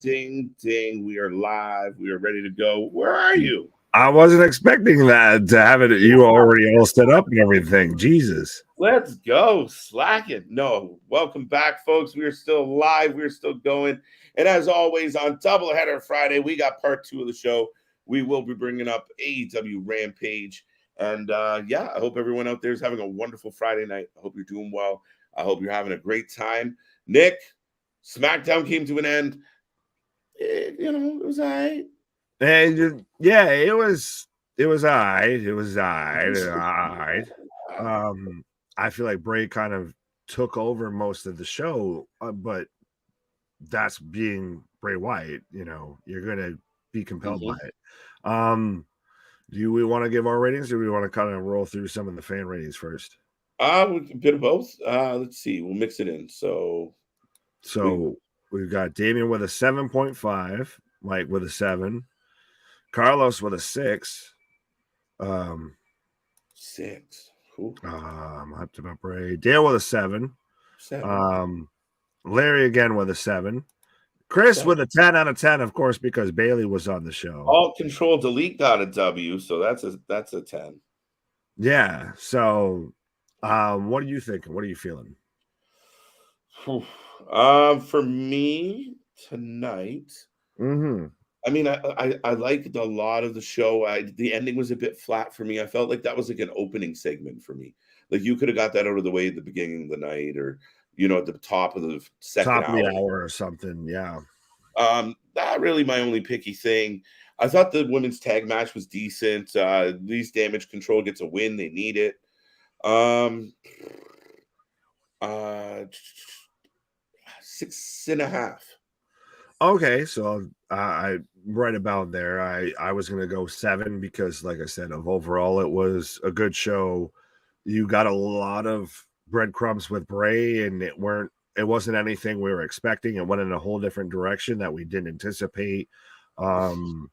Ding, ding. We are live. We are ready to go. Where are you? I wasn't expecting that to have it. You already all set up and everything. Jesus. Let's go. Slack it. No. Welcome back, folks. We are still live. We're still going. And as always, on Doubleheader Friday, we got part 2 of the show. We will be bringing up AEW Rampage. And I hope everyone out there is having a wonderful Friday night. I hope you're doing well. I hope you're having a great time. Nick, SmackDown came to an end. It was all right. And yeah, it was all right. It was all right. I feel like Bray kind of took over most of the show, but that's being Bray Wyatt. You're going to be compelled by it. Do we want to give our ratings, or do we want to kind of roll through some of the fan ratings first? A bit of both. Let's see. We'll mix it in. So we've got Damian with a 7.5, Mike with a 7, Carlos with a 6. 6. Cool. I'm hyped about Bray. Dale with a 7. 7. Larry again with a 7. Chris with a 10 out of 10, of course, because Bayley was on the show. Alt Control Delete got a W, so that's a 10. Yeah. So, what are you thinking? What are you feeling? For me tonight, I mean, I liked a lot of the show. The ending was a bit flat for me. I felt like that was like an opening segment for me. Like you could have got that out of the way at the beginning of the night, or at the top of the second hour or something. Yeah. Not really my only picky thing. I thought the women's tag match was decent. At least Damage Control gets a win. They need it. 6.5. Okay, so I right about there. I was gonna go 7 because, like I said, of overall it was a good show. You got a lot of breadcrumbs with Bray, and it wasn't anything we were expecting. It went in a whole different direction that we didn't anticipate. And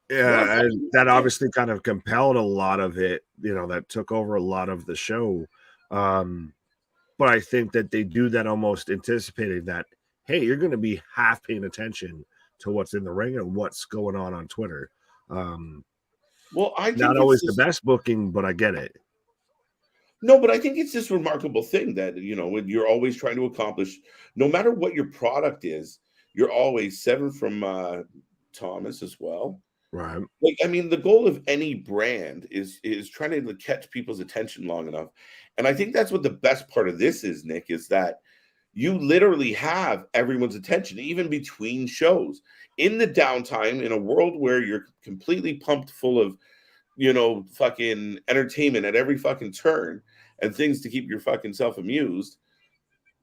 that obviously kind of compelled a lot of it. That took over a lot of the show. But I think that they do that almost anticipating that, hey, you're going to be half paying attention to what's in the ring and what's going on Twitter. Well, I think not always the best booking, but I get it. No, but I think it's this remarkable thing that, you're always trying to accomplish, no matter what your product is, you're always 7 from Thomas as well. Right. Like, I mean, the goal of any brand is trying to catch people's attention long enough. And I think that's what the best part of this is, Nick, is that you literally have everyone's attention, even between shows. In the downtime, in a world where you're completely pumped full of, fucking entertainment at every fucking turn and things to keep your fucking self amused,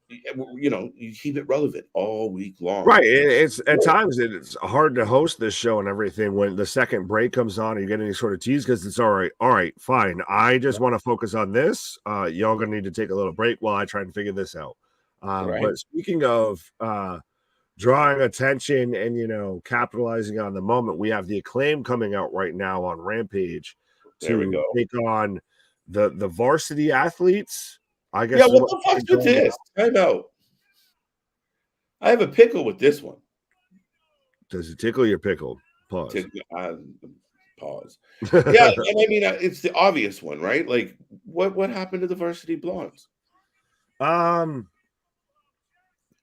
you keep it relevant all week long. Right. It's at times it's hard to host this show and everything when the second break comes on and you get any sort of tease because it's all right, fine. I just want to focus on this. Y'all gonna need to take a little break while I try and figure this out. But speaking of drawing attention and capitalizing on the moment, we have the Acclaim coming out right now on Rampage to take on the varsity athletes. I guess. Yeah, what the fuck's with this? I know. I have a pickle with this one. Does it tickle your pickle? Pause. Pause. Yeah, and I mean, it's the obvious one, right? Like, what happened to the varsity blondes?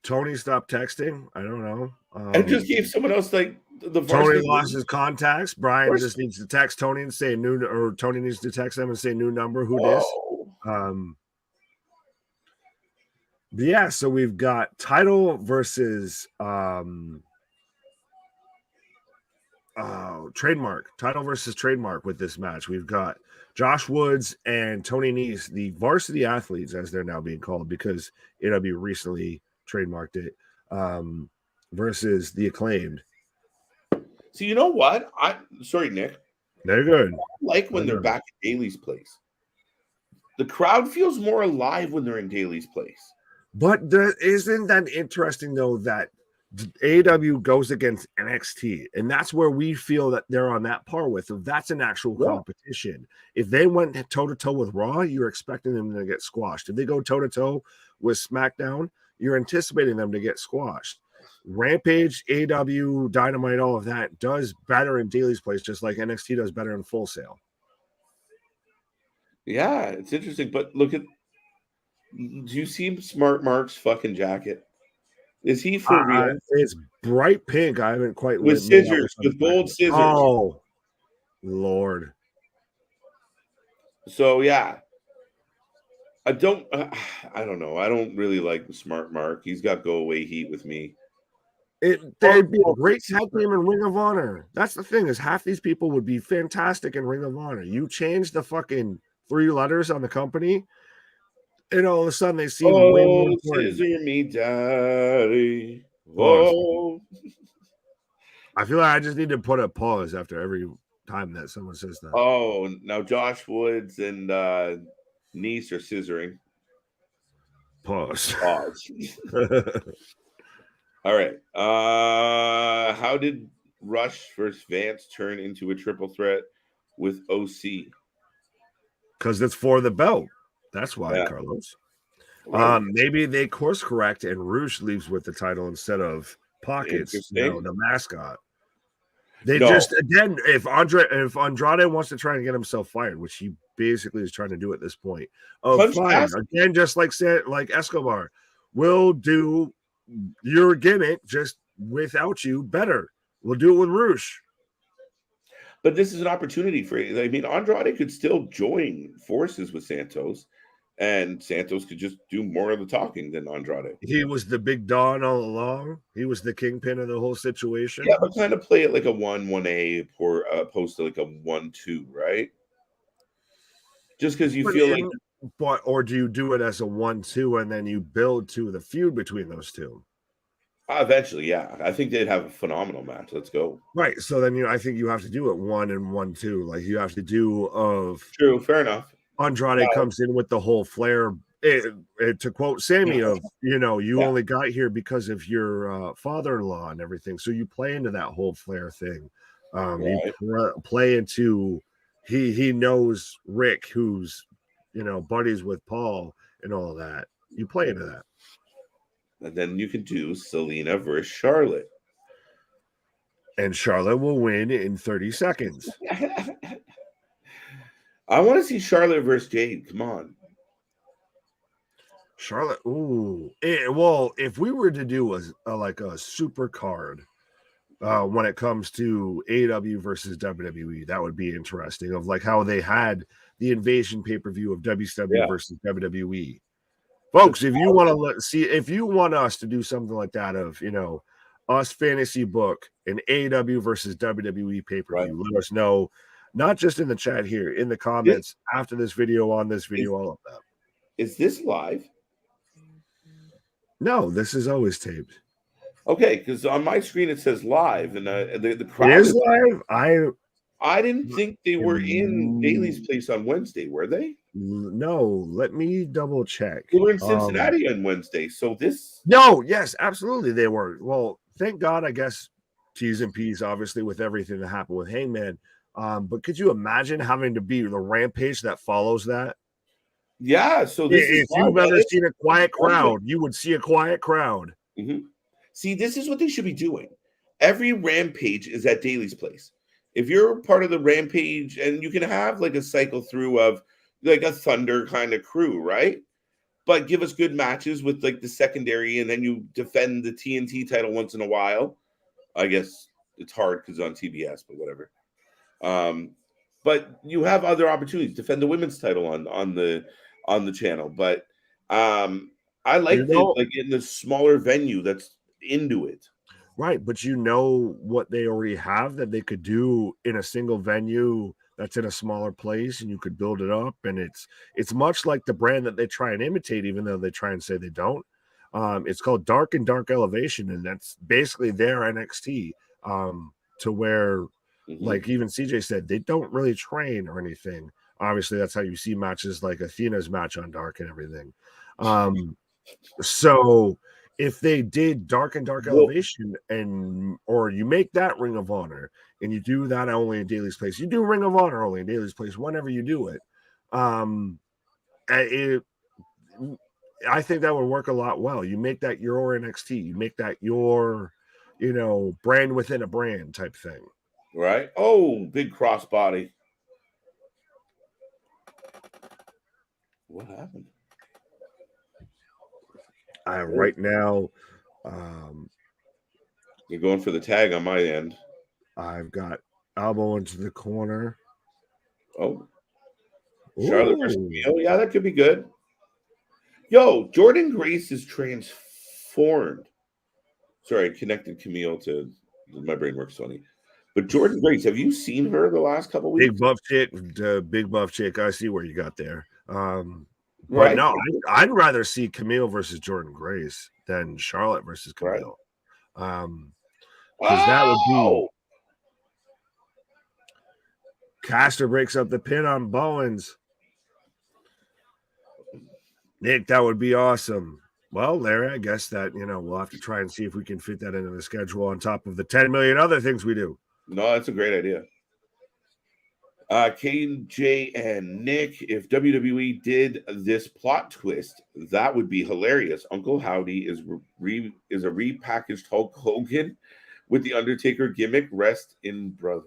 Tony stopped texting. I don't know. And just gave someone else the Tony lost his contacts. Brian just needs to text Tony and say or Tony needs to text them and say new number. Who this? Yeah, so we've got title versus title versus trademark with this match. We've got Josh Woods and Tony Nese, the varsity athletes, as they're now being called because AEW recently trademarked it, versus the Acclaimed. So you know what? Sorry, Nick. They're good. I like when they're back at Bayley's place. The crowd feels more alive when they're in Bayley's place. But isn't that interesting though that AEW goes against NXT, and that's where we feel that they're on that par with. If that's an actual competition, if they went toe to toe with Raw, you're expecting them to get squashed. If they go toe to toe with SmackDown, you're anticipating them to get squashed. Rampage, AEW, Dynamite, all of that does better in Daly's place, just like NXT does better in Full Sail. Yeah, it's interesting. But look at, do you see Smart Mark's fucking jacket? Is he for real? It's bright pink. I haven't quite with scissors, with gold scissors. Oh, Lord. So yeah, I don't know. I don't really like the Smart Mark. He's got go away heat with me. They'd be a great tag team in Ring of Honor. That's the thing, is half these people would be fantastic in Ring of Honor. You change the fucking 3 letters on the company, and all of a sudden they seem way more important. Scissor me, daddy. Oh. I feel like I just need to put a pause after every time that someone says that. Oh, now Josh Woods and Nese are scissoring. Pause. All right. How did Rush versus Vance turn into a triple threat with OC? Because it's for the belt. That's why, Carlos. Maybe they course correct and Rouge leaves with the title instead of Pockets, the mascot. They just, again, if Andrade wants to try and get himself fired, which he basically is trying to do at this point, fine. Again, just like Escobar, we'll do your gimmick just without you better. We'll do it with Rouge. But this is an opportunity for, I mean, Andrade could still join forces with Santos, and Santos could just do more of the talking than Andrade. He was the big Don all along. He was the kingpin of the whole situation. Yeah, but kind of play it like a 1-1A or opposed to like a 1-2, right? Just because you feel like, or do you do it as a 1-2 and then you build to the feud between those two? Eventually, yeah. I think they'd have a phenomenal match. Let's go. Right. So then I think you have to do it 1 and 1-2. Like you have to do of. True. Fair enough. Andrade comes in with the whole flair. To quote Sammy, of you only got here because of your father-in-law and everything. So you play into that whole flair thing. You play into he knows Rick, who's buddies with Paul and all that. You play into that. And then you can do Selena versus Charlotte. And Charlotte will win in 30 seconds. I want to see Charlotte versus Jade. Come on. Charlotte. Ooh. Well, if we were to do a super card when it comes to AEW versus WWE, that would be interesting. Of like how they had the Invasion pay-per-view of WCW versus WWE. Folks, if you want to if you want us to do something like that of, us fantasy book an AEW versus WWE pay-per-view, let us know, not just in the chat here, in the comments after this video, on this video, all of that. Is this live? No, this is always taped. Okay, because on my screen it says live, and the crowd is live. I didn't think they were in Bayley's place on Wednesday, were they? No, let me double check. They were in Cincinnati on Wednesday, so this. No, yes, absolutely they were. Well, thank God, I guess T's and P's, obviously, with everything that happened with Hangman. But could you imagine having to be the Rampage that follows that? Yeah, so this if you've ever seen a quiet crowd, you would see a quiet crowd. Mm-hmm. See, this is what they should be doing. Every Rampage is at Daly's place. If you're part of the Rampage, and you can have like a cycle through of like a Thunder kind of crew, right? But give us good matches with like the secondary, and then you defend the TNT title once in a while. I guess it's hard because it's on TBS, but whatever. But you have other opportunities. Defend the women's title on the channel. But I liked it like in the smaller venue that's into it. Right, but you know what they already have that they could do in a single venue that's in a smaller place, and you could build it up, and it's much like the brand that they try and imitate, even though they try and say they don't. It's called Dark and Dark Elevation, and that's basically their NXT. To where, like even CJ said, they don't really train or anything. Obviously, that's how you see matches like Athena's match on Dark and everything. So if they did Dark and Dark Elevation, or you make that Ring of Honor and you do that only in Daly's Place, you do Ring of Honor only in Daly's Place whenever you do it. I think that would work a lot well. You make that your NXT, you make that your, brand within a brand type thing. Right. Oh, big crossbody. What happened? Right now, you're going for the tag on my end. I've got elbow into the corner. Oh, Charlotte versus Camille. Yeah, that could be good. Yo, Jordan Grace is transformed. Sorry, I connected Camille to my brain works funny. But Jordan Grace, have you seen her the last couple weeks? Big buff chick. I see where you got there. Right. But no, I'd rather see Camille versus Jordan Grace than Charlotte versus Camille. Right. Because that would be Caster breaks up the pin on Bowens. Nick, that would be awesome. Well, Larry, I guess that, we'll have to try and see if we can fit that into the schedule on top of the 10 million other things we do. No, that's a great idea. KJ and Nick, if WWE did this plot twist, that would be hilarious. Uncle Howdy is a repackaged Hulk Hogan with the Undertaker gimmick. Rest in brother.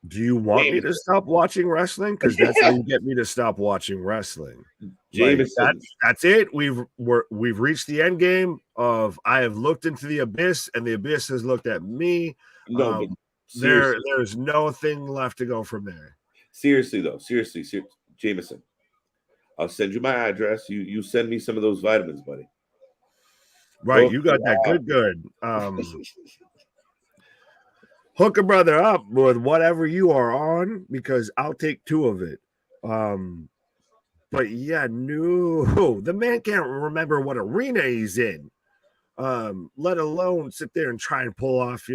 Do you want me to stop watching wrestling? Because that's how you get me to stop watching wrestling. Jameson. That's it. We've reached the end game of I have looked into the abyss, and the abyss has looked at me. No, but there's no thing left to go from there. Seriously, Jameson. I'll send you my address. You send me some of those vitamins, buddy. Right, you got that good. Hook a brother up with whatever you are on, because I'll take 2 of it. But yeah, no, the man can't remember what arena he's in, let alone sit there and try and pull off,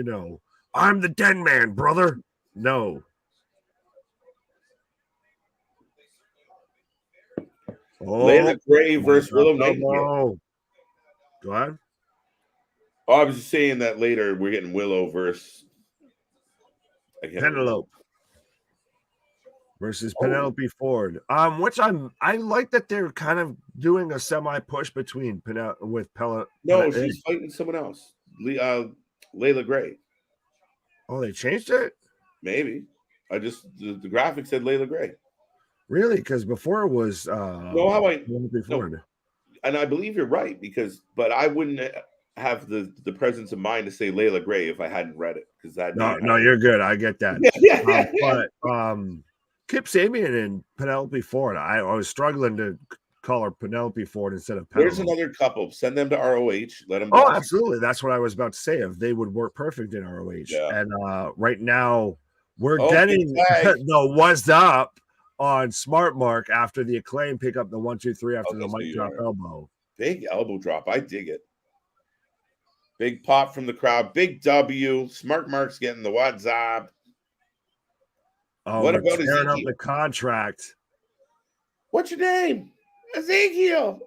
I'm the dead man, brother. No. Layla Gray versus Willow Nightingale. Go ahead. I was just saying that later we're getting Willow versus Penelope versus Penelope Ford. Which I like that they're kind of doing a semi push between Penelope. No, she's fighting someone else. Layla Gray. Oh, they changed it? Maybe. The graphic said Layla Gray. Really? Because before it was Penelope Ford. No, and I believe you're right, but I wouldn't have the presence of mind to say Layla Gray if I hadn't read it, because that. No, you're good. I get that. But Kip Sabian and Penelope Ford. I was struggling to call her Penelope Ford instead of Penelope. There's another couple. Send them to ROH. Let them. Oh, absolutely. That's what I was about to say. If they would work perfect in ROH. Yeah. And right now we're getting the what's up on Smart Mark after the Acclaim pick up the 1, 2, 3 after the mic drop elbow. Big elbow drop. I dig it. Big pop from the crowd. Big W. Smart Mark's getting the what's up. Oh, what about tearing up the contract? What's your name? Ezekiel.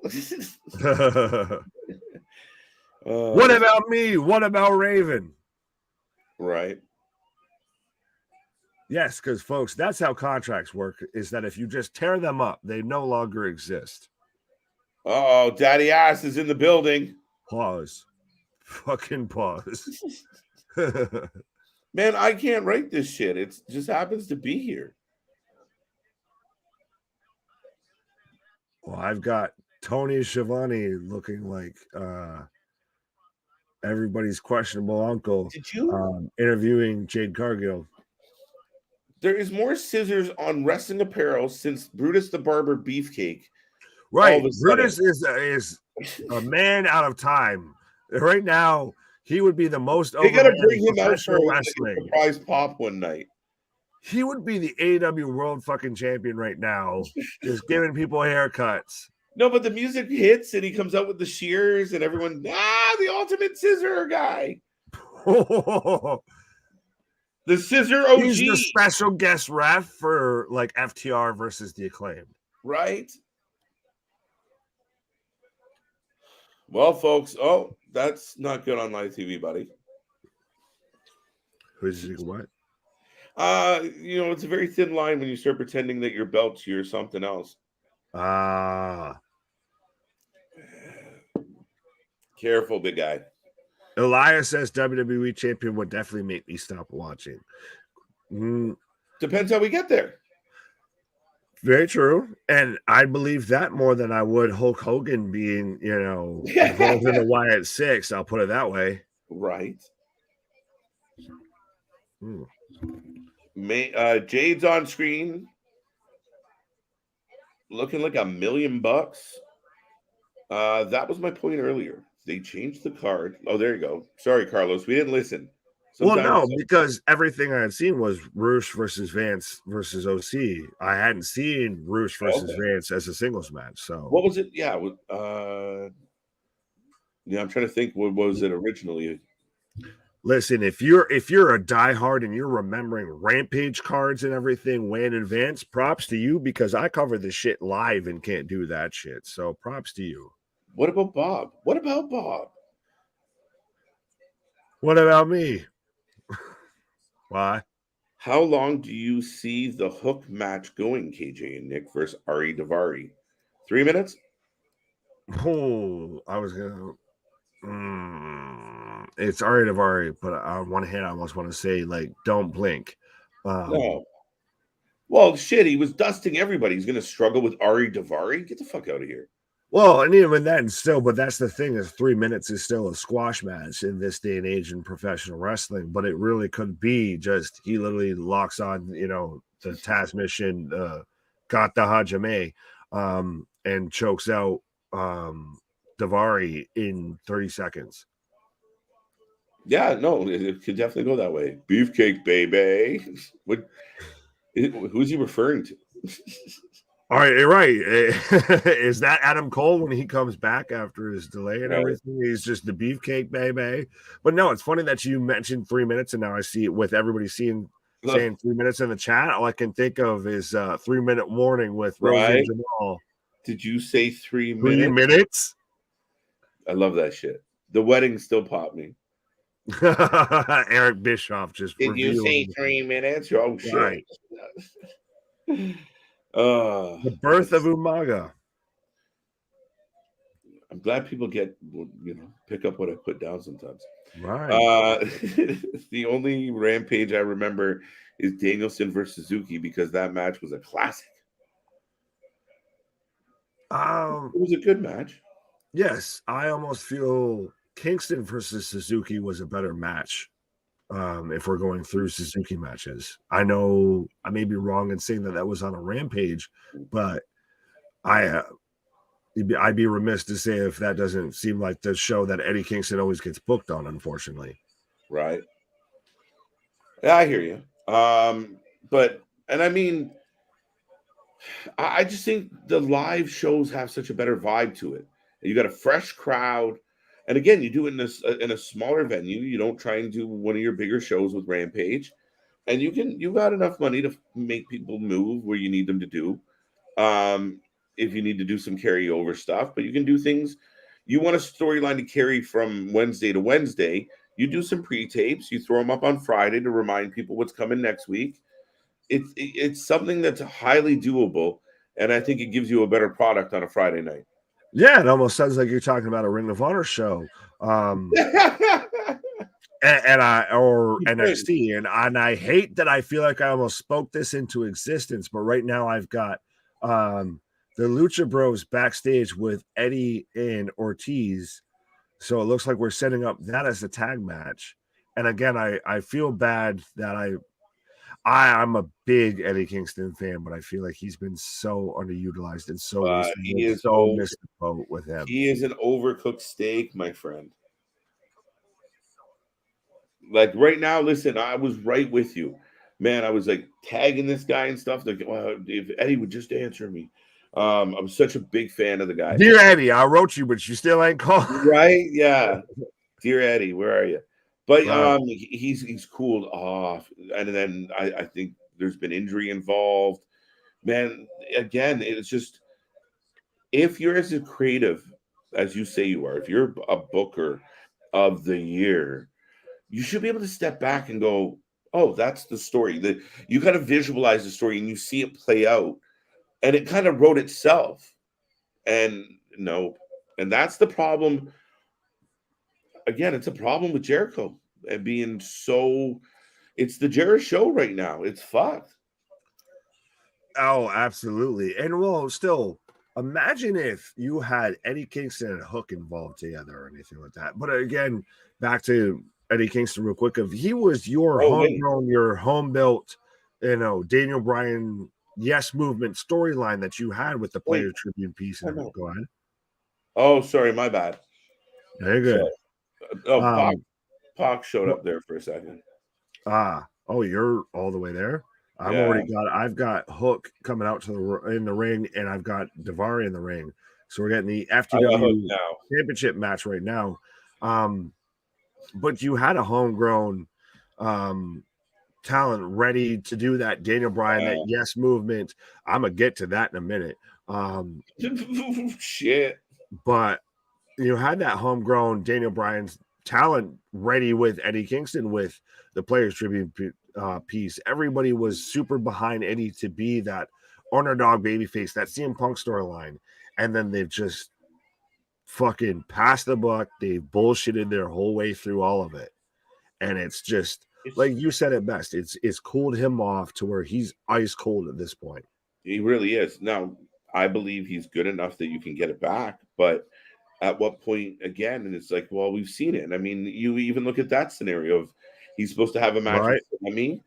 What about me? What about Raven? Right. Yes, because folks, that's how contracts work, is that if you just tear them up, they no longer exist. Oh, Daddy Ass is in the building. Pause. Fucking pause. Man, I can't write this shit. It just happens to be here. Well, I've got Tony Schiavone looking like everybody's questionable uncle. Did you interviewing Jade Cargill? There is more scissors on wrestling apparel since Brutus the Barber Beefcake. Right. All of a sudden. Brutus is a man out of time. Right now, he would be the most They over got to man bring in him out for professional like a wrestling. surprise pop one night. He would be the AEW world fucking champion right now, just giving people haircuts. No, but the music hits and he comes out with the shears and everyone, the ultimate scissor guy. The scissor OG. He's the special guest ref for like FTR versus the Acclaimed. Right? Well, folks, that's not good on live TV, buddy. Who's what? It's a very thin line when you start pretending that your belt's your something else. Careful, big guy. Elias says WWE champion would definitely make me stop watching. Depends how we get there. Very true. And I believe that more than I would Hulk Hogan being, involved in the Wyatt 6. I'll put it that way. Right. Jade's on screen. Looking like $1 million. That was my point earlier. They changed the card. Oh, there you go. Sorry, Carlos. We didn't listen. Because everything I had seen was Roosh versus Vance versus OC. I hadn't seen Roosh versus Vance as a singles match. So what was it? Yeah. I'm trying to think. What was it originally? Listen, if you're a diehard and you're remembering Rampage cards and everything way in advance, props to you, because I cover this shit live and can't do that shit. So props to you. What about Bob? What about me? Why? How long do you see the hook match going, KJ and Nick versus Ari Daivari? 3 minutes? Oh, I was gonna. It's Ari Daivari, but on one hand, I almost want to say, like, don't blink. No. Well, shit, he was dusting everybody. He's gonna struggle with Ari Daivari? Get the fuck out of here. Well, and even then, still, but that's the thing, is 3 minutes is still a squash match in this day and age in professional wrestling. But it really could be just he literally locks on, the Taz mission, got the Hajime, and chokes out Daivari in 30 seconds. Yeah, no, it could definitely go that way. Beefcake, baby. Who's he referring to? All right, you're right. Is that Adam Cole when he comes back after his delay and everything? He's just the beefcake, baby. But no, it's funny that you mentioned 3 minutes, and now I see it with everybody saying 3 minutes in the chat. All I can think of is 3 minute warning with Rose and Jamal. Did you say 3 minutes? 3 minutes? I love that shit. The wedding still popped me. Eric Bischoff just Did you say 3 minutes? Oh, shit. Right. The birth of Umaga. I'm glad people pick up what I put down sometimes. Right. The only Rampage I remember is Danielson versus Suzuki, because that match was a classic. It was a good match. Yes, I almost feel Kingston versus Suzuki was a better match. If we're going through Suzuki matches, I know I may be wrong in saying that was on a Rampage, but I'd be remiss to say if that doesn't seem like the show that Eddie Kingston always gets booked on, unfortunately. Right. Yeah, I hear you. I just think the live shows have such a better vibe to it. You got a fresh crowd. And again, you do it in a smaller venue. You don't try and do one of your bigger shows with Rampage, and you got enough money to make people move where you need them to do. If you need to do some carryover stuff, but you can do things. You want a storyline to carry from Wednesday to Wednesday. You do some pre-tapes. You throw them up on Friday to remind people what's coming next week. It's something that's highly doable, and I think it gives you a better product on a Friday night. Yeah, it almost sounds like you're talking about a Ring of Honor show, or NXT, and I hate that I feel like I almost spoke this into existence, but right now I've got the Lucha Bros backstage with Eddie and Ortiz, so it looks like we're setting up that as a tag match. And again, I feel bad that I'm a big Eddie Kingston fan, but I feel like he's been so underutilized and so wasted. He is so missed the boat with him. He is an overcooked steak, my friend. Like right now, listen, I was right with you, man. I was like tagging this guy and stuff. Like, well, if Eddie would just answer me. I'm such a big fan of the guy. Dear Eddie, I wrote you, but you still ain't called. Right? Yeah. Dear Eddie, where are you? But he's cooled off, and then I think there's been injury involved. Man, again, it's just if you're as a creative as you say you are, if you're a booker of the year, you should be able to step back and go, "Oh, that's the story." That you kind of visualize the story and you see it play out, and it kind of wrote itself. And no, and that's the problem. Again, it's a problem with Jericho and being so. It's the Jericho show right now. It's fucked. Oh, absolutely. And well, still, imagine if you had Eddie Kingston and Hook involved together or anything like that. But again, back to Eddie Kingston real quick. If he was your homegrown, your home built, Daniel Bryan Yes Movement storyline that you had with the Player Tribune piece. And go ahead. Oh, sorry, my bad. Very good. Oh, Pac showed up there for a second. Oh, you're all the way there. I've got Hook coming out in the ring, and I've got Daivari in the ring. So we're getting the FTW championship match right now. But you had a homegrown talent ready to do that Daniel Bryan, that Yes Movement. I'm gonna get to that in a minute. Shit. But you had that homegrown Daniel Bryan's talent ready with Eddie Kingston with the Players Tribune piece. Everybody was super behind Eddie to be that underdog babyface, that CM Punk storyline, and then they've just fucking passed the buck. They've bullshitted their whole way through all of it, and it's just like you said it best. It's cooled him off to where he's ice cold at this point. He really is. Now, I believe he's good enough that you can get it back, but at what point again? And it's like, well, we've seen it. And I mean, you even look at that scenario of he's supposed to have a match with Sammy,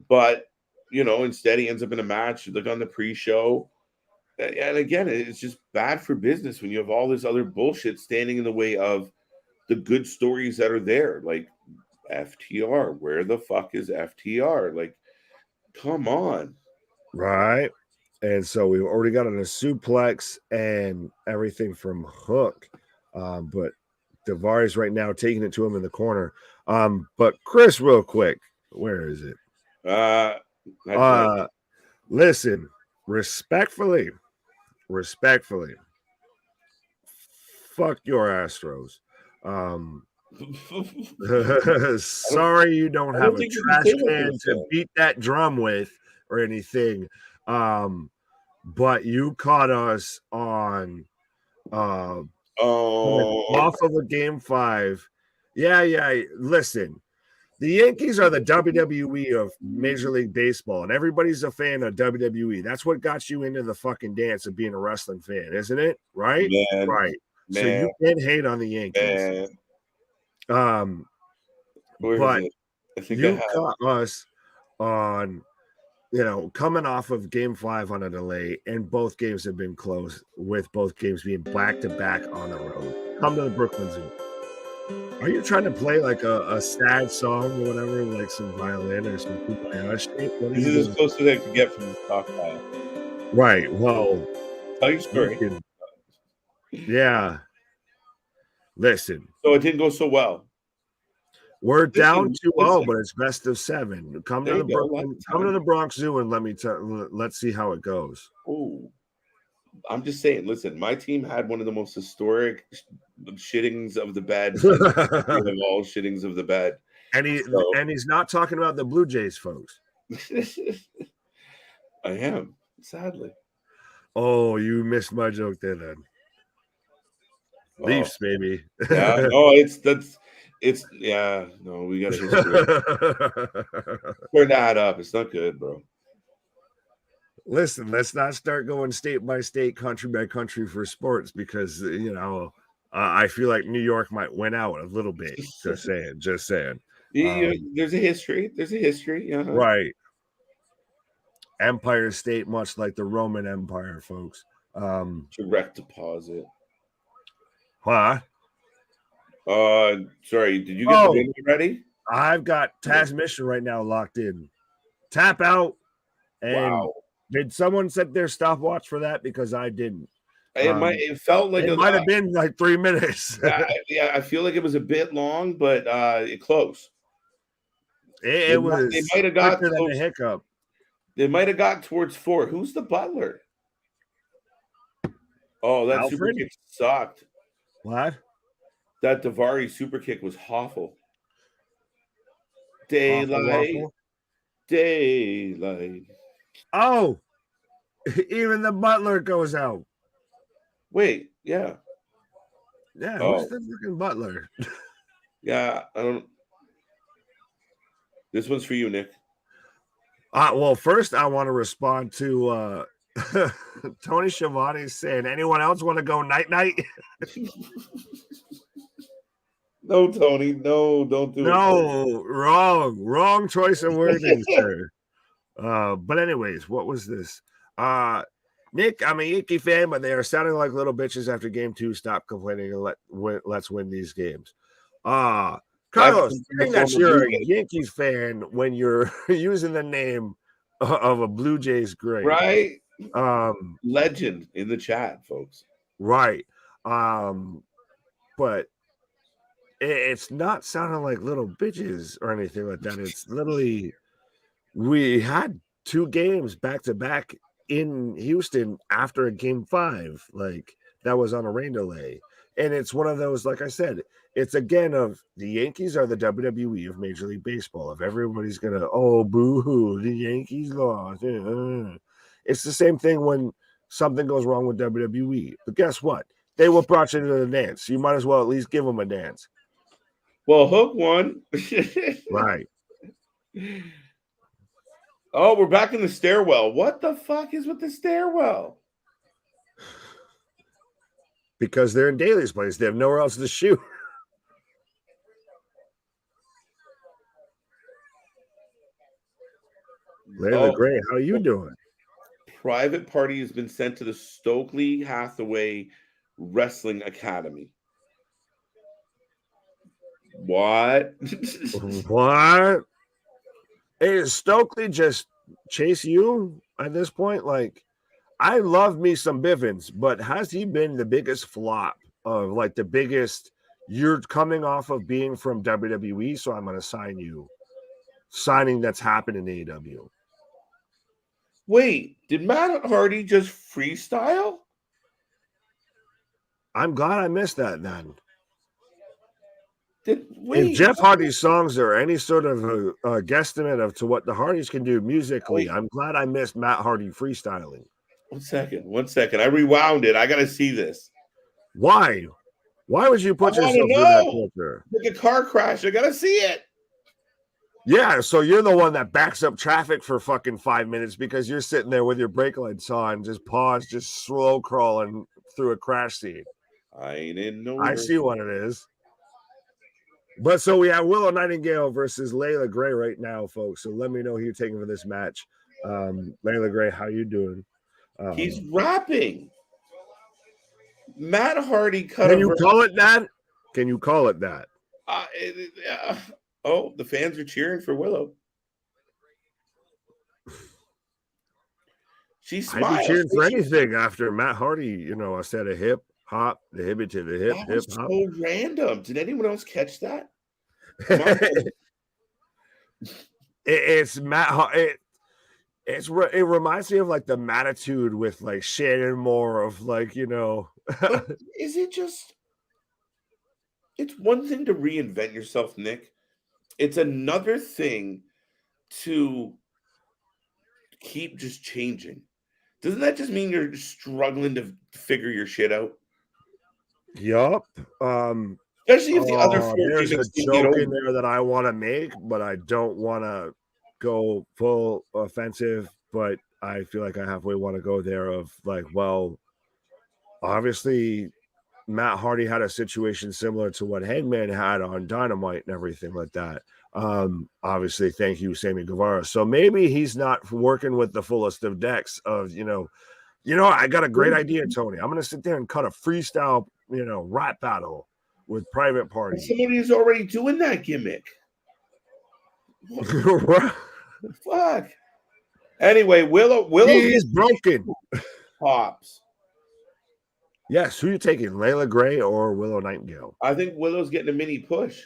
but instead he ends up in a match like on the pre-show. And again, it's just bad for business when you have all this other bullshit standing in the way of the good stories that are there. Like FTR, where the fuck is FTR? Like, come on. Right. And so we've already got a suplex and everything from Hook. But Daivari's right now taking it to him in the corner. But Chris, real quick, where is it? Listen, respectfully, fuck your Astros. Sorry you don't have a trash can to beat that drum with or anything. But you caught us on off of a game 5. Yeah. Listen, the Yankees are the WWE of Major League Baseball, and everybody's a fan of WWE. That's what got you into the fucking dance of being a wrestling fan, isn't it? Right? Man, right. Man, so you can't hate on the Yankees. But you caught us on coming off of game 5 on a delay, and both games have been close, with both games being back-to-back on the road. Come to the Brooklyn Zoo. Are you trying to play like a sad song or whatever, like some violin or some kumbaya shit? This is as close as I could get from the stockpile. Right. Well, tell your story. Yeah. Listen. So it didn't go so well. We're down 2-0, but it's best of 7. Come to the Bronx Zoo and let's see how it goes. Oh, I'm just saying. Listen, my team had one of the most historic shittings of the bed of all shittings of the bed, and he's not talking about the Blue Jays, folks. I am, sadly. Oh, you missed my joke there, then. Leafs, baby. Yeah, no, we got to turn that up. It's not good, bro. Listen, let's not start going state by state, country by country for sports, because I feel like New York might win out a little bit. Just saying. There's a history. Right. Empire State, much like the Roman Empire, folks. Direct deposit. What? Sorry, did you get the video ready? I've got Taz Mission right now locked in. Tap out. And wow. Did someone set their stopwatch for that? Because I didn't. It felt like it might have been like 3 minutes. yeah, I feel like it was a bit long, but it close. It was. They might have got a hiccup. They might have got towards 4. Who's the butler? Oh, that Alfred? super kick sucked. What? That Daivari super kick was awful. Daylight. Oh, even the butler goes out. Wait, yeah. Yeah, who's the freaking butler? Yeah, I don't. This one's for you, Nick. Well, first I want to respond to Tony Schiavone saying, anyone else want to go night-night? No, Tony. No, don't do it. No, wrong choice of wording, sir. But anyways, what was this? Nick, I'm a Yankee fan, but they are sounding like little bitches after game 2. Stop complaining and let's win these games. Carlos, saying that you're a Yankees fan when you're using the name of a Blue Jays great. Right. Legend in the chat, folks. Right. But it's not sounding like little bitches or anything like that. It's literally, we had 2 games back to back in Houston after a game 5, like that was on a rain delay. And it's one of those, like I said, it's again of the Yankees are the WWE of Major League Baseball. If everybody's gonna, boo-hoo, the Yankees lost. It's the same thing when something goes wrong with WWE. But guess what? They will brought you to the dance. You might as well at least give them a dance. Well, Hook won. Right. Oh, we're back in the stairwell. What the fuck is with the stairwell? Because they're in Daly's place. They have nowhere else to shoot. Layla Gray, how are you doing? Private party has been sent to the Stokely Hathaway Wrestling Academy. What? What? Is Stokely just chase you at this point? Like, I love me some Bivens, but has he been the biggest flop of like the biggest? You're coming off of being from WWE, so I'm going to sign you. Signing that's happened in AEW. Wait, did Matt Hardy just freestyle? I'm glad I missed that then. If Jeff Hardy's songs are any sort of a guesstimate of to what the Hardys can do musically, I'm glad I missed Matt Hardy freestyling. 1 second. I rewound it. I got to see this. Why? Why would you put yourself through that filter? Like a car crash. I got to see it. Yeah, so you're the one that backs up traffic for fucking 5 minutes because you're sitting there with your brake lights on, just slow crawling through a crash scene. I didn't know. I see what it is. But so we have Willow Nightingale versus Layla Gray right now, folks. So let me know who you're taking for this match. Layla Gray, how you doing? He's rapping. Matt Hardy cut. Can you call it that? Can you call it that? Oh, the fans are cheering for Willow. She smiles. I'd be cheering for anything after Matt Hardy, I said a hip hop, the hip to the hip, that was hip hop. So random. Did anyone else catch that? It's Matt. It reminds me of like the Mattitude with like Shannon Moore of like But is it just? It's one thing to reinvent yourself, Nick. It's another thing to keep just changing. Doesn't that just mean you're struggling to figure your shit out? Yup. Especially if the other four there's a joke in there that I want to make, but I don't want to go full offensive. But I feel like I halfway want to go there of like, well, obviously Matt Hardy had a situation similar to what Hangman had on Dynamite and everything like that. Obviously, thank you, Sammy Guevara. So maybe he's not working with the fullest of decks of, I got a great idea, Tony. I'm going to sit there and cut a freestyle, rap battle with Private Party. Somebody's already doing that gimmick. Fuck. Anyway, Willow is broken. Pops. Yes, who are you taking, Layla Gray or Willow Nightingale? I think Willow's getting a mini push.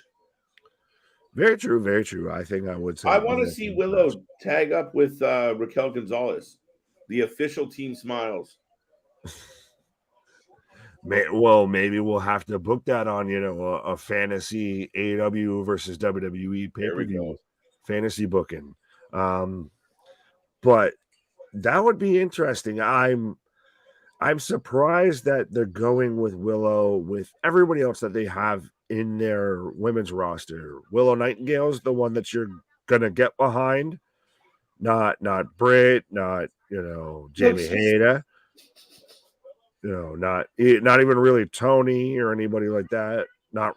Very true, very true. I think I would say. I want to see Willow tag up with Raquel Gonzalez, the official Team Smiles. Well, maybe we'll have to book that on, a fantasy AEW versus WWE pay-per-view fantasy booking. But that would be interesting. I'm surprised that they're going with Willow with everybody else that they have in their women's roster. Willow Nightingale's the one that you're gonna get behind, not Britt, not Jamie Hayter, not even really Tony or anybody like that. Not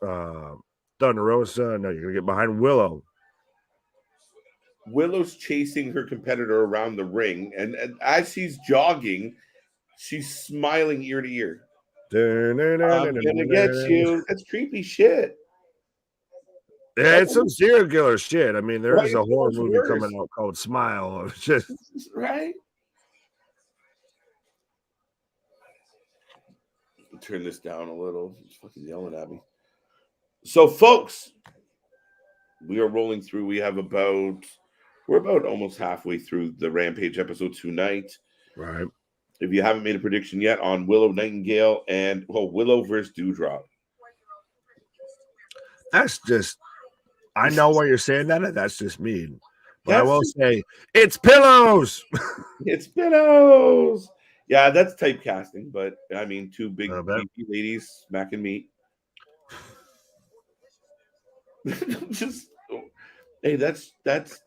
Thunder Rosa. No, you're gonna get behind Willow. Willow's chasing her competitor around the ring, and as she's jogging, she's smiling ear to ear. I'm gonna get you. That's creepy shit. Yeah, it's some serial killer shit. I mean, there's a horror movie coming out called Smile. Just right. Turn this down a little. He's fucking yelling at me. So, folks, we are rolling through. We're about almost halfway through the Rampage episode tonight. Right. If you haven't made a prediction yet on Willow Nightingale and Willow versus Dewdrop. That's just, I know why you're saying that, and that's just mean. But I will say, it's pillows. It's pillows. Yeah, that's typecasting, but I mean, two big beefy ladies smacking meat. Just, hey, that's that's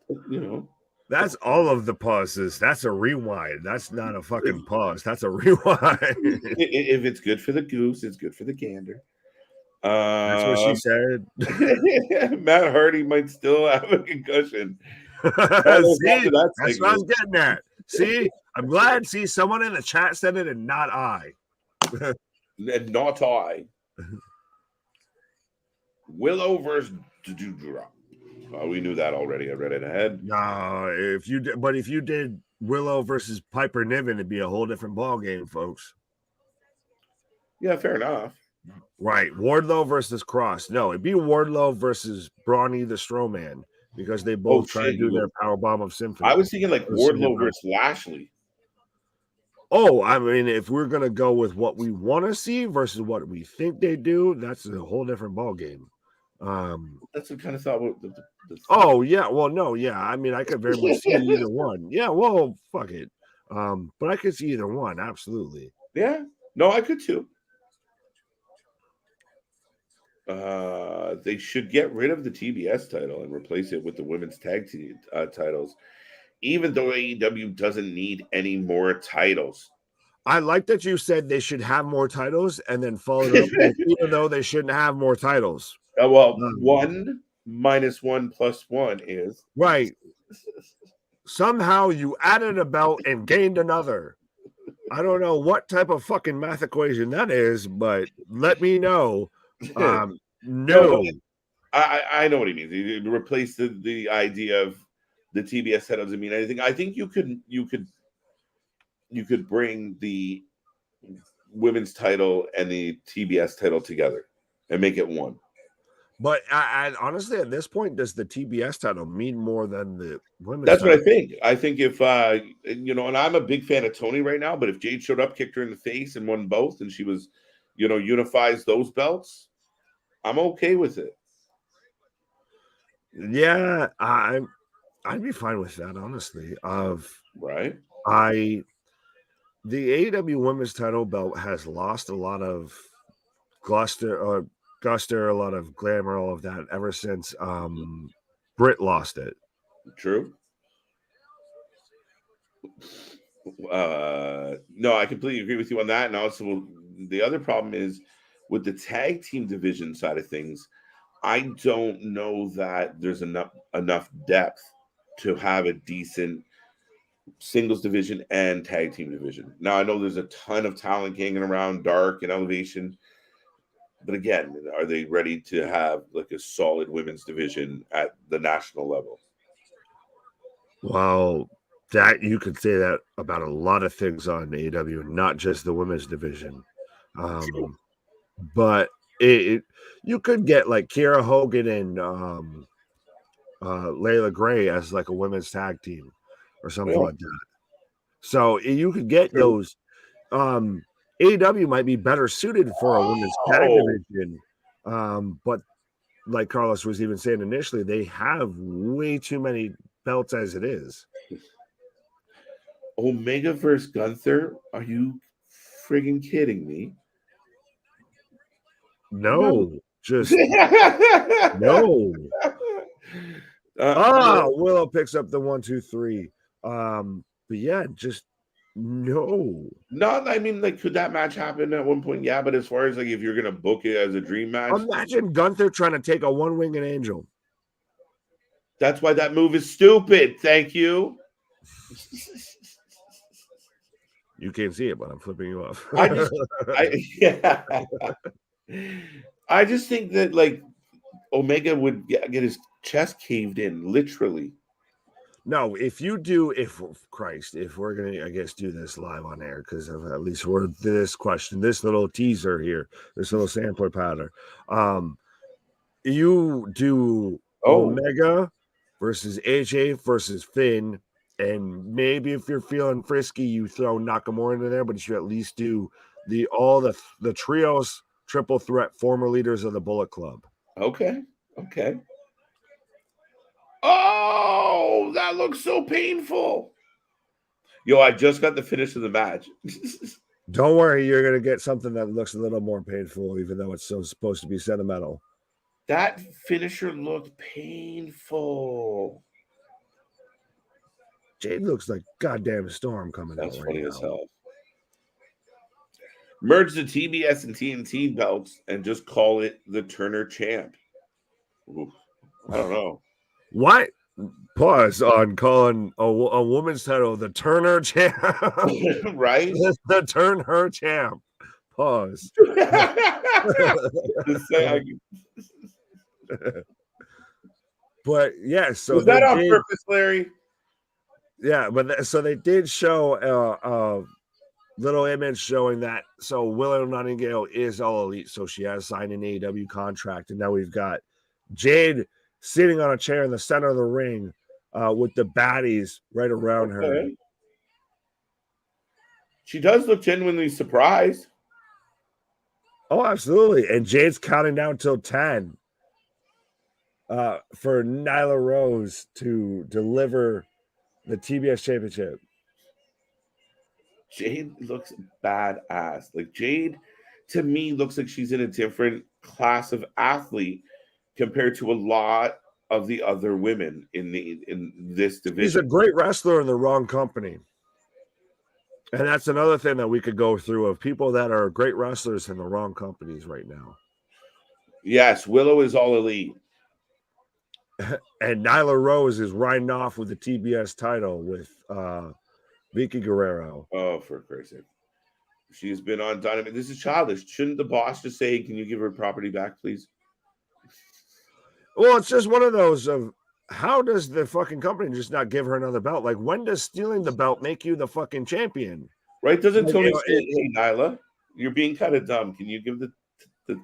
all of the pauses. That's a rewind. That's not a fucking pause. That's a rewind. If it's good for the goose, it's good for the gander. That's what she said. Matt Hardy might still have a concussion. See, that's what I was getting at. See, I'm glad. See, someone in the chat said it and not I. And not I. Willow versus Dewdrop. We knew that already. I read it ahead. No, if you did Willow versus Piper Niven, it'd be a whole different ball game, folks. Yeah, fair enough. Right, Wardlow versus Cross. No, it'd be Wardlow versus Braun the Strowman because they both try to do their powerbomb of Symphony. I was thinking like Wardlow versus Lashley. Oh, I mean, if we're gonna go with what we want to see versus what we think they do, that's a whole different ball game. That's what kind of thought. Oh yeah, well no, yeah. I mean, I could very much see either one. Yeah, well, fuck it. But I could see either one, absolutely. Yeah, no, I could too. They should get rid of the TBS title and replace it with the women's tag team titles, even though AEW doesn't need any more titles. I like that you said they should have more titles and then followed up with, even though they shouldn't have more titles. 1 minus 1 plus 1 is right. Somehow you added a belt and gained another. I don't know what type of fucking math equation that is, but let me know. No, I know what he means. He replaced the idea of the TBS title doesn't mean anything. I think you could bring the women's title and the TBS title together and make it one. But I honestly, at this point, does the TBS title mean more than the women's? That's title? what I think. I think if and I'm a big fan of Tony right now, but if Jade showed up, kicked her in the face, and won both, and she was, unifies those belts, I'm okay with it. Yeah, I'd be fine with that, honestly. Right. The AEW women's title belt has lost a lot of guster, a lot of glamour, all of that ever since Britt lost it. True. No, I completely agree with you on that. And also the other problem is with the tag team division side of things. I don't know that there's enough depth to have a decent singles division and tag team division. Now I know there's a ton of talent hanging around Dark and Elevation, but again, are they ready to have like a solid women's division at the national level? Well, that you could say that about a lot of things on AEW, not just the women's division. But you could get like Kiera Hogan and Layla Gray as like a women's tag team or something like that. So you could get those. AEW might be better suited for a women's tag division, but like Carlos was even saying initially, they have way too many belts as it is. Omega versus Gunther? Are you friggin' kidding me? No, just no. Willow picks up the 1, 2, 3. But yeah, just no. Not, I mean, like, could that match happen at one point? Yeah, but as far as like if you're gonna book it as a dream match, imagine Gunther trying to take a one-winged angel. That's why that move is stupid. Thank you. You can't see it, but I'm flipping you off. I just think that like Omega would get his chest caved in, literally. No, if we're gonna, I guess, do this live on air because at least for this question, this little teaser here, this little sampler powder, you do Omega versus AJ versus Finn, and maybe if you're feeling frisky, you throw Nakamura into there, but you should at least do the trios triple threat former leaders of the Bullet Club. Okay. Oh, that looks so painful. Yo, I just got the finish of the match. Don't worry, you're going to get something that looks a little more painful, even though it's so supposed to be sentimental. That finisher looked painful. Jade looks like goddamn storm coming out. That's funny as hell. Merge the TBS and TNT belts and just call it the Turner Champ. Ooh, I don't know. What? Pause on calling a woman's title the Turner Champ. Right? The Turner Champ. Pause. But yeah, so was that on purpose, Larry? Yeah, but so they did show little image showing that. So Willow Nightingale is all elite, so she has signed an AEW contract, and now we've got Jade sitting on a chair in the center of the ring with the baddies right around her. She does look genuinely surprised. Oh, absolutely. And Jade's counting down till 10 for Nyla Rose to deliver the TBS championship. Jade looks badass. Like Jade, to me, looks like she's in a different class of athlete compared to a lot of the other women in this division. She's a great wrestler in the wrong company. And that's another thing that we could go through of people that are great wrestlers in the wrong companies right now. Yes, Willow is all elite. And Nyla Rose is riding off with the TBS title with Vicky Guerrero. Oh, for Christ's sake. She's been on Dynamite. This is childish. Shouldn't the boss just say, can you give her property back, please? Well, it's just one of those of how does the fucking company just not give her another belt? Like, when does stealing the belt make you the fucking champion? Right? Doesn't Tony say, hey, Nyla, you're being kind of dumb. Can you give the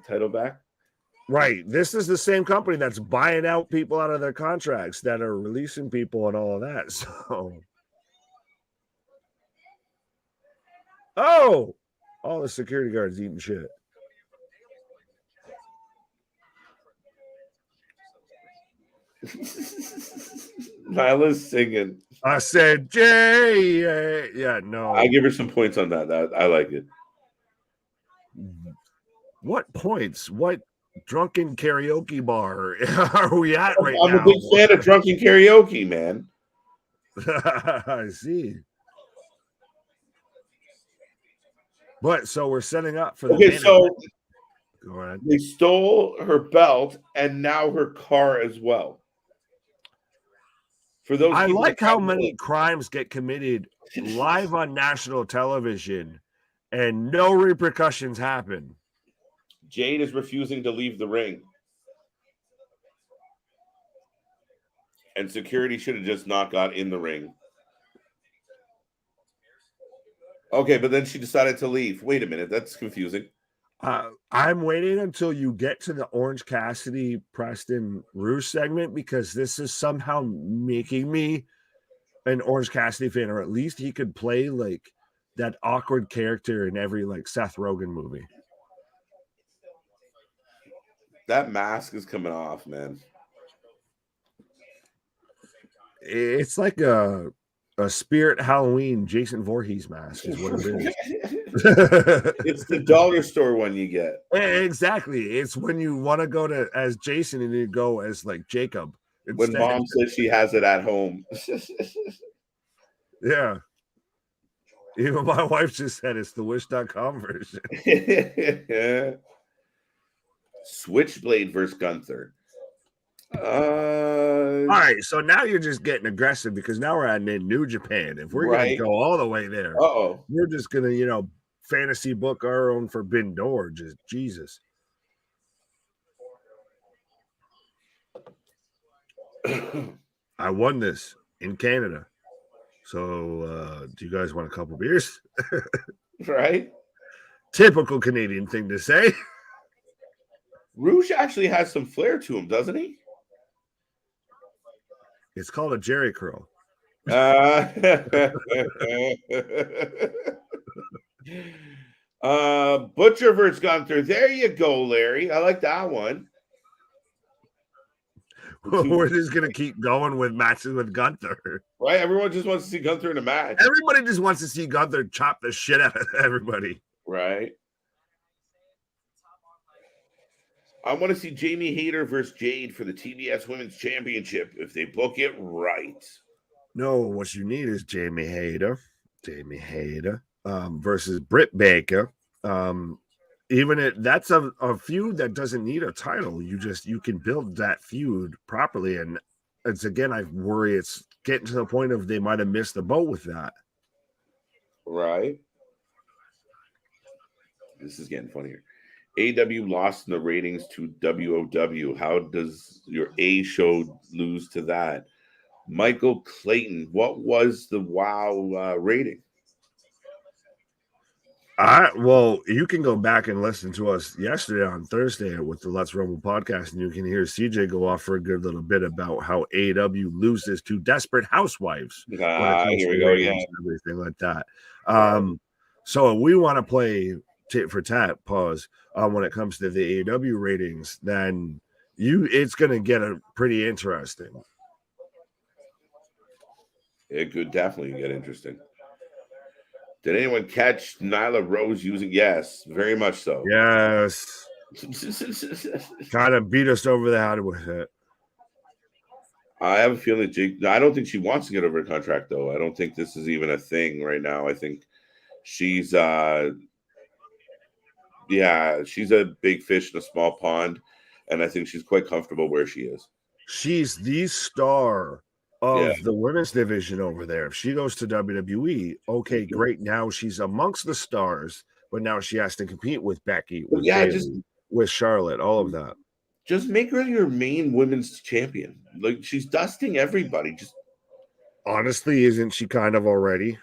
title back? Right. This is the same company that's buying out people out of their contracts, that are releasing people and all of that. So, all the security guards eating shit. Nyla's singing. I said, Jay. Yeah, no. I give her some points on that. I like it. What points? What drunken karaoke bar are we at right now? I'm a big fan of drunken karaoke, man. I see. But so we're setting up for the Okay, main so event. Go ahead. they stole her belt and now her car as well. For those I people like that how don't know, many crimes get committed live on national television and no repercussions happen. Jade is refusing to leave the ring. And security should have just not got in the ring. Okay, but then she decided to leave. Wait a minute, that's confusing. I'm waiting until you get to the Orange Cassidy Preston Rouge segment because this is somehow making me an Orange Cassidy fan, or at least he could play like that awkward character in every like Seth Rogen movie. That mask is coming off, man. It's like a Spirit Halloween Jason Voorhees mask is what it is. It's the dollar store one you get. Exactly. It's when you want to go to as Jason and you go as like Jacob. When mom says she has it at home. Yeah. Even my wife just said it's the wish.com version. Switchblade versus Gunther. All right, so now you're just getting aggressive because now we're at New Japan. If we're gonna go all the way there, we're just gonna, fantasy book our own Forbidden Door. Just Jesus. I won this in Canada. So do you guys want a couple beers? Right? Typical Canadian thing to say. Rouge actually has some flair to him, doesn't he? It's called a Jerry curl. Butcher versus Gunther. There you go, Larry. I like that one. We're just gonna keep going with matches with Gunther. Right? Everyone just wants to see Gunther in a match. Everybody just wants to see Gunther chop the shit out of everybody. Right. I want to see Jamie Hayter versus Jade for the TBS Women's Championship if they book it right. No, what you need is Jamie Hayter versus Britt Baker. That's a feud that doesn't need a title. You can build that feud properly, and it's again I worry it's getting to the point of they might have missed the boat with that. Right. This is getting funnier. AEW lost in the ratings to WOW. How does your A show lose to that? Michael Clayton, what was the WOW rating? Well, you can go back and listen to us yesterday on Thursday with the Let's Rumble podcast, and you can hear CJ go off for a good little bit about how AEW loses to Desperate Housewives. Here we go again. Everything like that. So we want to play tit for tat, pause, when it comes to the AEW ratings, then it's going to get pretty interesting. It could definitely get interesting. Did anyone catch Nyla Rose using? Yes, very much so. Yes. Kind of beat us over the head with it. I have a feeling I don't think she wants to get over a contract, though. I don't think this is even a thing right now. I think she's she's a big fish in a small pond, and I think she's quite comfortable where she is. She's the star of the women's division over there. If she goes to WWE, okay, great. Now she's amongst the stars, but now she has to compete with Becky, with Bayley, with Charlotte, all of that. Just make her your main women's champion. Like, she's dusting everybody. Just honestly, isn't she kind of already?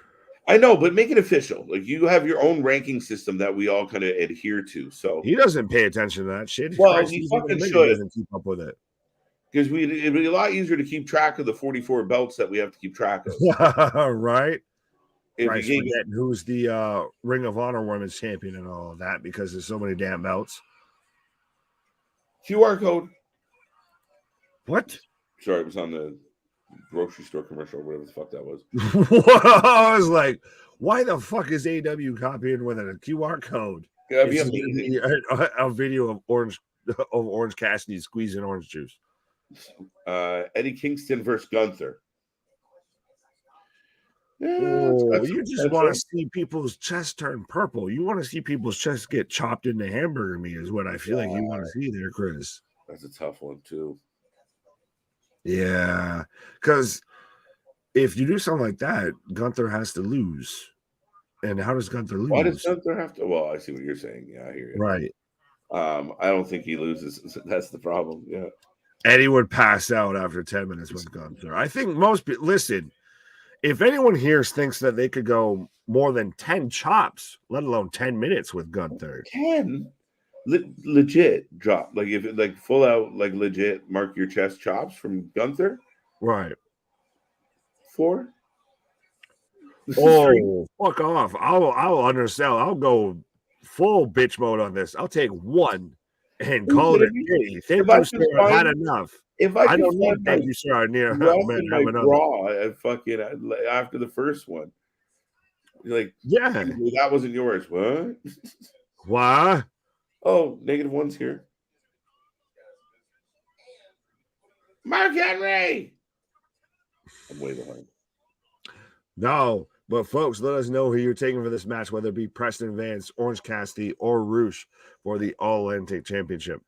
I know, but make it official. Like, you have your own ranking system that we all kind of adhere to. So he doesn't pay attention to that shit. Well, he fucking should. Doesn't keep up with it. Because it'd be a lot easier to keep track of the 44 belts that we have to keep track of. Right. Right. Who's the Ring of Honor Women's Champion and all of that because there's so many damn belts. QR code. What? Sorry, it was on the grocery store commercial or whatever the fuck that was. I was like, why the fuck is AEW copying with a QR code? That'd be amazing. A video of Orange Cassidy squeezing orange juice. Eddie Kingston versus Gunther. Yeah, it's Oh, got some you just want to potential. see people's chest turn purple. You want to see people's chest get chopped into hamburger meat, is what I feel like you want to see there, Chris. That's a tough one too. Yeah, because if you do something like that, Gunther has to lose. And how does Gunther Why does lose? Gunther have to? Well, I see what you're saying. Yeah, I hear you. Right. I don't think he loses. That's the problem. Yeah. Eddie would pass out after 10 minutes with Gunther. I think most people, listen, if anyone here thinks that they could go more than 10 chops, let alone 10 minutes with Gunther. 10 legit drop. Like if it like full out, like legit mark your chest chops from Gunther. Right. 4. Oh, fuck off. I'll understand. I'll go full bitch mode on this. I'll take one and call it a day. Thank you, sir. I've had enough. If I don't need thank you, sir. I need like Raw after the first one. You're like, yeah, that wasn't yours. What? Why? Oh, -1's here. Mark Henry. I'm way behind. No, but folks, let us know who you're taking for this match, whether it be Preston Vance, Orange Cassidy, or Roosh for the All Atlantic Championship.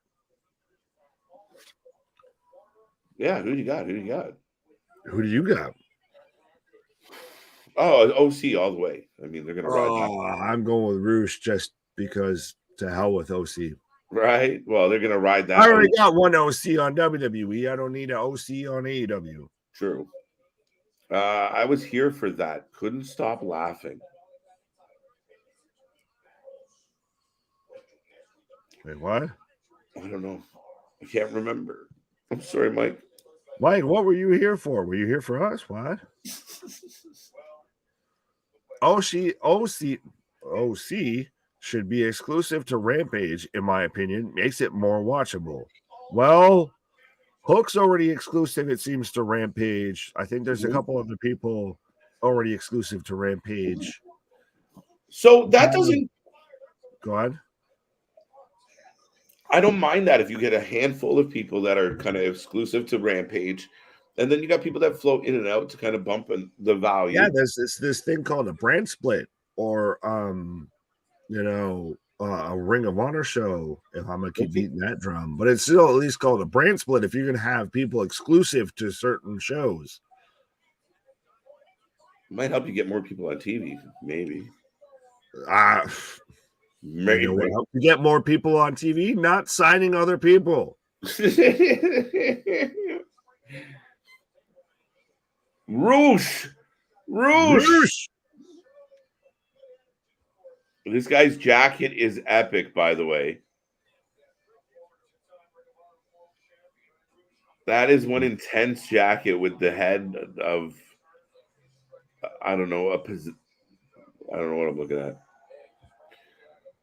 Yeah, who do you got? Who do you got? Who do you got? Oh, OC all the way. I mean, they're gonna ride that. I'm going with Roosh just because to hell with OC. Right? Well, they're gonna ride that. I already got one OC on WWE. I don't need an OC on AEW. True. I was here for that. Couldn't stop laughing. Wait, what? I don't know. I can't remember. I'm sorry, Mike. Mike, what were you here for? Were you here for us? What? OC should be exclusive to Rampage, in my opinion. Makes it more watchable. Well, Hook's already exclusive, it seems, to Rampage. I think there's a couple other people already exclusive to Rampage. So that doesn't... Go ahead. I don't mind that if you get a handful of people that are kind of exclusive to Rampage, and then you got people that float in and out to kind of bump the value. Yeah, there's this thing called a brand split, or a Ring of Honor show, if I'm gonna keep beating that drum. But it's still at least called a brand split if you're gonna have people exclusive to certain shows. Might help you get more people on TV, maybe. Maybe you know help you get more people on TV, not signing other people. Roosh. This guy's jacket is epic, by the way. That is one intense jacket with the head of, I don't know what I'm looking at.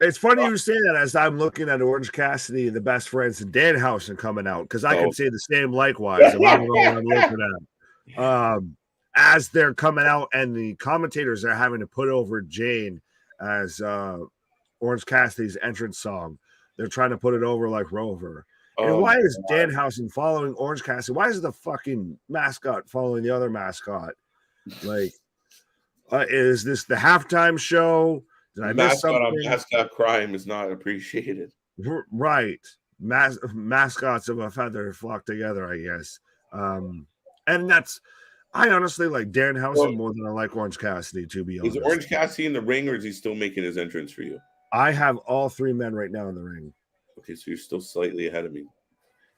It's funny you say that as I'm looking at Orange Cassidy and the Best Friends and Danhausen coming out, because I can say the same likewise if I don't know what I'm looking at. As they're coming out and the commentators are having to put over Jane as Orange Cassidy's entrance song. They're trying to put it over like Rover. And why is Danhausen following Orange Cassidy? Why is the fucking mascot following the other mascot? Like, is this the halftime show? Did I miss something? Mascot crime is not appreciated. Right. Mascots of a feather flock together, I guess. And that's, I honestly like Danhausen more than I like Orange Cassidy, to be honest. Is Orange Cassidy in the ring, or is he still making his entrance for you? I have all three men right now in the ring. Okay, so you're still slightly ahead of me.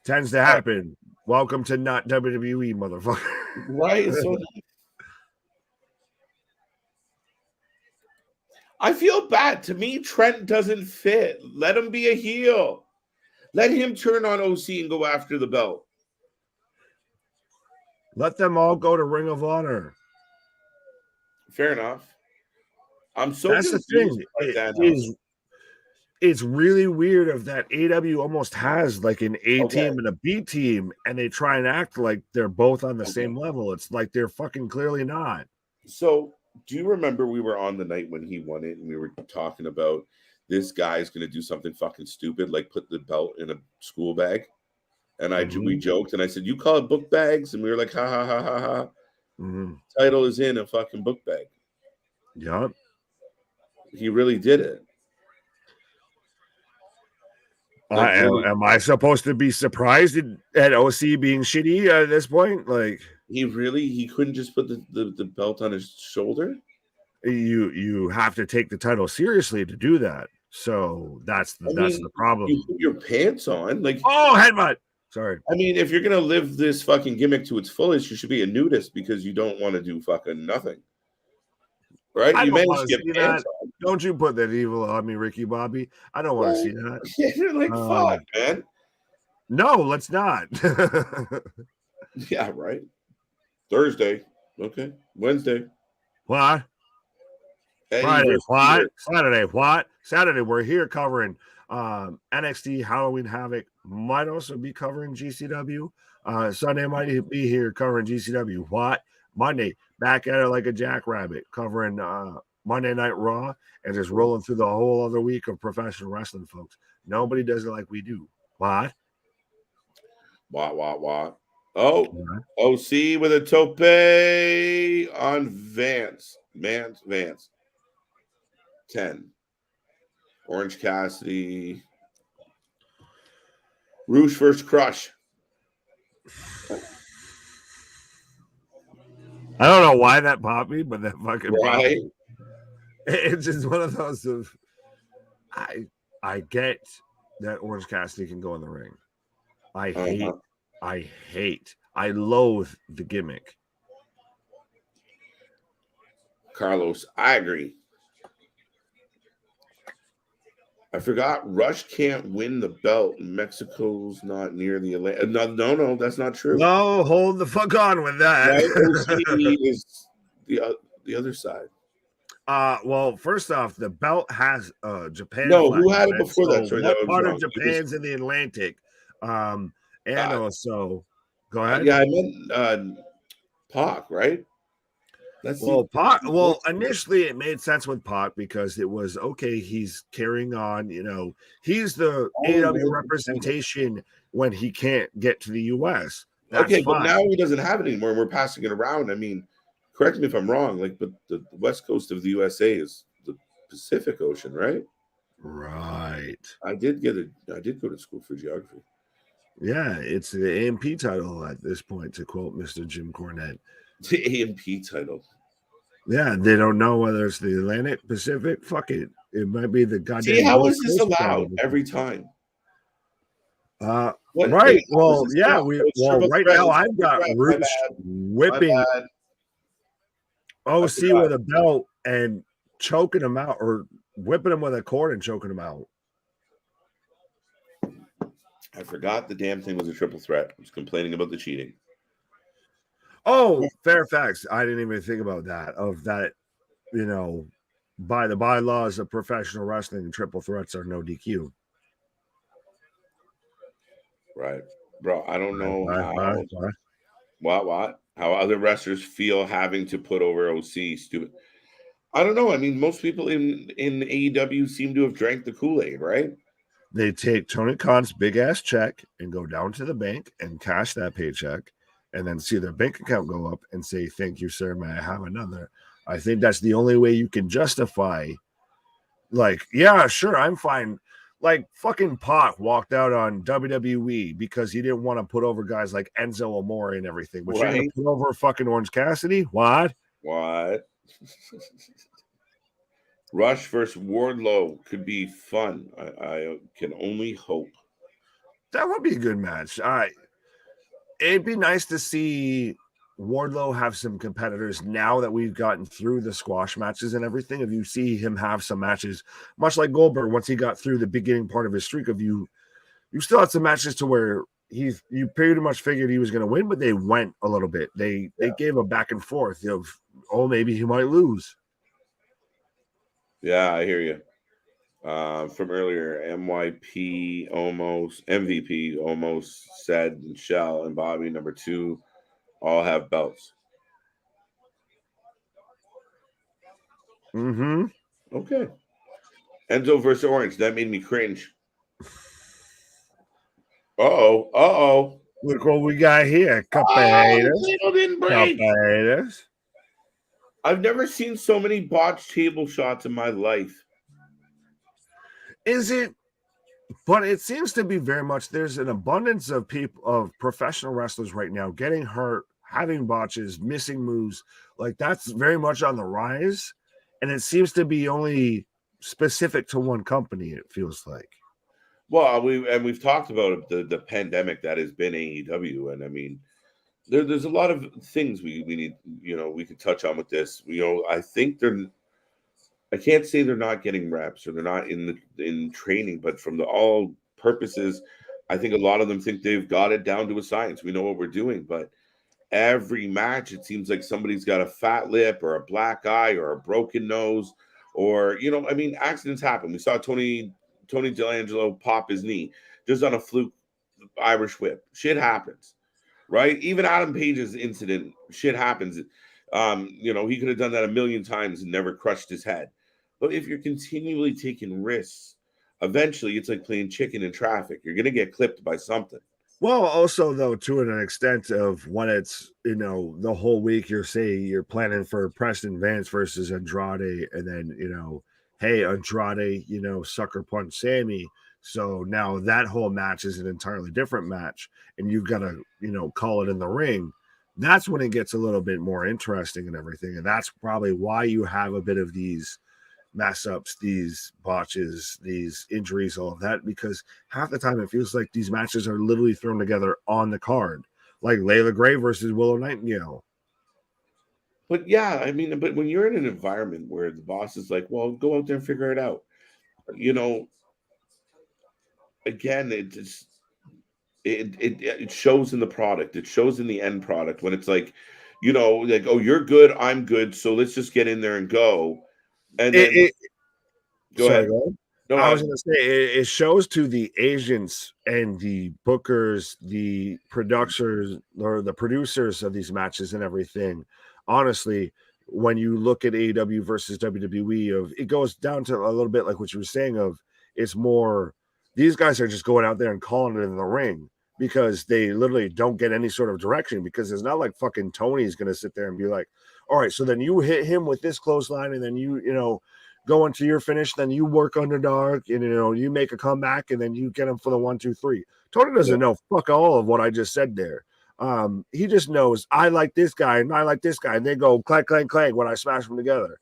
Tends to happen. Welcome to not WWE, motherfucker. Right? So I feel bad. To me, Trent doesn't fit. Let him be a heel. Let him turn on OC and go after the belt. Let them all go to Ring of Honor. Fair enough. I'm so That's the thing. It's really weird of that AEW almost has like an A team and a B team, and they try and act like they're both on the same level. It's like they're fucking clearly not. So do you remember we were on the night when he won it and we were talking about this guy's going to do something fucking stupid, like put the belt in a school bag? And we joked and I said, you call it book bags? And we were like, ha, ha, ha, ha, ha. Mm-hmm. Title is in a fucking book bag. Yep. He really did it. Like, really, Am I supposed to be surprised at OC being shitty at this point? Like, he couldn't just put the belt on his shoulder. you have to take the title seriously to do that. So that's the problem. You put your pants on, like, oh, headbutt. Sorry. I mean, if you're gonna live this fucking gimmick to its fullest, you should be a nudist because you don't want to do fucking nothing, right? I you don't managed to get pants that. on. Don't you put that evil on me, Ricky Bobby? I don't want to see that. You're like, fuck, man. No, let's not. Yeah, right. Thursday, okay. Wednesday, what? Friday, what? Saturday, what? Saturday, we're here covering NXT Halloween Havoc. Might also be covering GCW. Sunday might be here covering GCW. What? Monday, back at it like a jackrabbit, covering Monday Night Raw and just rolling through the whole other week of professional wrestling, folks. Nobody does it like we do. What? What? Oh, OC with a tope on Vance. 10. Orange Cassidy. Rouge first crush. I don't know why that popped me, but that fucking right. Popped me. It's just one of those of I get that Orange Cassidy can go in the ring. I loathe the gimmick. Carlos, I agree. I forgot Rush can't win the belt. Mexico's not near the Atlantic. No, that's not true. No, hold the fuck on with that. Right? OC is the other side. Well, first off, the belt has Japan. No, who had it before that? Sorry, what part of Japan's in the Atlantic? And also, go ahead. Yeah, I meant Pac, right? Pac. Well, initially it made sense with Pac because it was okay. He's carrying on. He's the AEW representation when he can't get to the US. That's okay, fine. But now he doesn't have it anymore, and we're passing it around. I mean, correct me if I'm wrong. But the west coast of the USA is the Pacific Ocean, right? Right. I did go to school for geography. Yeah, it's the AMP title at this point, to quote Mr. Jim Cornette. The AMP title. Yeah, they don't know whether it's the Atlantic, Pacific. Fuck it. It might be the goddamn. See, how is this allowed every time? Right. Well, yeah. Right now I've got Roots whipping OC with a belt and choking him out, or whipping him with a cord and choking him out. I forgot the damn thing was a triple threat. I was complaining about the cheating. Oh, Fairfax. I didn't even think about that. By the bylaws of professional wrestling, triple threats are no DQ. Right. Bro, I don't know how other wrestlers feel having to put over OC. Stupid. I don't know. I mean, most people in AEW seem to have drank the Kool-Aid, right? They take Tony Khan's big ass check and go down to the bank and cash that paycheck, and then see their bank account go up and say, "Thank you, sir. May I have another?" I think that's the only way you can justify. Like, yeah, sure, I'm fine. Like, fucking Pac walked out on WWE because he didn't want to put over guys like Enzo Amore and everything. But you're going to put over fucking Orange Cassidy? What? Rush versus Wardlow could be fun. I can only hope. That would be a good match. It'd be nice to see Wardlow have some competitors now that we've gotten through the squash matches and everything. If you see him have some matches, much like Goldberg, once he got through the beginning part of his streak of you still had some matches to where you pretty much figured he was going to win, but they went a little bit. They gave a back and forth of, maybe he might lose. Yeah, I hear you. From earlier, MYP almost MVP almost said Michelle and Bobby number 2 all have belts. Mm-hmm. Okay. Enzo versus Orange. That made me cringe. Uh-oh. Look what we got here. Cup of Oh, haters. the table didn't Cup break. of haters. I've never seen so many botched table shots in my life. Is it? But it seems to be very much there's an abundance of people, of professional wrestlers right now getting hurt, having botches, missing moves. Like that's very much on the rise. And it seems to be only specific to one company, it feels like. Well, we've talked about the pandemic that has been AEW, and I mean, there's a lot of things we need, we could touch on with this. I think I can't say they're not getting reps or they're not in training, but from the all purposes, I think a lot of them think they've got it down to a science. We know what we're doing, but every match it seems like somebody's got a fat lip or a black eye or a broken nose, or I mean, accidents happen. We saw Tony D'Angelo pop his knee just on a fluke Irish whip. Shit happens, right? Even Adam Page's incident, shit happens. He could have done that a million times and never crushed his head. But if you're continually taking risks, eventually it's like playing chicken in traffic. You're going to get clipped by something. Well, also though, to an extent of when it's the whole week you're planning for Preston Vance versus Andrade, and then hey Andrade, sucker punch Sammy. So now that whole match is an entirely different match, and you've got to call it in the ring. That's when it gets a little bit more interesting and everything, and that's probably why you have a bit of these mess ups, these botches, these injuries, all of that, because half the time it feels like these matches are literally thrown together on the card, like Layla Gray versus Willow Nightingale. But yeah, I mean, but when you're in an environment where the boss is like, well, go out there and figure it out, again, it shows in the product. It shows in the end product when it's like, like, oh, you're good, I'm good, so let's just get in there and go. And then go ahead. No, I was going to say it shows to the agents and the bookers, the producers or the producers of these matches and everything. Honestly, when you look at AEW versus WWE, it goes down to a little bit like what you were saying of it's more these guys are just going out there and calling it in the ring because they literally don't get any sort of direction, because it's not like fucking Tony's going to sit there and be like, all right, so then you hit him with this clothesline and then you go into your finish, then you work underdog, and you make a comeback, and then you get him for the 1, 2, 3. Tony doesn't know fuck all of what I just said there. He just knows I like this guy and I like this guy, and they go clank, clank, clank when I smash them together.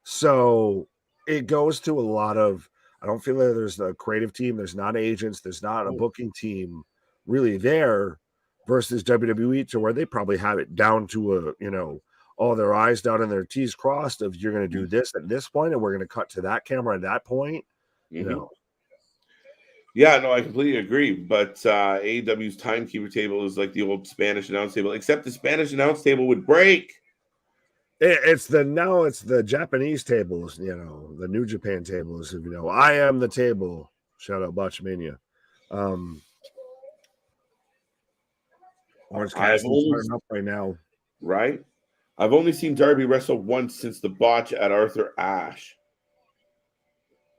So it goes to a lot of. I don't feel like there's a creative team, there's not agents, there's not a booking team really there versus WWE, to where they probably have it down to all their I's dotted and their T's crossed of you're going to do this at this point, and we're going to cut to that camera at that point. Yeah, no, I completely agree. But AEW's timekeeper table is like the old Spanish announce table, except the Spanish announce table would break. It's the Japanese tables, the New Japan tables. I am the table. Shout out Botchmania. Orange Cassidy's starting up right now. Right? I've only seen Darby wrestle once since the botch at Arthur Ashe.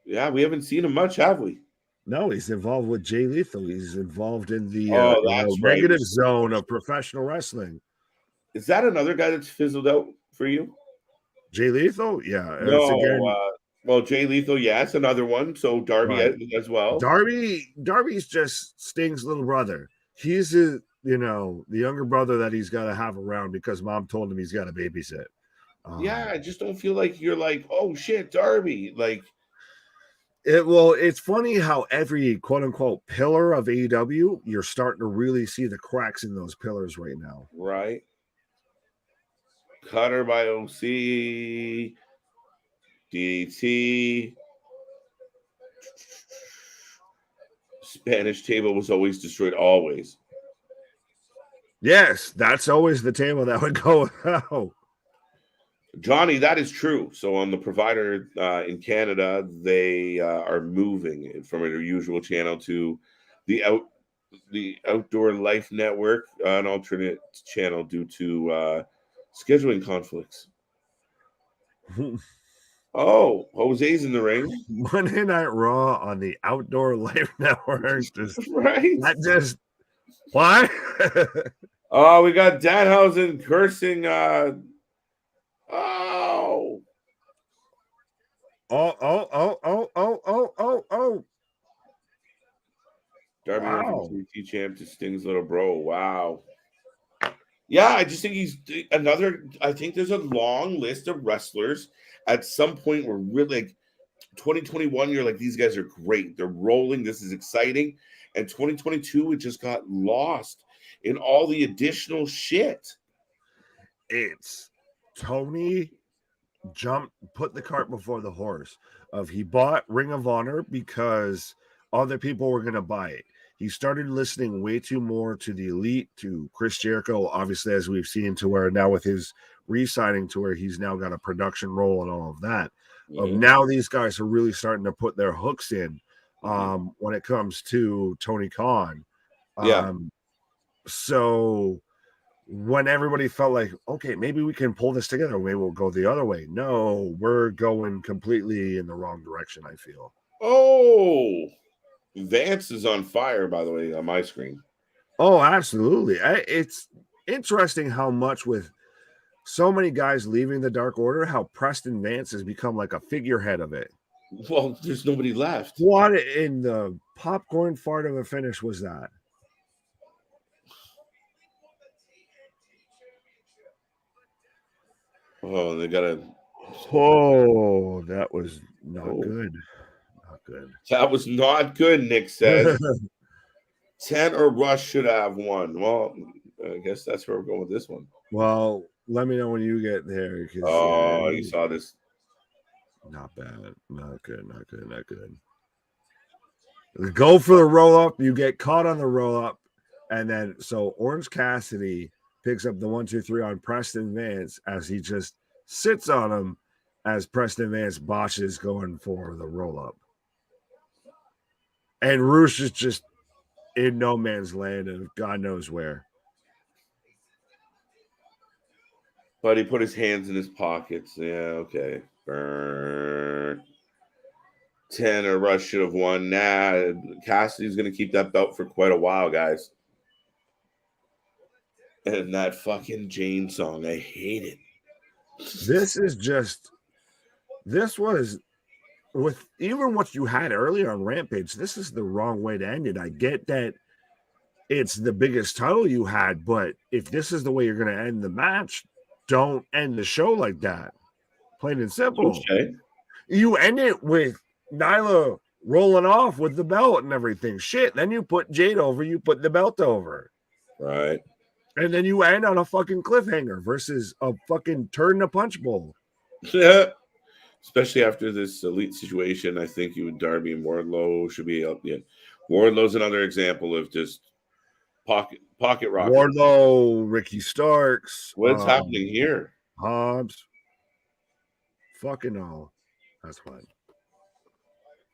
Yeah, we haven't seen him much, have we? No, he's involved with Jay Lethal. He's involved in the negative zone of professional wrestling. Is that another guy that's fizzled out for you? Jay Lethal? Yeah. Well, Jay Lethal, yes, another one. So Darby as well. Darby's just Sting's little brother. He's the younger brother that he's got to have around because mom told him he's got to babysit. I just don't feel like you're like, oh shit, Darby. Like it's funny how every quote unquote pillar of AEW, you're starting to really see the cracks in those pillars right now. Right. Cutter by OC, DDT. Spanish table was always destroyed, always. Yes, that's always the table that would go out. Johnny, that is true. So on the provider in Canada, they are moving from their usual channel to the Outdoor Life Network, an alternate channel due to scheduling conflicts. Oh, Jose's in the ring. Monday Night Raw on the Outdoor Life Network. Right. That What? Oh, we got Danhausen cursing. Oh. Oh. Darby went from Wow. TNT champ to Sting's little bro. Wow. Yeah, I just think he's another. I think there's a long list of wrestlers. At some point, we're really like 2021. You're like, these guys are great. They're rolling. This is exciting. And 2022, it just got lost in all the additional shit. It's Tony put the cart before the horse. He bought Ring of Honor because other people were going to buy it. He started listening way too more to the Elite, to Chris Jericho, obviously, as we've seen, to where now with his re-signing, to where he's now got a production role and all of that. Now these guys are really starting to put their hooks in when it comes to Tony Khan. So when everybody felt like, okay, maybe we can pull this together, maybe we'll go the other way. No, we're going completely in the wrong direction, I feel. Oh, Vance is on fire, by the way, on my screen. Oh, absolutely. It's interesting how much with so many guys leaving the Dark Order, how Preston Vance has become like a figurehead of it. Well, there's nobody left. What in the popcorn fart of a finish was that? Oh, they got to. Oh, that was not good. Not good. That was not good, Nick says. 10 or Rush should have won. Well, I guess that's where we're going with this one. Well, let me know when you get there. Oh, you saw this. Not bad. Not good. Not good. Not good. Go for the roll up. You get caught on the roll up. And then, so Orange Cassidy picks up the 1-2-3 on Preston Vance as he just sits on him as Preston Vance botches going for the roll up. And Roosh is just in no man's land and God knows where. But he put his hands in his pockets. Yeah, okay. Burn. 10 or Rush should have won. Nah, Cassidy's going to keep that belt for quite a while, guys. And that fucking Jane song, I hate it. This was with even what you had earlier on Rampage. This is the wrong way to end it. I get that it's the biggest title you had, but if this is the way you're going to end the match, don't end the show like that. Plain and simple. Okay. You end it with Nyla rolling off with the belt and everything. Shit. Then you put Jade over, you put the belt over. Right. And then you end on a fucking cliffhanger versus a fucking turd in a punch bowl. Especially after this Elite situation, I think you and Darby and Wardlow should be up. Yeah. Wardlow's another example of just pocket rocket. Wardlow, Ricky Starks. What's happening here? Hobbs. Fucking all. That's fine.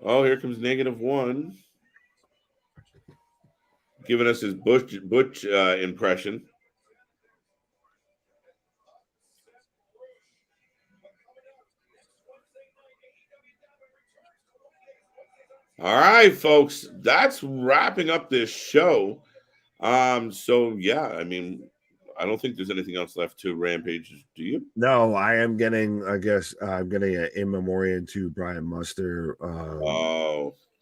Oh, here comes -1. Giving us his Butch impression. All right, folks, that's wrapping up this show. So yeah, I mean, I don't think there's anything else left to Rampage. Do you? No, I am getting. I guess I'm getting an in memoriam to Brian Muster.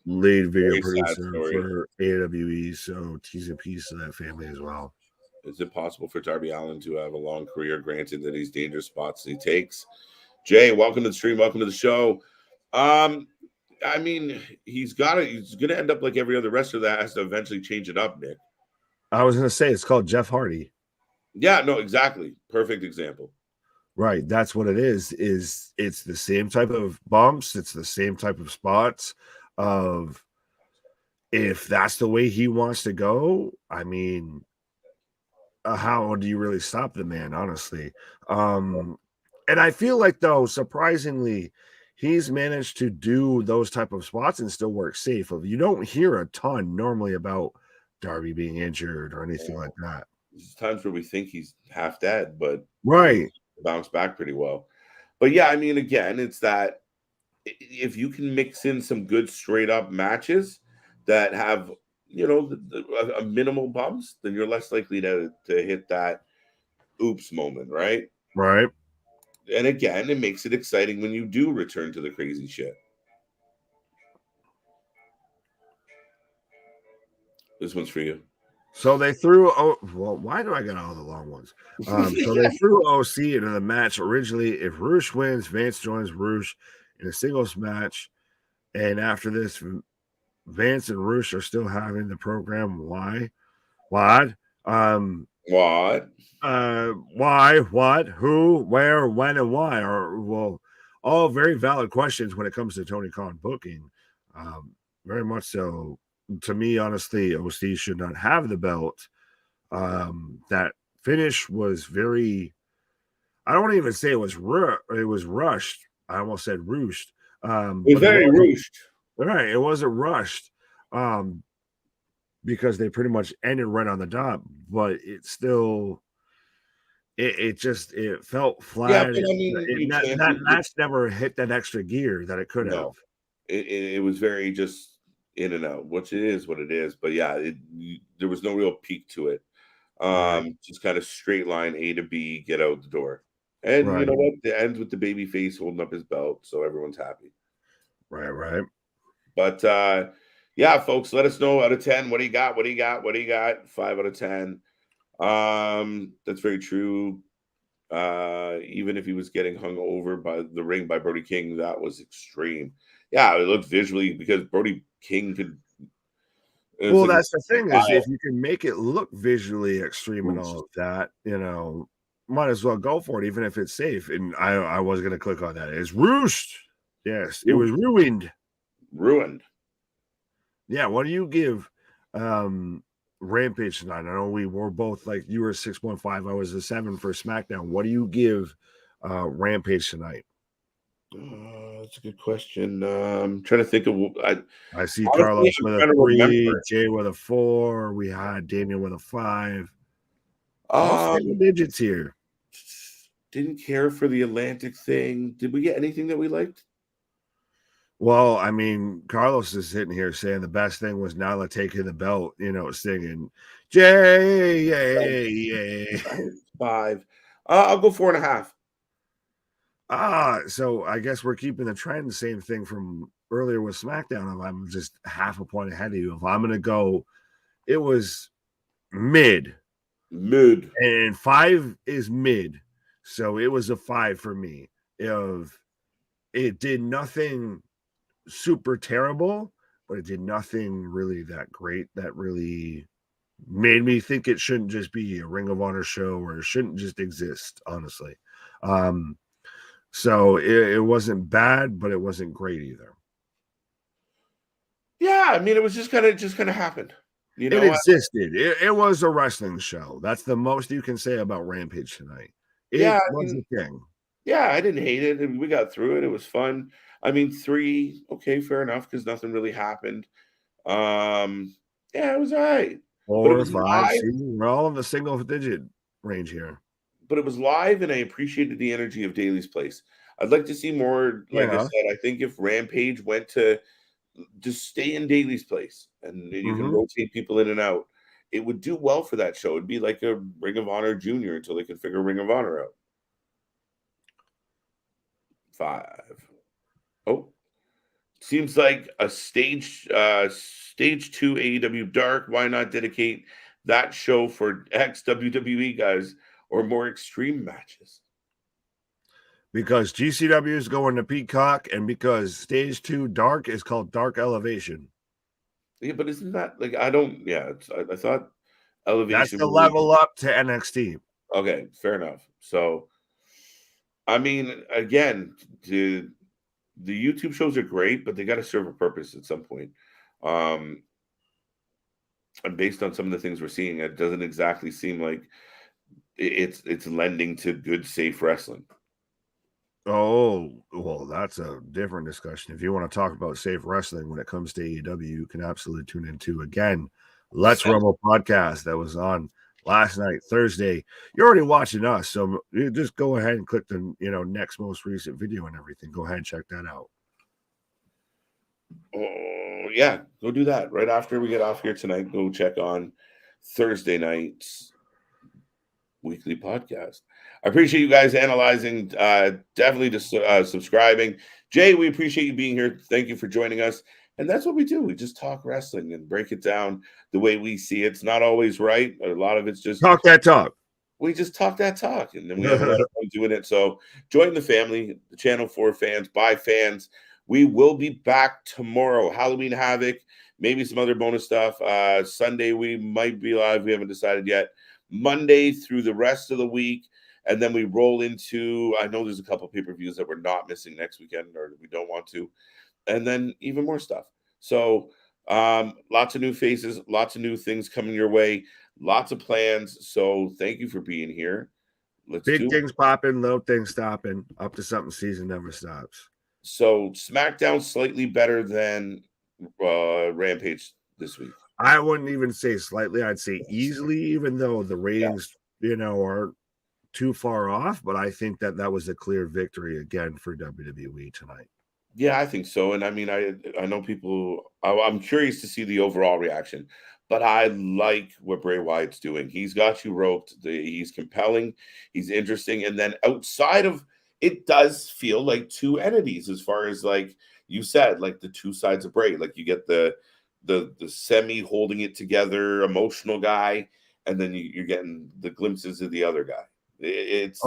Lead video producer for AEW. So T's and P's to that family as well. Is it possible for Darby Allin to have a long career? Granted that he's dangerous spots he takes. Jay, welcome to the stream. Welcome to the show. I mean, he's going to end up like every other wrestler that has to eventually change it up, Nick. I was going to say it's called Jeff Hardy. Yeah, no, exactly. Perfect example. Right. That's what it is it's the same type of bumps. It's the same type of spots of if that's the way he wants to go. I mean, how do you really stop the man, honestly? And I feel like, though, surprisingly, he's managed to do those type of spots and still work safe. You don't hear a ton normally about Darby being injured or anything like that. There's times where we think he's half dead, but right, bounce back pretty well. But yeah, I mean, again, it's that if you can mix in some good straight up matches that have a minimal bumps, then you're less likely to hit that oops moment, right? Right. And again, it makes it exciting when you do return to the crazy shit. This one's for you. So they threw. Oh, well, why do I get all the long ones? So they threw OC into the match originally. If Roosh wins, Vance joins Roosh in a singles match. And after this, Vance and Roosh are still having the program. Why? What? What? Why? What? Who? Where? When? And why? Are well, all very valid questions when it comes to Tony Khan booking. Very much so. To me, honestly, OC should not have the belt. That finish was very. I don't want to even say it was it was rushed. I almost said rooshed. It was But it very wasn't, rooshed. right. It wasn't rushed. Because they pretty much ended right on the dot, but it still it felt Yeah, flat. but I mean, you can't. That match never hit that extra gear that it could have. No, it was very just in and out, which it is what it is. But yeah, there was no real peak to it. Right. Just kind of straight line A to B, get out the door. And you Right. know what? It ends with the baby face holding up his belt, so everyone's happy. Right. But yeah, folks, let us know out of 10. What do you got? What do you got? What do you got? 5 out of 10. That's very true. Even if he was getting hung over by the ring by Brody King, that was extreme. Yeah, it looked visually because Brody King could. Well, Like that's the thing is if you can make it look visually extreme and all of that, might as well go for it, even if it's safe. And I was going to click on that. It's rooshed. Yes, it was ruined. Ruined. Yeah, what do you give Rampage tonight? I know we were both like you were a 6.5, I was a 7 for SmackDown. What do you give Rampage tonight? That's a good question. I'm trying to think of. I see Honestly, Carlos I'm with a trying to 3, remember. Jay with a 4. We had Daniel with a 5. All single digits here. Didn't care for the Atlantic thing. Did we get anything that we liked? Well, I mean, Carlos is sitting here saying the best thing was Nyla taking the belt, singing Jay, yay. 5. I'll go 4.5. So I guess we're keeping the trend. Same thing from earlier with SmackDown. If I'm just half a point ahead of you, if I'm going to go, it was mid. And 5 is mid. So it was a 5 for me. It did nothing super terrible, but it did nothing really that great that really made me think it shouldn't just be a Ring of Honor show or it shouldn't just exist, honestly. So it wasn't bad, but it wasn't great either. Yeah, I mean, it was just kind of happened. It existed. It was a wrestling show. That's the most you can say about Rampage tonight. It was a thing. Yeah, I didn't hate it. We got through it. It was fun. I mean, 3, okay, fair enough, because nothing really happened. Yeah, it was all right. 4, 5, we're all in the single digit range here. But it was live, and I appreciated the energy of Daly's place. I'd like to see more. Like I said, I think if Rampage went to just stay in Daly's place and you can rotate people in and out, it would do well for that show. It'd be like a Ring of Honor Junior until they can figure Ring of Honor out. 5. Oh, seems like a stage 2 AEW Dark. Why not dedicate that show for ex-WWE guys or more extreme matches? Because GCW is going to Peacock and because stage 2 Dark is called Dark Elevation. Yeah, but isn't that like I thought Elevation. That's the level up to NXT. Okay, fair enough. So, I mean, again, the YouTube shows are great, but they got to serve a purpose at some point. And based on some of the things we're seeing, it doesn't exactly seem like it's lending to good, safe wrestling. Oh, well, that's a different discussion. If you want to talk about safe wrestling when it comes to AEW, you can absolutely tune into again. Let's Rumble podcast that was on last night, Thursday. You're already watching us, so you just go ahead and click the next most recent video and everything. Go ahead and check that out. Oh yeah, go do that right after we get off here tonight. Go check on Thursday night's weekly podcast. I appreciate you guys analyzing. Definitely just subscribing. Jay, we appreciate you being here. Thank you for joining us. And that's what we do. We just talk wrestling and break it down the way we see it. It's not always right, but a lot of it's just talk that talk. We just talk that talk, and then we have a lot of fun doing it. So join the family, the channel for fans, by fans. We will be back tomorrow. Halloween Havoc, maybe some other bonus stuff. Sunday we might be live. We haven't decided yet. Monday through the rest of the week, and then we roll into. I know there's a couple pay-per-views that we're not missing next weekend, or we don't want to, and then even more stuff. So lots of new faces, lots of new things coming your way. Lots of plans. So thank you for being here. Big things popping, little things stopping. Up to something season never stops. So Smackdown slightly better than Rampage this week. I wouldn't even say slightly. I'd say easily, even though the ratings, aren't too far off. But I think that was a clear victory again for WWE tonight. Yeah, I think so. And I mean, I know people. I'm curious to see the overall reaction. But I like what Bray Wyatt's doing. He's got you roped. He's compelling. He's interesting. And then outside of it, does feel like two entities as far as like you said, like the two sides of Bray. Like you get the semi holding it together, emotional guy, and then you're getting the glimpses of the other guy. It's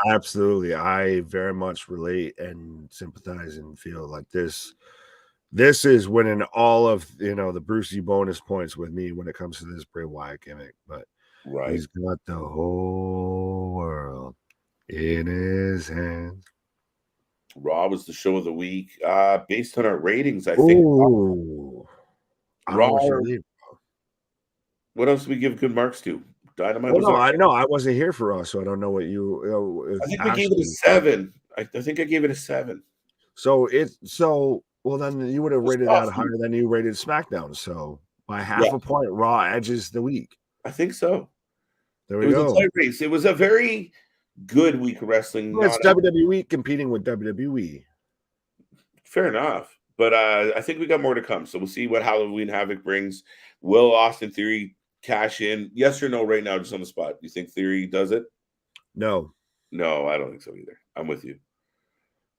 absolutely. I very much relate and sympathize and feel like this. This is winning all of the Brucey bonus points with me when it comes to this Bray Wyatt gimmick, but he's got the whole world in his hands. Raw was the show of the week. Based on our ratings, I think. Raw. What else do we give good marks to? Dynamite. I wasn't here for us, so I don't know what you. I think we gave it a 7. I think I gave it a 7. Well, then you would have rated that higher than you rated SmackDown. So by half a point, Raw edges the week. I think so. There we go. It was a very good week of wrestling. Well, it's WWE competing with WWE. Fair enough. But I think we got more to come. So we'll see what Halloween Havoc brings. Will Austin Theory cash in? Yes or no right now, just on the spot? You think Theory does it? No. No, I don't think so either. I'm with you.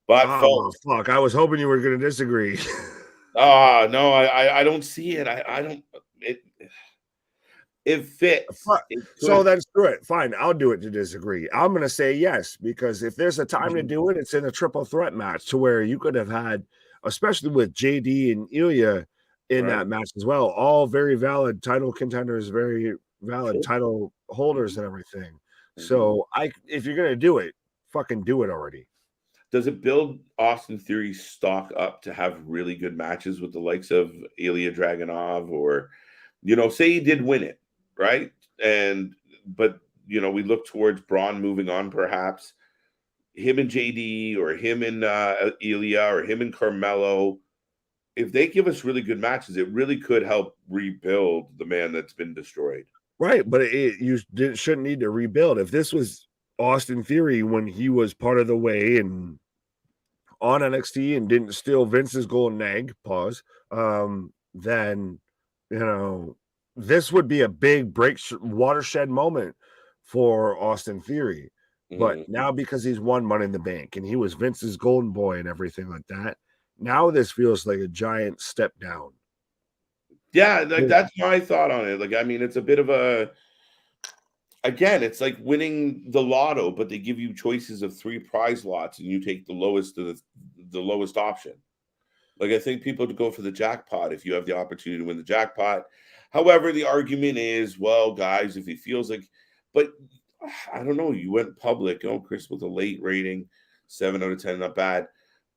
But fuck! I was hoping you were going to disagree. No, I don't see it. I don't. It fits. So then screw it. Fine, I'll do it to disagree. I'm going to say yes because if there's a time to do it, it's in a triple threat match to where you could have had, especially with JD and Ilya in that match as well. All very valid title contenders, very valid title holders, and everything. So if you're going to do it, fucking do it already. Does it build Austin Theory's stock up to have really good matches with the likes of Ilya Dragunov or, say he did win it, right? But we look towards Braun moving on, perhaps him and JD or him and Ilya or him and Carmelo. If they give us really good matches, it really could help rebuild the man that's been destroyed. Right, but you shouldn't need to rebuild. If this was Austin Theory when he was part of the way and on NXT and didn't steal Vince's golden egg, then, this would be a big watershed moment for Austin Theory. But now because he's won Money in the Bank and he was Vince's golden boy and everything like that, now this feels like a giant step down. Yeah, that's my thought on it. It's a bit of a, again, it's like winning the lotto, but they give you choices of 3 prize lots and you take the lowest of the lowest option. I think people would go for the jackpot if you have the opportunity to win the jackpot. However, the argument is, well, guys, if he feels like, but I don't know, you went public, Chris with a late rating, 7 out of 10, not bad.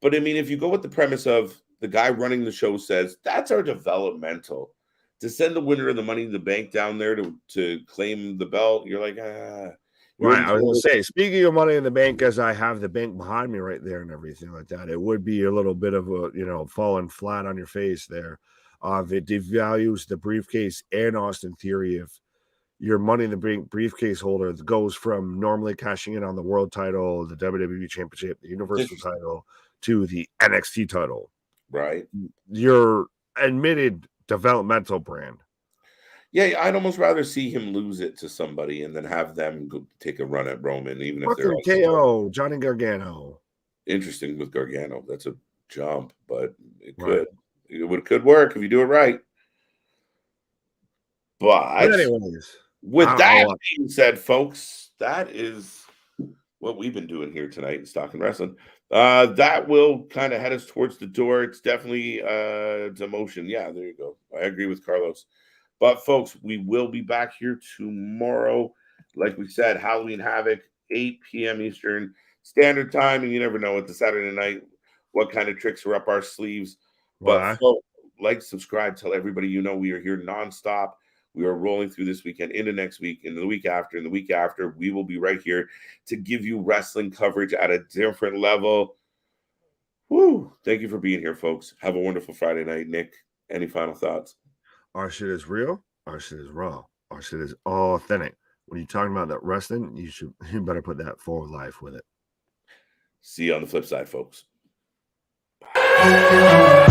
But I mean, if you go with the premise of the guy running the show says, that's our developmental. To send the winner of the Money in the Bank down there to claim the belt, you're like, Right. I was going to say, speaking of Money in the Bank, as I have the bank behind me right there and everything like that, it would be a little bit of a, falling flat on your face there. It devalues the briefcase and Austin Theory if your Money in the Bank briefcase holder goes from normally cashing in on the world title, the WWE Championship, the Universal title, to the NXT title. Right. Your admitted developmental brand. Yeah, I'd almost rather see him lose it to somebody and then have them go take a run at Roman, even if they're Fucking KO, Johnny Gargano. interesting with Gargano. That's a jump, but it Right. could work if you do it right. But anyways, with that being said, folks, that is what we've been doing here tonight in Stock and Wrestling. That will kind of head us towards the door. It's definitely demotion. Yeah, there you go. I agree with Carlos. But folks, we will be back here tomorrow. Like we said, Halloween Havoc, 8 p.m. Eastern Standard Time. And you never know with the Saturday night what kind of tricks are up our sleeves. But folks, like, subscribe, tell everybody you know we are here nonstop. We are rolling through this weekend into next week, and the week after, and the week after. We will be right here to give you wrestling coverage at a different level. Woo! Thank you for being here, folks. Have a wonderful Friday night. Nick, any final thoughts? Our shit is real. Our shit is raw. Our shit is authentic. When you're talking about that wrestling, you better put that forward life with it. See you on the flip side, folks. Bye.